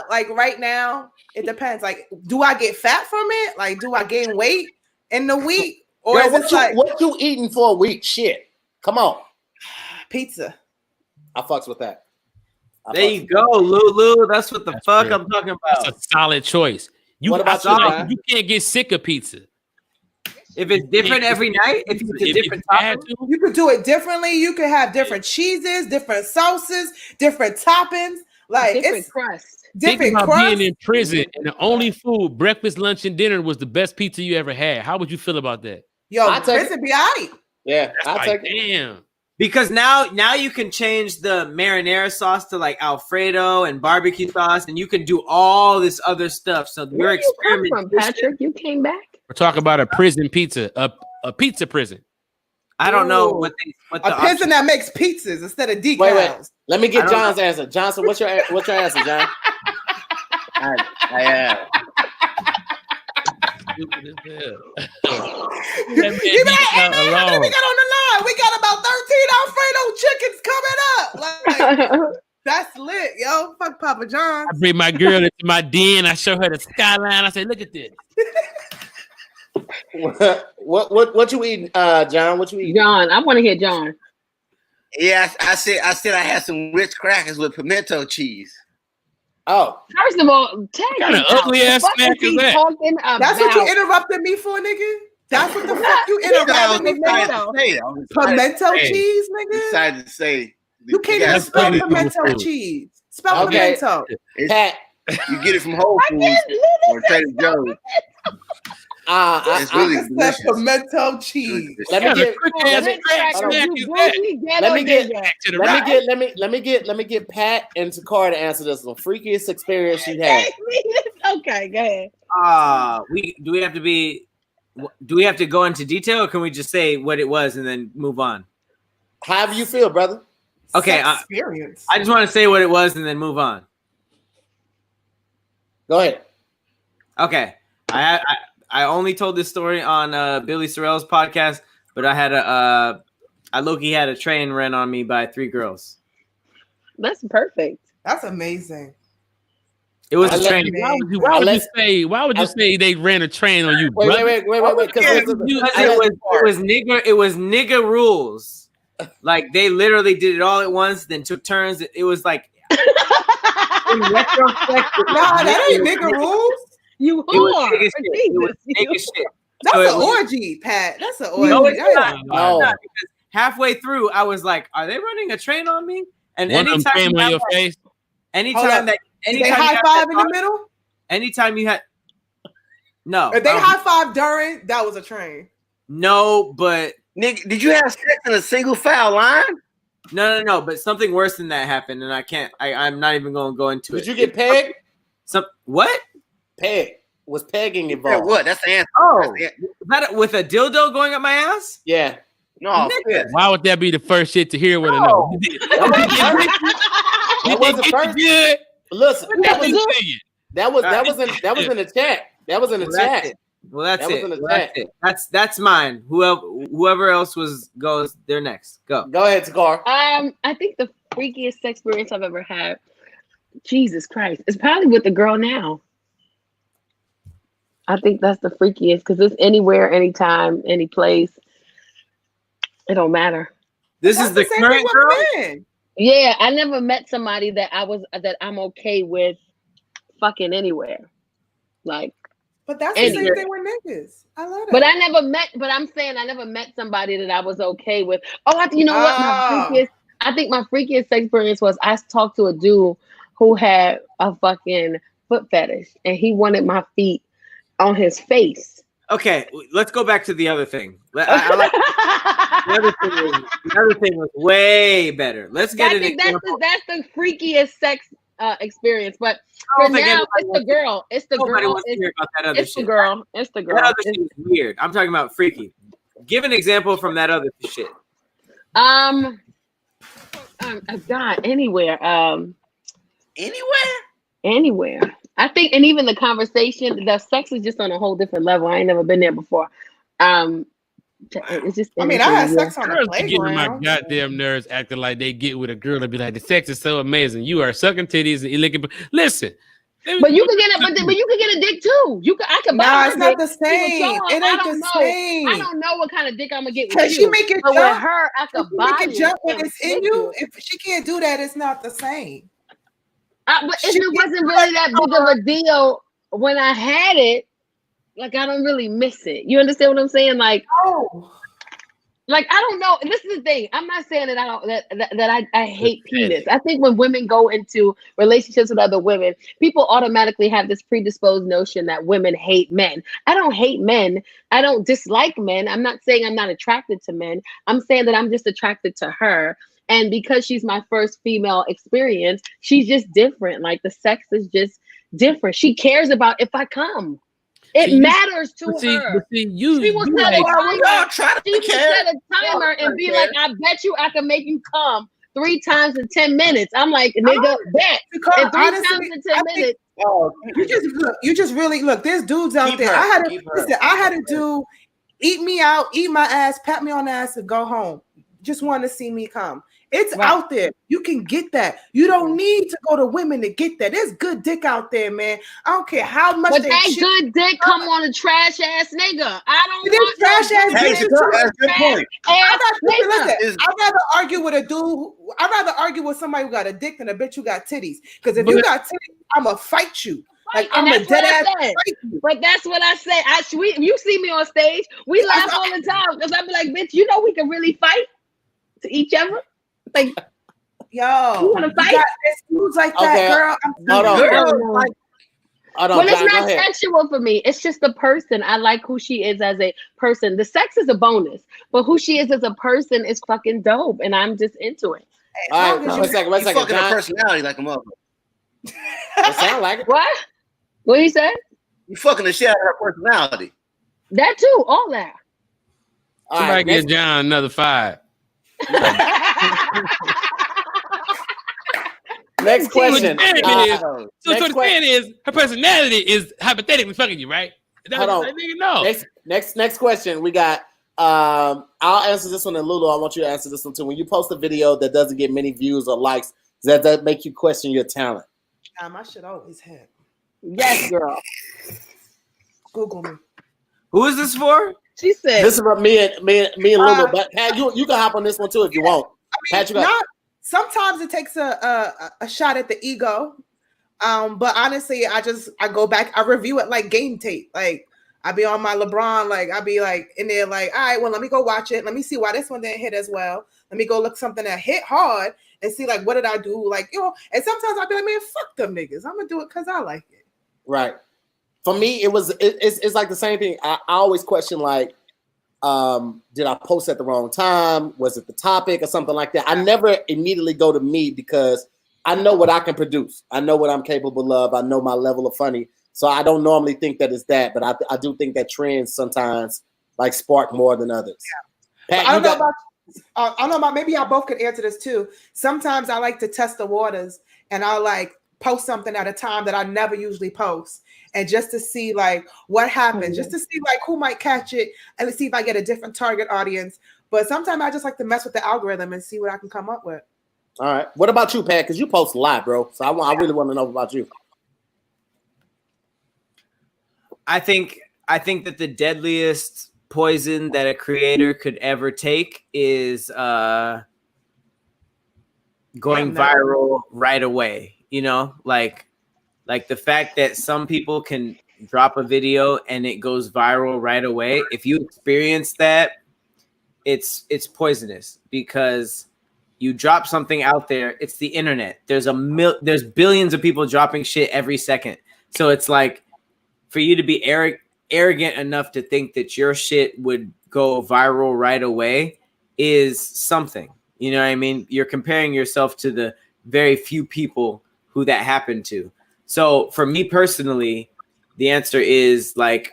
C: Like right now, it depends. Like, do I get fat from it? Like, do I gain weight in the week? Or
A: Yo,
C: is it like
A: what you eating for a week? Shit. Come on.
C: Pizza.
A: I fucks with that.
D: There you go, LouLou. That's what the fuck
F: real.
D: I'm talking about.
F: That's a solid choice.
A: What about you,
F: like, you can't get sick of pizza.
D: If it's different every night, if you get different toppings,
C: you could do it differently. You could have different cheeses, different sauces, different toppings. Like
G: different crust.
F: Think about being in prison and the only food, breakfast, lunch, and dinner was the best pizza you ever had. How would you feel about that?
C: Yo, prison be all right.
A: Yeah, I'll take
F: it. Damn.
D: Because now you can change the marinara sauce to like Alfredo and barbecue sauce, and you can do all this other stuff. So
G: Where you come from, Patrick? You came back?
F: We're talking about a prison pizza, a pizza prison.
D: I don't know what
C: a prison that makes pizzas instead of decals.
A: Wait. Let me get John's answer. Johnson, what's your answer, John?
E: I have.
C: We got on the line. We got about 13 Alfredo chickens coming up. Like, that's lit, yo. Fuck Papa John.
F: I bring my girl into my den. I show her the skyline. I say, look at this.
A: What you eating, John? What you eating?
G: John, I want to hear John.
E: Yeah, I said I had some Ritz crackers with pimento cheese.
A: Oh,
G: first of all,
F: what kind of ugly ass snack is that?
C: That's what you interrupted me for, nigga. That's what the fuck you interrupted me for. Pimento cheese, nigga.
E: Decided to say
C: you can't even spell pimento cheese. Spell pimento.
A: Pat,
E: you get it from Whole Foods or Trader Joe's. It's really delicious.
C: Pimento cheese.
A: Let me get Pat and Tacarra to answer this. The freakiest experience she had.
G: Okay, go ahead.
D: Do we have to go into detail, or can we just say what it was and then move on?
A: However you feel, brother.
D: Okay,
C: experience.
D: I just want to say what it was and then move on.
A: Go ahead.
D: Okay, I only told this story on Billy Sorrell's podcast, but I low-key had a train ran on me by 3 girls.
G: That's perfect.
C: That's amazing.
D: It was a train.
F: Why would you say they ran a train on you?
A: Wait.
D: It was nigga rules. Like they literally did it all at once, then took turns. It was like
C: that ain't nigga rules.
G: You
D: It was
G: whore.
D: nigga shit. It was nigga shit.
C: That's
D: So it
C: an
D: was-
C: orgy, Pat. That's an orgy.
D: No, it's not.
A: No.
D: It's not, because halfway through, I was like, "Are they running a train on me?" And
F: One of them
D: anytime
F: came
D: you
F: on
D: have
F: your
D: that-
F: face.
D: anytime that,
C: Did
D: anytime
C: they
D: you
C: high
D: have
C: five
D: that
C: in the
D: thought-
C: middle?
D: anytime you had, no,
C: If they high five during, that was a train.
D: no, but
E: Nigga, did you have sex in a single foul line?
D: no. But something worse than that happened, and I can't. I'm not even going to go into it.
A: Did you get pegged?
D: What?
A: Pegged. Was pegging
E: Yeah,
A: involved?
E: what? That's the answer.
D: Oh,
E: That's the-
D: is that with a dildo going up my ass?
A: Yeah.
E: no,
D: Nigga.
F: Why would that be the first shit to hear with
D: No.
A: That wasn't first.
F: good.
A: Listen,
F: That was
A: that was in the chat. That was in the
D: Well, that's
A: chat.
D: it. Well, that's
A: That was
D: it.
A: in the
D: Well,
A: chat.
D: that's it. That's mine. Whoever else goes, they're next. Go.
A: Go ahead, Tacarra.
G: I think the freakiest sex experience I've ever had, Jesus Christ, is probably with the girl now. I think that's the freakiest because it's anywhere, anytime, any place. It don't matter.
D: This
C: That's
D: is the
C: same
D: current
C: thing with
D: girl.
C: men.
G: Yeah, I never met somebody that I'm okay with fucking anywhere. Like,
C: But that's the
G: Anywhere.
C: same thing with niggas. I love that.
G: but I'm saying I never met somebody that I was okay with. Oh, you know what? I think my freakiest sex experience was I talked to a dude who had a fucking foot fetish and he wanted my feet on his face.
D: Okay, let's go back to the other thing. I like the other thing was way better. Let's get an example.
G: That's the freakiest sex experience. But
D: I
G: for
D: don't think
G: now,
D: anybody
G: it's the
D: wants to-
G: girl. It's the
D: Nobody
G: girl.
D: wants to hear about that other
G: It's the
D: shit.
G: girl. It's the girl.
D: That other shit is weird. I'm talking about freaky. Give an example from that other shit.
G: God, anywhere.
E: Anywhere?
G: Anywhere. I think, and even the conversation, the sex is just on a whole different level. I ain't never been there before. It's just.
C: I mean, I had sex on the
F: Girls be getting on my
C: playground.
F: goddamn nerves acting like they get with a girl and be like, the sex is so amazing. You are sucking titties and you licking. Listen.
G: But you can get it, but you can get a dick too. I can buy
C: Nah,
G: my
C: it's not
G: dick.
C: the
G: See, with
C: same.
G: y'all,
C: It
G: I
C: ain't
G: don't
C: the
G: know.
C: same.
G: I don't know what kind of dick I'm gonna get with
C: Can
G: you.
C: she make it
G: but
C: jump?
G: with her, I
C: If
G: could
C: you
G: buy
C: make it jump when
G: and
C: it's in
G: flick
C: you. If she can't do that, it's not the same.
G: But if it wasn't really that big of a deal when I had it, like I don't really miss it. You understand what I'm saying? Like, like I don't know. This is the thing. I'm not saying that I hate penis. I think when women go into relationships with other women, people automatically have this predisposed notion that women hate men. I don't hate men. I don't dislike men. I'm not saying I'm not attracted to men. I'm saying that I'm just attracted to her. And because she's my first female experience, she's just different. Like the sex is just different. She cares about if I come. It matters to her.
F: She
G: will set a timer and be like, I bet you I can make you come 3 times in 10 minutes. I'm like, nigga, bet. And 3 times in 10 minutes.
C: You just really look. There's dudes out there. I had a dude eat me out, eat my ass, pat me on the ass, and go home. Just want to see me come. It's out there. You can get that. You don't need to go to women to get that. There's good dick out there, man. I don't care how much.
G: But that good dick come on a trash ass nigga. I don't want
C: trash ass
E: bitches. That's a good point.
C: I'd rather argue with a dude. I'd rather argue with somebody who got a dick than a bitch who got titties. Because if you got titties, I'ma fight you. Like I'm a dead ass fight you.
G: But that's what I say. You see me on stage, we laugh all the time because I be like, bitch, you know we can really fight to each other. Like,
C: yo,
G: you want to fight?
C: Dudes like that, girl.
G: Well, it's not sexual for me. It's just the person. I like who she is as a person. The sex is a bonus, but who she is as a person is fucking dope, and I'm just into it.
A: All right, one second.
E: You fucking a personality like a mother.
A: It sound like it.
G: What? What you said?
E: You fucking the shit out of her personality.
G: That too, all that.
F: Somebody get John another 5.
A: Next question.
F: So the fan is her personality is hypothetically fucking you, right?
A: Hold on.
F: No.
A: Next question. We got. I'll answer this one, and LouLou, I want you to answer this one too. When you post a video that doesn't get many views or likes, does that make you question your talent?
C: Nah, my shit always hit.
G: Yes, girl.
C: Google me.
D: Who is this for?
G: She said.
A: This is about me and LouLou. But Pat, you can hop on this one too if you want.
C: Sometimes it takes a shot at the ego, But honestly, I go back, I review it like game tape. Like I be on my LeBron, like I be like in there, like, all right, well, let me go watch it. Let me see why this one didn't hit as well. Let me go look something that hit hard and see like what did I do? Like, and sometimes I'll be like, man, fuck them niggas. I'm gonna do it because I like it.
A: Right. For me, it's like the same thing. I always question like, did I post at the wrong time? Was it the topic or something like that? I never immediately go to me because I know what I can produce. I know what I'm capable of. I know my level of funny. So I don't normally think that it's that, but I do think that trends sometimes like spark more than others.
C: Yeah. Pat, I don't know about, maybe y'all both could answer this too. Sometimes I like to test the waters and I'll like post something at a time that I never usually post. And just to see like what happens, just to see like who might catch it and to see if I get a different target audience. But sometimes I just like to mess with the algorithm and see what I can come up with.
A: All right. What about you, Pat? Because you post a lot, bro. So I really want to know about you.
D: I think that the deadliest poison that a creator could ever take is going viral right away. You know, like the fact that some people can drop a video and it goes viral right away. If you experience that, it's poisonous because you drop something out there. It's the internet. There's billions of people dropping shit every second. So it's like for you to be arrogant enough to think that your shit would go viral right away is something. You know what I mean? You're comparing yourself to the very few people who that happened to. So for me personally, the answer is like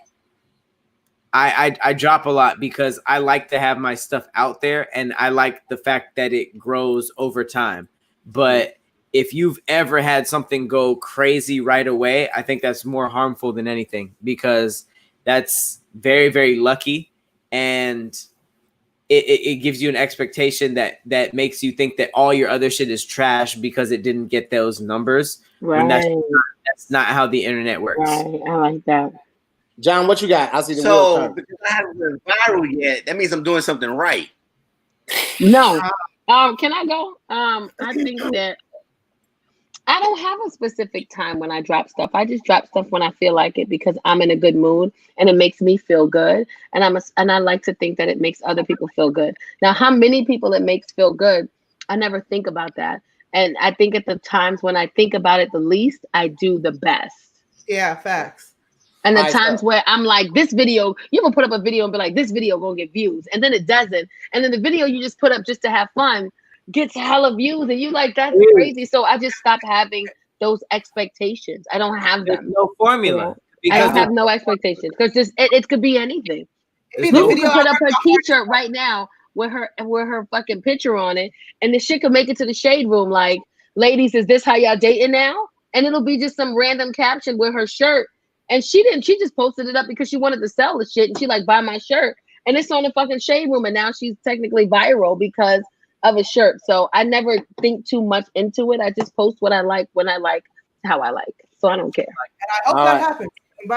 D: I drop a lot because I like to have my stuff out there and I like the fact that it grows over time. But if you've ever had something go crazy right away, I think that's more harmful than anything because that's very, very lucky. And it gives you an expectation that makes you think that all your other shit is trash because it didn't get those numbers.
G: Right.
D: When that's not how the internet works.
G: Right. I like that.
A: John, what you got? I see the
E: so because I haven't been viral yet, that means I'm doing something right.
G: No. Can I go? I think that I don't have a specific time when I drop stuff. I just drop stuff when I feel like it because I'm in a good mood and it makes me feel good. And I like to think that it makes other people feel good. Now, how many people it makes feel good, I never think about that. And I think at the times when I think about it the least, I do the best.
C: Yeah, facts.
G: And the times where I'm like, this video, you ever put up a video and be like, this video gonna get views, and then it doesn't. And then the video you just put up just to have fun gets hella views, and you like, that's crazy. So I just stopped having those expectations. I don't have them.
D: There's no formula.
G: I don't have no expectations because just it could be anything. You could put up her t-shirt right now with her fucking picture on it, and the shit could make it to the shade room like, ladies, is this how y'all dating now? And it'll be just some random caption with her shirt. And she just posted it up because she wanted to sell the shit, and she like, buy my shirt, and it's on the fucking shade room, and now she's technically viral because of a shirt. So I never think too much into it. I just post what I like when I like, how I like. So I don't care.
C: And I hope that happens.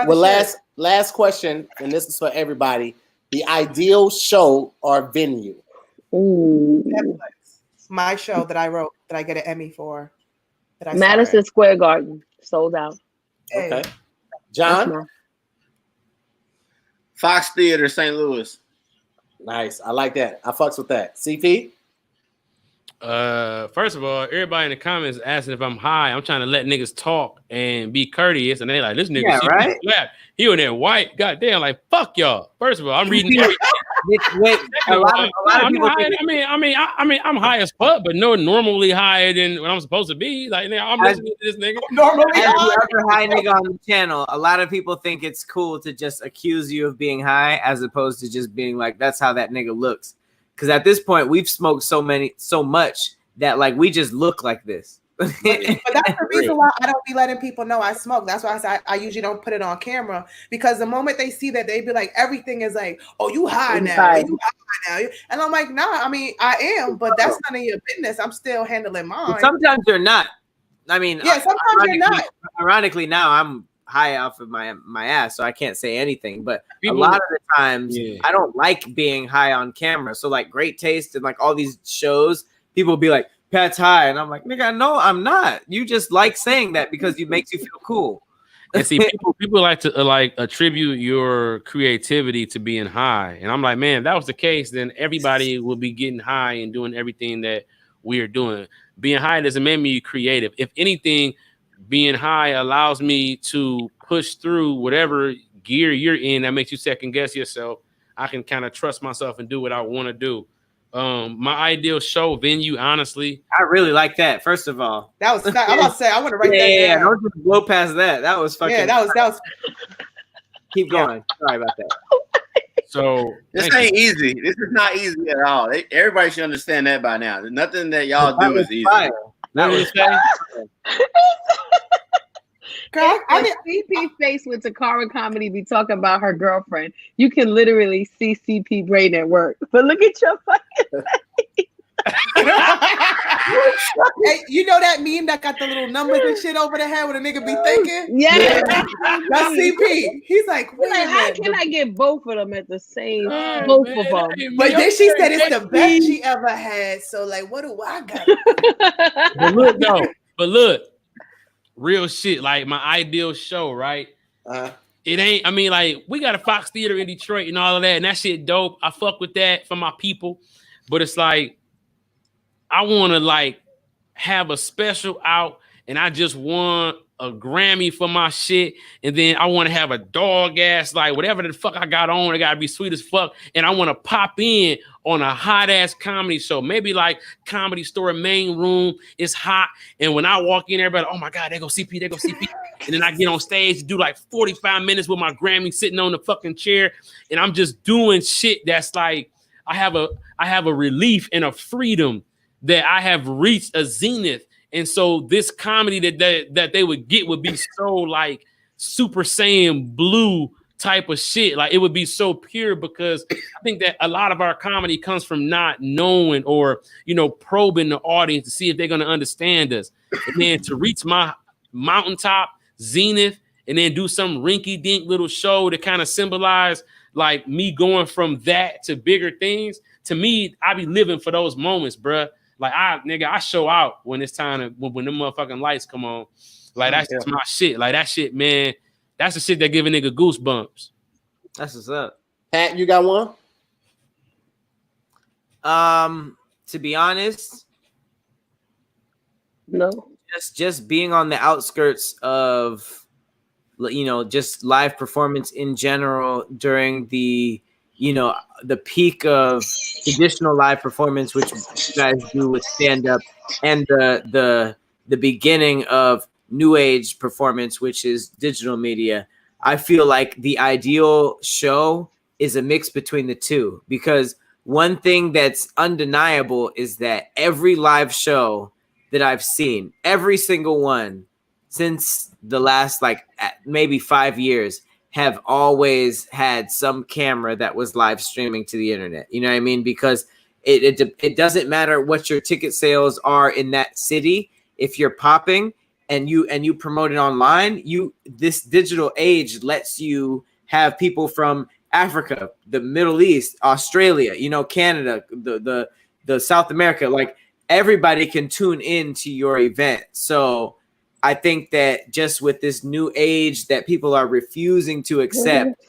A: Well, last question, and this is for everybody: the ideal show or venue.
G: Ooh.
C: My show that I wrote that I get an Emmy for.
G: Madison Square Garden sold out.
A: Okay. John?
E: Fox Theater, St. Louis.
A: Nice. I like that. I fucks with that. CP?
F: First of all, everybody in the comments asking if I'm high. I'm trying to let niggas talk and be courteous, and they like, this nigga,
D: right?
F: He on that white, goddamn, like, fuck y'all. First of all, I'm reading everything.
D: Wait, a lot of people
F: I'm high as fuck, but no normally higher than what I'm supposed to be. Like, I'm listening to this nigga.
C: Normally
D: as the other high nigga on the channel, a lot of people think it's cool to just accuse you of being high as opposed to just being like, that's how that nigga looks. Because at this point, we've smoked so much that like we just look like this.
C: But that's the reason why I don't be letting people know I smoke. That's why I say I usually don't put it on camera, because the moment they see that, they be like, everything is like, oh, you high now, you high now, and I'm like, nah, I mean, I am, but that's none of your business. I'm still handling mine.
D: But sometimes you're not. I mean,
C: yeah, sometimes you're not.
D: Ironically, now I'm high off of my ass, so I can't say anything. But a lot of the times, I don't like being high on camera. So like Great Taste and like all these shows, people will be like, Pat's high, and I'm like, nigga, no, I'm not. You just like saying that because it makes you feel cool.
F: And see, people like to like attribute your creativity to being high, and I'm like, man, if that was the case, then everybody will be getting high and doing everything that we are doing. Being high doesn't make me creative. If anything, being high allows me to push through whatever gear you're in that makes you second guess yourself. I can kind of trust myself and do what I want to do. My ideal show venue, honestly,
D: I really like that. First of all,
C: that was. I'm about to say I want to write that down.
D: Yeah, don't just blow past that. That was fucking.
C: Yeah, that was.
D: Keep going. Sorry about that.
F: So
E: this ain't easy. This is not easy at all. Everybody should understand that by now. Nothing that y'all do is easy.
F: What did you say?
G: Girl, I mean, CP face with Tacarra Comedy be talking about her girlfriend. You can literally see CP brain at work. But look at your fucking face.
C: Hey, you know that meme that got the little numbers and shit over the head where the nigga be thinking?
G: Yeah.
C: That's CP. He's like, wait a minute.
G: How can I get both of them at the same both of them?
C: But then she said it's the best she ever had. So like, what do I got?
F: But look, real shit, like my ideal show, right? It ain't, I mean, like, we got a Fox Theater in Detroit and all of that, and that shit dope. I fuck with that for my people. But it's like, I want to like have a special out, and I just want a Grammy for my shit, and then I want to have a dog ass, like whatever the fuck I got on, it gotta be sweet as fuck, and I want to pop in on a hot ass comedy show, maybe like Comedy Store main room is hot, and when I walk in, everybody, oh my god, they go CP, and then I get on stage, do like 45 minutes with my Grammy sitting on the fucking chair, and I'm just doing shit that's like, I have a relief and a freedom that I have reached a zenith. And so this comedy that they would get would be so like Super Saiyan blue type of shit. Like it would be so pure, because I think that a lot of our comedy comes from not knowing or, you know, probing the audience to see if they're going to understand us. And then to reach my mountaintop zenith and then do some rinky dink little show to kind of symbolize like me going from that to bigger things. To me, I be living for those moments, bruh. Like I show out when it's time to when the motherfucking lights come on. Like that's just my shit. Like that shit, man. That's the shit that give a nigga goosebumps.
D: That's what's up.
A: Pat, you got one?
D: To be honest,
G: no.
D: Just being on the outskirts of, you know, just live performance in general during the, you know, the peak of traditional live performance, which you guys do with stand-up, and the beginning of new age performance, which is digital media. I feel like the ideal show is a mix between the two, because one thing that's undeniable is that every live show that I've seen, every single one since the last like maybe 5 years, have always had some camera that was live streaming to the internet. You know what I mean? Because it doesn't matter what your ticket sales are in that city. If you're popping and you promote it online, this digital age lets you have people from Africa, the Middle East, Australia, you know, Canada, the South America, like everybody can tune in to your event. So I think that just with this new age that people are refusing to accept,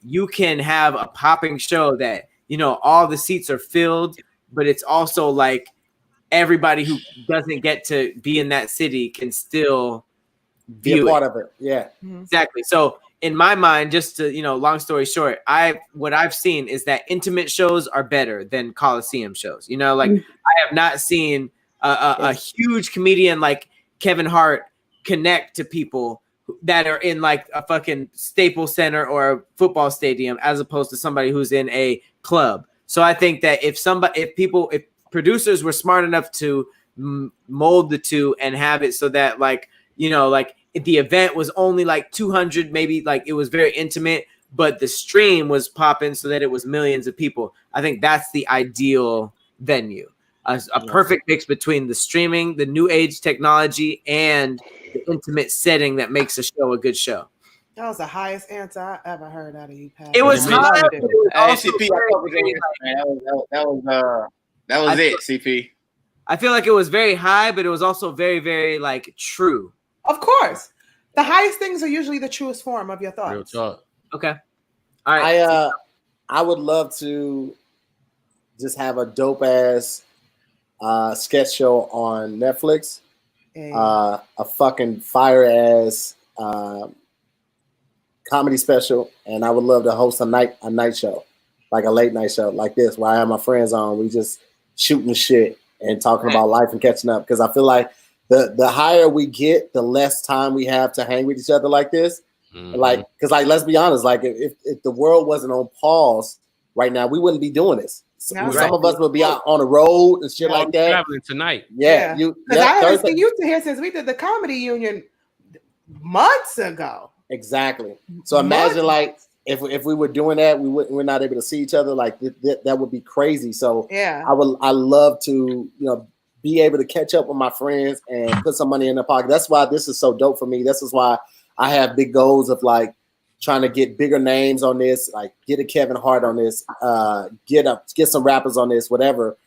D: you can have a popping show that, you know, all the seats are filled, but it's also like everybody who doesn't get to be in that city can still
A: be a part of it. Yeah,
D: exactly. So in my mind, just to, you know, long story short, what I've seen is that intimate shows are better than Coliseum shows. You know, like I have not seen a huge comedian like Kevin Hart connect to people that are in like a fucking Staples Center or a football stadium, as opposed to somebody who's in a club. So I think that if producers were smart enough to mold the two and have it so that, like, you know, like if the event was only like 200, maybe like it was very intimate, but the stream was popping so that it was millions of people, I think that's the ideal venue. A perfect mix between the streaming, the new age technology, and the intimate setting that makes a show a good show.
C: That was the highest answer I ever heard out of you, Pat.
D: It was high.
E: CP, that was it, CP.
D: I feel like it was very high, but it was also very, very like true.
C: Of course. The highest things are usually the truest form of your thoughts.
F: Real talk.
D: Okay. All right.
A: I would love to just have a dope ass sketch show on Netflix.
C: Hey.
A: A fucking fire ass comedy special, and I would love to host a night show, like a late night show like this, where I have my friends on. We just shooting shit and talking about life and catching up. Because I feel like the higher we get, the less time we have to hang with each other like this. Mm-hmm. Like, because like, let's be honest, like if the world wasn't on pause right now, we wouldn't be doing this. No, some of us would be out on the road and shit like that.
F: Traveling tonight.
A: Yeah.
C: Because I haven't seen you here since we did the comedy union months ago.
A: Exactly. So imagine like if we were doing that, we're not able to see each other. Like that would be crazy. So
C: yeah,
A: I love to be able to catch up with my friends and put some money in their pocket. That's why this is so dope for me. This is why I have big goals of like trying to get bigger names on this, like get a Kevin Hart on this, get some rappers on this, whatever.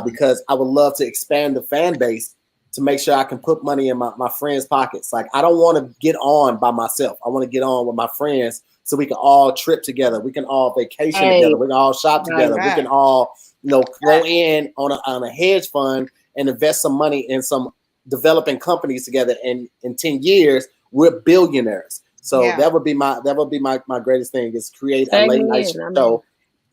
A: Because I would love to expand the fan base to make sure I can put money in my friends' pockets. Like I don't want to get on by myself. I want to get on with my friends so we can all trip together. We can all vacation together. We can all shop together. We can all, go in on a hedge fund and invest some money in some developing companies together. And in 10 years, we're billionaires. So that would be my greatest thing is create a late night show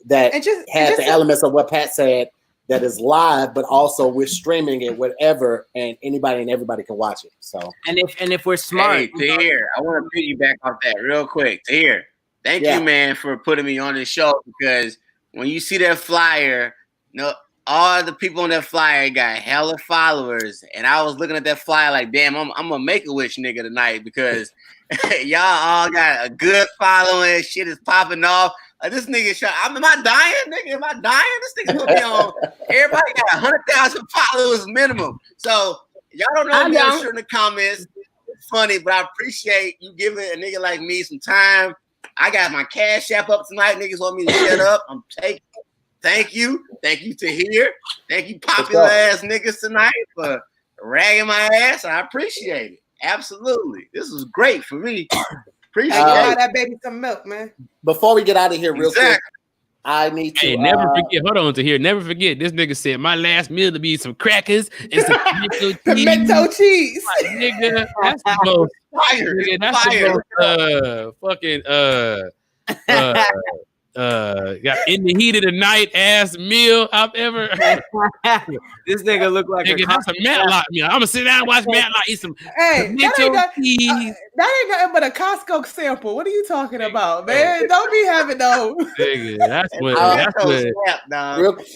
A: that has the elements of what Pat said, that is live, but also we're streaming it whatever, and anybody and everybody can watch it. So
D: and if we're smart,
E: hey, Tahir, I want to piggyback off that real quick. Tahir, thank you, man, for putting me on this show, because when you see that flyer, all the people on that flyer got hella followers, and I was looking at that flyer like, damn, I'm a Make-A-Wish nigga tonight, because y'all all got a good following. Shit is popping off. This nigga shot. Am I dying, nigga? Am I dying? This nigga gonna be on. Everybody got 100,000 followers minimum. So y'all don't know me. I'm sure in the comments. It's funny, but I appreciate you giving a nigga like me some time. I got my Cash App up tonight. Niggas want me to shut up. I'm taking. Thank you Tahir. Thank you, popular ass niggas tonight for ragging my ass. I appreciate it. Absolutely. This is great for me. Appreciate
C: that baby some milk, man.
A: Before we get out of here real quick, I need to
F: never forget. Hold on, Tahir. Never forget. This nigga said my last meal to be some crackers and some
C: pimento cheese.
F: Nigga, that's the most fire. Nigga, that's the most fucking got in the heat of the night ass meal I've ever.
D: This nigga look like
F: that's a Matlock meal. I'm gonna sit down and watch Matlock eat some.
C: Hey, that ain't nothing but a Costco sample. What are you talking about, man? Don't be having those.
F: That's what.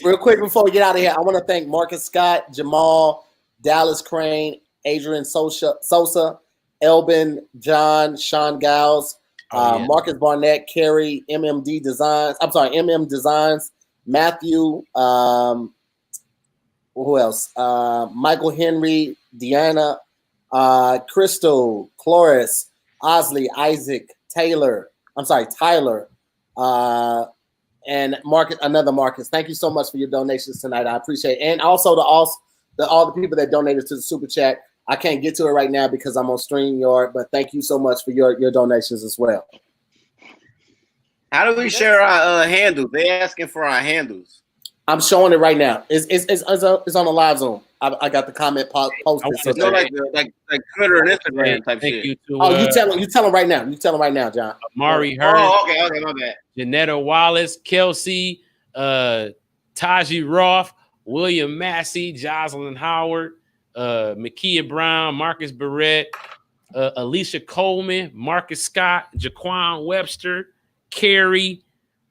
A: Real quick before we get out of here, I want to thank Marcus Scott, Jamal, Dallas Crane, Adrian Sosa, Elbin, John, Sean Giles. Marcus Barnett, Carrie, MM Designs, Matthew, who else? Michael Henry, Deanna, Crystal, Cloris, Osley, Isaac, Tyler, and another Marcus. Thank you so much for your donations tonight. I appreciate it. And also all the people that donated to the Super Chat. I can't get to it right now because I'm on StreamYard, but thank you so much for your donations as well.
E: How do we share our handles? They asking for our handles.
A: I'm showing it right now. It's on the live Zoom. I got the comment posted.
E: So like Twitter and Instagram type shit.
A: You tell them right now. You tell them right now, John.
F: Amari Hurd.
E: Oh, okay, my bad.
F: Janetta Wallace, Kelsey, Taji Roth, William Massey, Jocelyn Howard, Makia Brown, Marcus Barrett, Alicia Coleman, Marcus Scott, Jaquan Webster, Carey,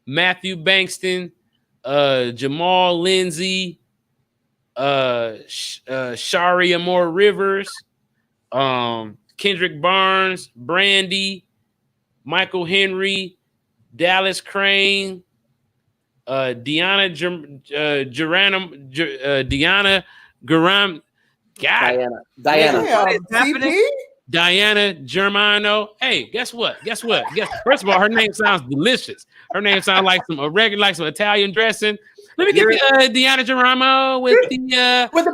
F: Matthew Bankston, Jamal Lindsay, Sharia Moore Rivers, Kendrick Barnes, Brandy, Michael Henry, Dallas Crane, Deanna Garam. Diana Germano. Hey, guess what? First of all, her name sounds delicious. Her name sounds like some Italian dressing. Let me get Deanna Geronimo with the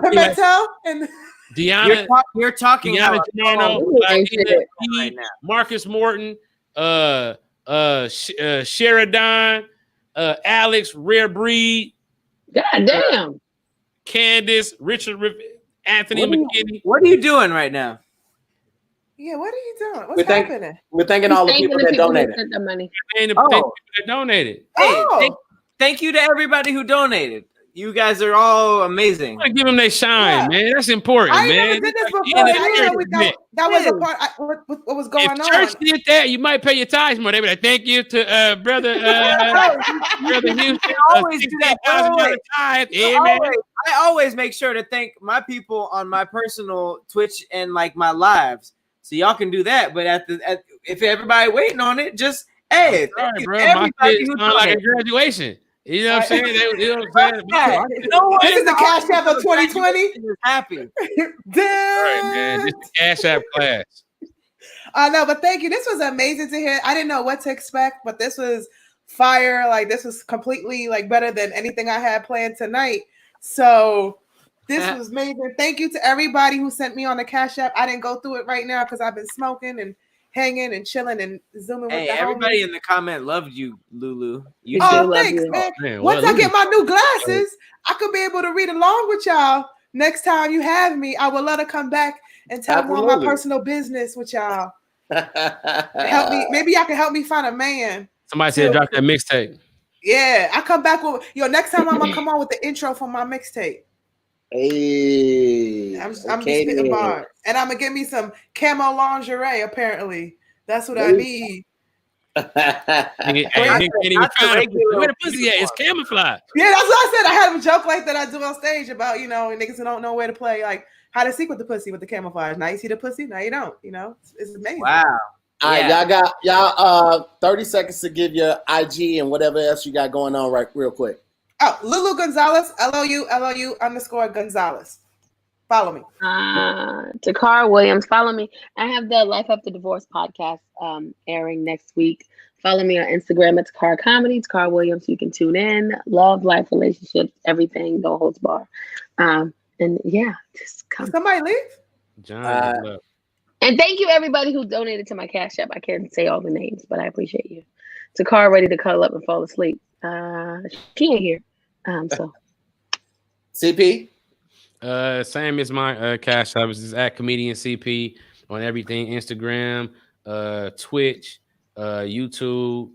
C: pimento and
F: Deanna.
D: You're talking
F: Deanna Geronimo,
D: right now.
F: Marcus Morton, Sheridan, Alex Rare Breed.
G: God damn.
F: Candace, Richard, Anthony McKinney.
D: What are you doing right now?
C: Yeah, what are you doing? What's happening?
A: We're thanking all the people that donated.
G: Sent the money.
F: Thank the people that donated.
D: Hey, thank you to everybody who donated. You guys are all amazing.
F: I give them their shine, man. That's important,
C: I
F: man.
C: never did this before. I didn't know that was a part. What was going on?
F: If church did that, you might pay your tithes more. They be like, thank you to brother Houston.
D: I always do that.
F: I
D: always make sure to thank my people on my personal Twitch and like my lives, so y'all can do that. But if everybody waiting on it, just
F: sorry, bro. My kids sound like a graduation. You know what I'm saying? You know what I'm saying?
C: This is the Cash App of 2020.
D: Happy.
C: Damn.
F: Right, man. This is Cash App class.
C: I know, but thank you. This was amazing to hear. I didn't know what to expect, but this was fire. Like this was completely like better than anything I had planned tonight. So this was amazing. Thank you to everybody who sent me on the Cash App. I didn't go through it right now because I've been smoking and hanging and chilling and zooming with the
D: everybody
C: homies.
D: in the comment loved you, LouLou.
C: Thanks, man. Once I get my new glasses, I could be able to read along with y'all. Next time you have me, I would love to come back and tell more of my personal business with y'all. Help me. Maybe y'all can help me find a man.
F: Somebody said drop that mixtape.
C: Yeah, I come back with next time I'm gonna come on with the intro for my mixtape.
A: Hey,
C: I'm spitting bars, and I'm gonna get me some camo lingerie. Apparently, that's what I need.
F: Where the pussy at? It's camouflage.
C: Yeah, that's what I said. I had a joke like that I do on stage about niggas who don't know where to play, like how to seek with the pussy with the camouflage. Now you see the pussy, now you don't. It's amazing.
D: Wow.
A: All right, y'all 30 seconds to give your IG and whatever else you got going on real quick.
C: Oh, LouLou Gonzalez, LOU_Gonzalez. Follow me.
G: Tacarra Williams, follow me. I have the Life After Divorce podcast airing next week. Follow me on Instagram at Tacarra Comedy, Tacarra Williams. You can tune in. Love, life, relationships, everything. No holds bar. And yeah, just come.
C: Did somebody leave?
F: John.
G: And thank you everybody who donated to my Cash App. I can't say all the names, but I appreciate you. Tacarra ready to cuddle up and fall asleep. She ain't here. So
A: CP.
F: Same as my Cash App. It's just at comedian CP on everything: Instagram, Twitch, YouTube,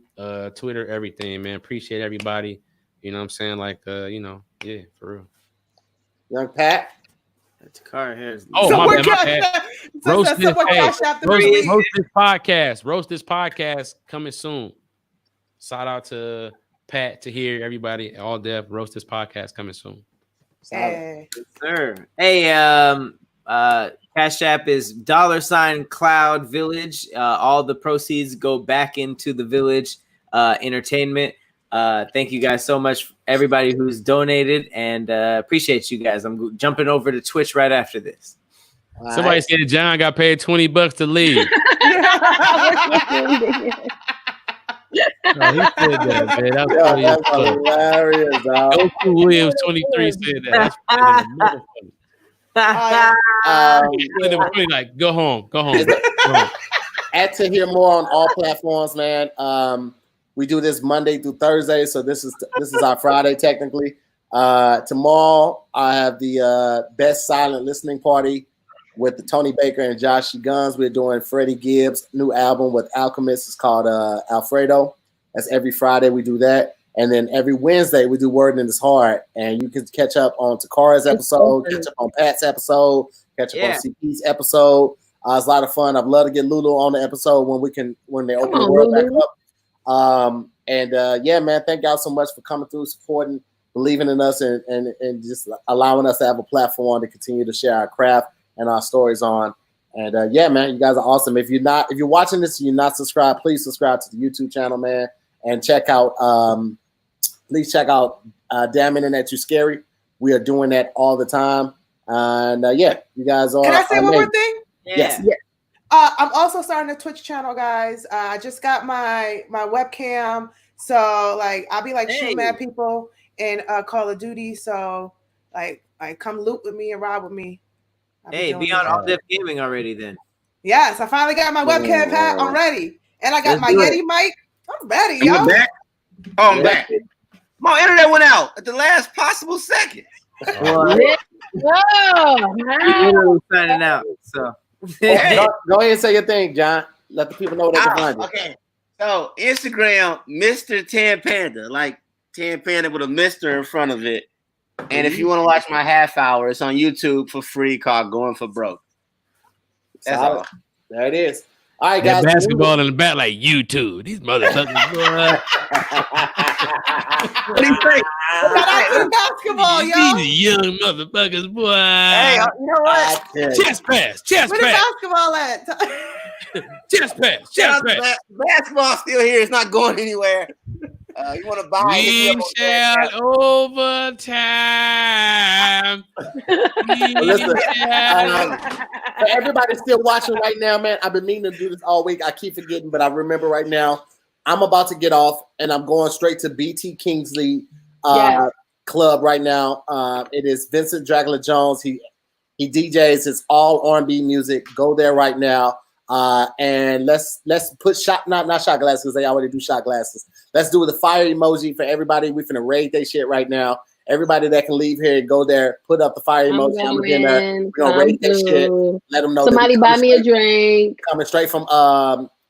F: Twitter, everything. Man, appreciate everybody. You know what I'm saying? Like, yeah, for real.
A: Young Pat.
D: Tacarra here.
F: My bad. Roast this podcast. Roast this podcast coming soon. Shout out to Pat, Tahir, everybody, all deaf. Roast this podcast coming soon.
C: Hey.
D: Yes, sir. Hey, Cash App is $Cloud Village. All the proceeds go back into the Village entertainment. Thank you guys so much, everybody who's donated, and appreciate you guys. I'm jumping over to Twitch right after this.
F: Somebody said John got paid $20 to leave. No, he said that, man. That's
A: hilarious, dog.
F: Goku Williams 23 said that. That's funny. Like, go home.
A: At Tahir Moore on all platforms, man. We do this Monday through Thursday, so this is our Friday technically. Tomorrow I have the best silent listening party with the Tony Baker and Josh Guns. We're doing Freddie Gibbs' new album with Alchemist. It's called Alfredo. That's every Friday we do that. And then every Wednesday we do Word in His Heart. And you can catch up on Tacarra's episode, catch up on Pat's episode, catch up on CP's episode. It's a lot of fun. I'd love to get LouLou on the episode when they open the world back up. Yeah, man, thank y'all so much for coming through, supporting, believing in us, and just allowing us to have a platform to continue to share our craft and our stories on. And yeah, man, you guys are awesome. If you're watching this and you're not subscribed, please subscribe to the YouTube channel, man, and please check out Damn Internet You Scary. We are doing that all the time. And yeah, you guys are.
C: Can I say one more thing?
A: Yes.
C: Yeah. I'm also starting a Twitch channel, guys. I just got my webcam, so like I'll be like shooting at people, in Call of Duty. So like come loot with me and ride with me.
D: Hey, be on All Def Gaming already then.
C: Yes, I finally got my webcam pat. I'm ready. And I got my Yeti mic. I'm ready, yo.
E: Back? Oh, I'm back. My internet went out at the last possible second.
G: Whoa,
D: signing out. So
A: go ahead and say your thing, John. Let the people know what they can find you.
E: Okay. So Instagram, Mr. Tan Panda, like Tan Panda with a Mr. in front of it. And if you want to watch my half hour, it's on YouTube for free called Going for Broke. That's all.
A: There it is. All right, guys.
F: That basketball in the back like YouTube. These motherfuckers, boy.
E: What do you think?
C: Basketball, yo.
F: These young motherfuckers, boy.
E: Hey, you know what?
F: Chest pass.
C: Where the basketball at?
F: Chest pass.
E: Basketball's still here. It's not going anywhere. You want to buy?
F: We shall overtime.
A: Listen, for everybody still watching right now, man, I've been meaning to do this all week. I keep forgetting, but I remember right now. I'm about to get off, and I'm going straight to BT Kingsley Club right now. It is Vincent Dracula Jones. He DJs. It's all R&B music. Go there right now. And let's put not shot glasses because they already do shot glasses. Let's do the fire emoji for everybody. We're finna raid that shit right now. Everybody that can leave here and go there, put up the fire emoji. We're gonna raid that shit. Let them know.
G: Somebody buy me a drink.
A: Coming straight from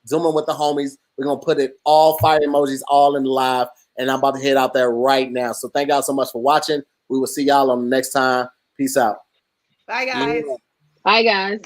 A: Zooming with the homies. We're gonna put it all fire emojis all in the live, and I'm about to head out there right now. So thank y'all so much for watching. We will see y'all on the next time. Peace out.
C: Bye guys.
G: Bye guys.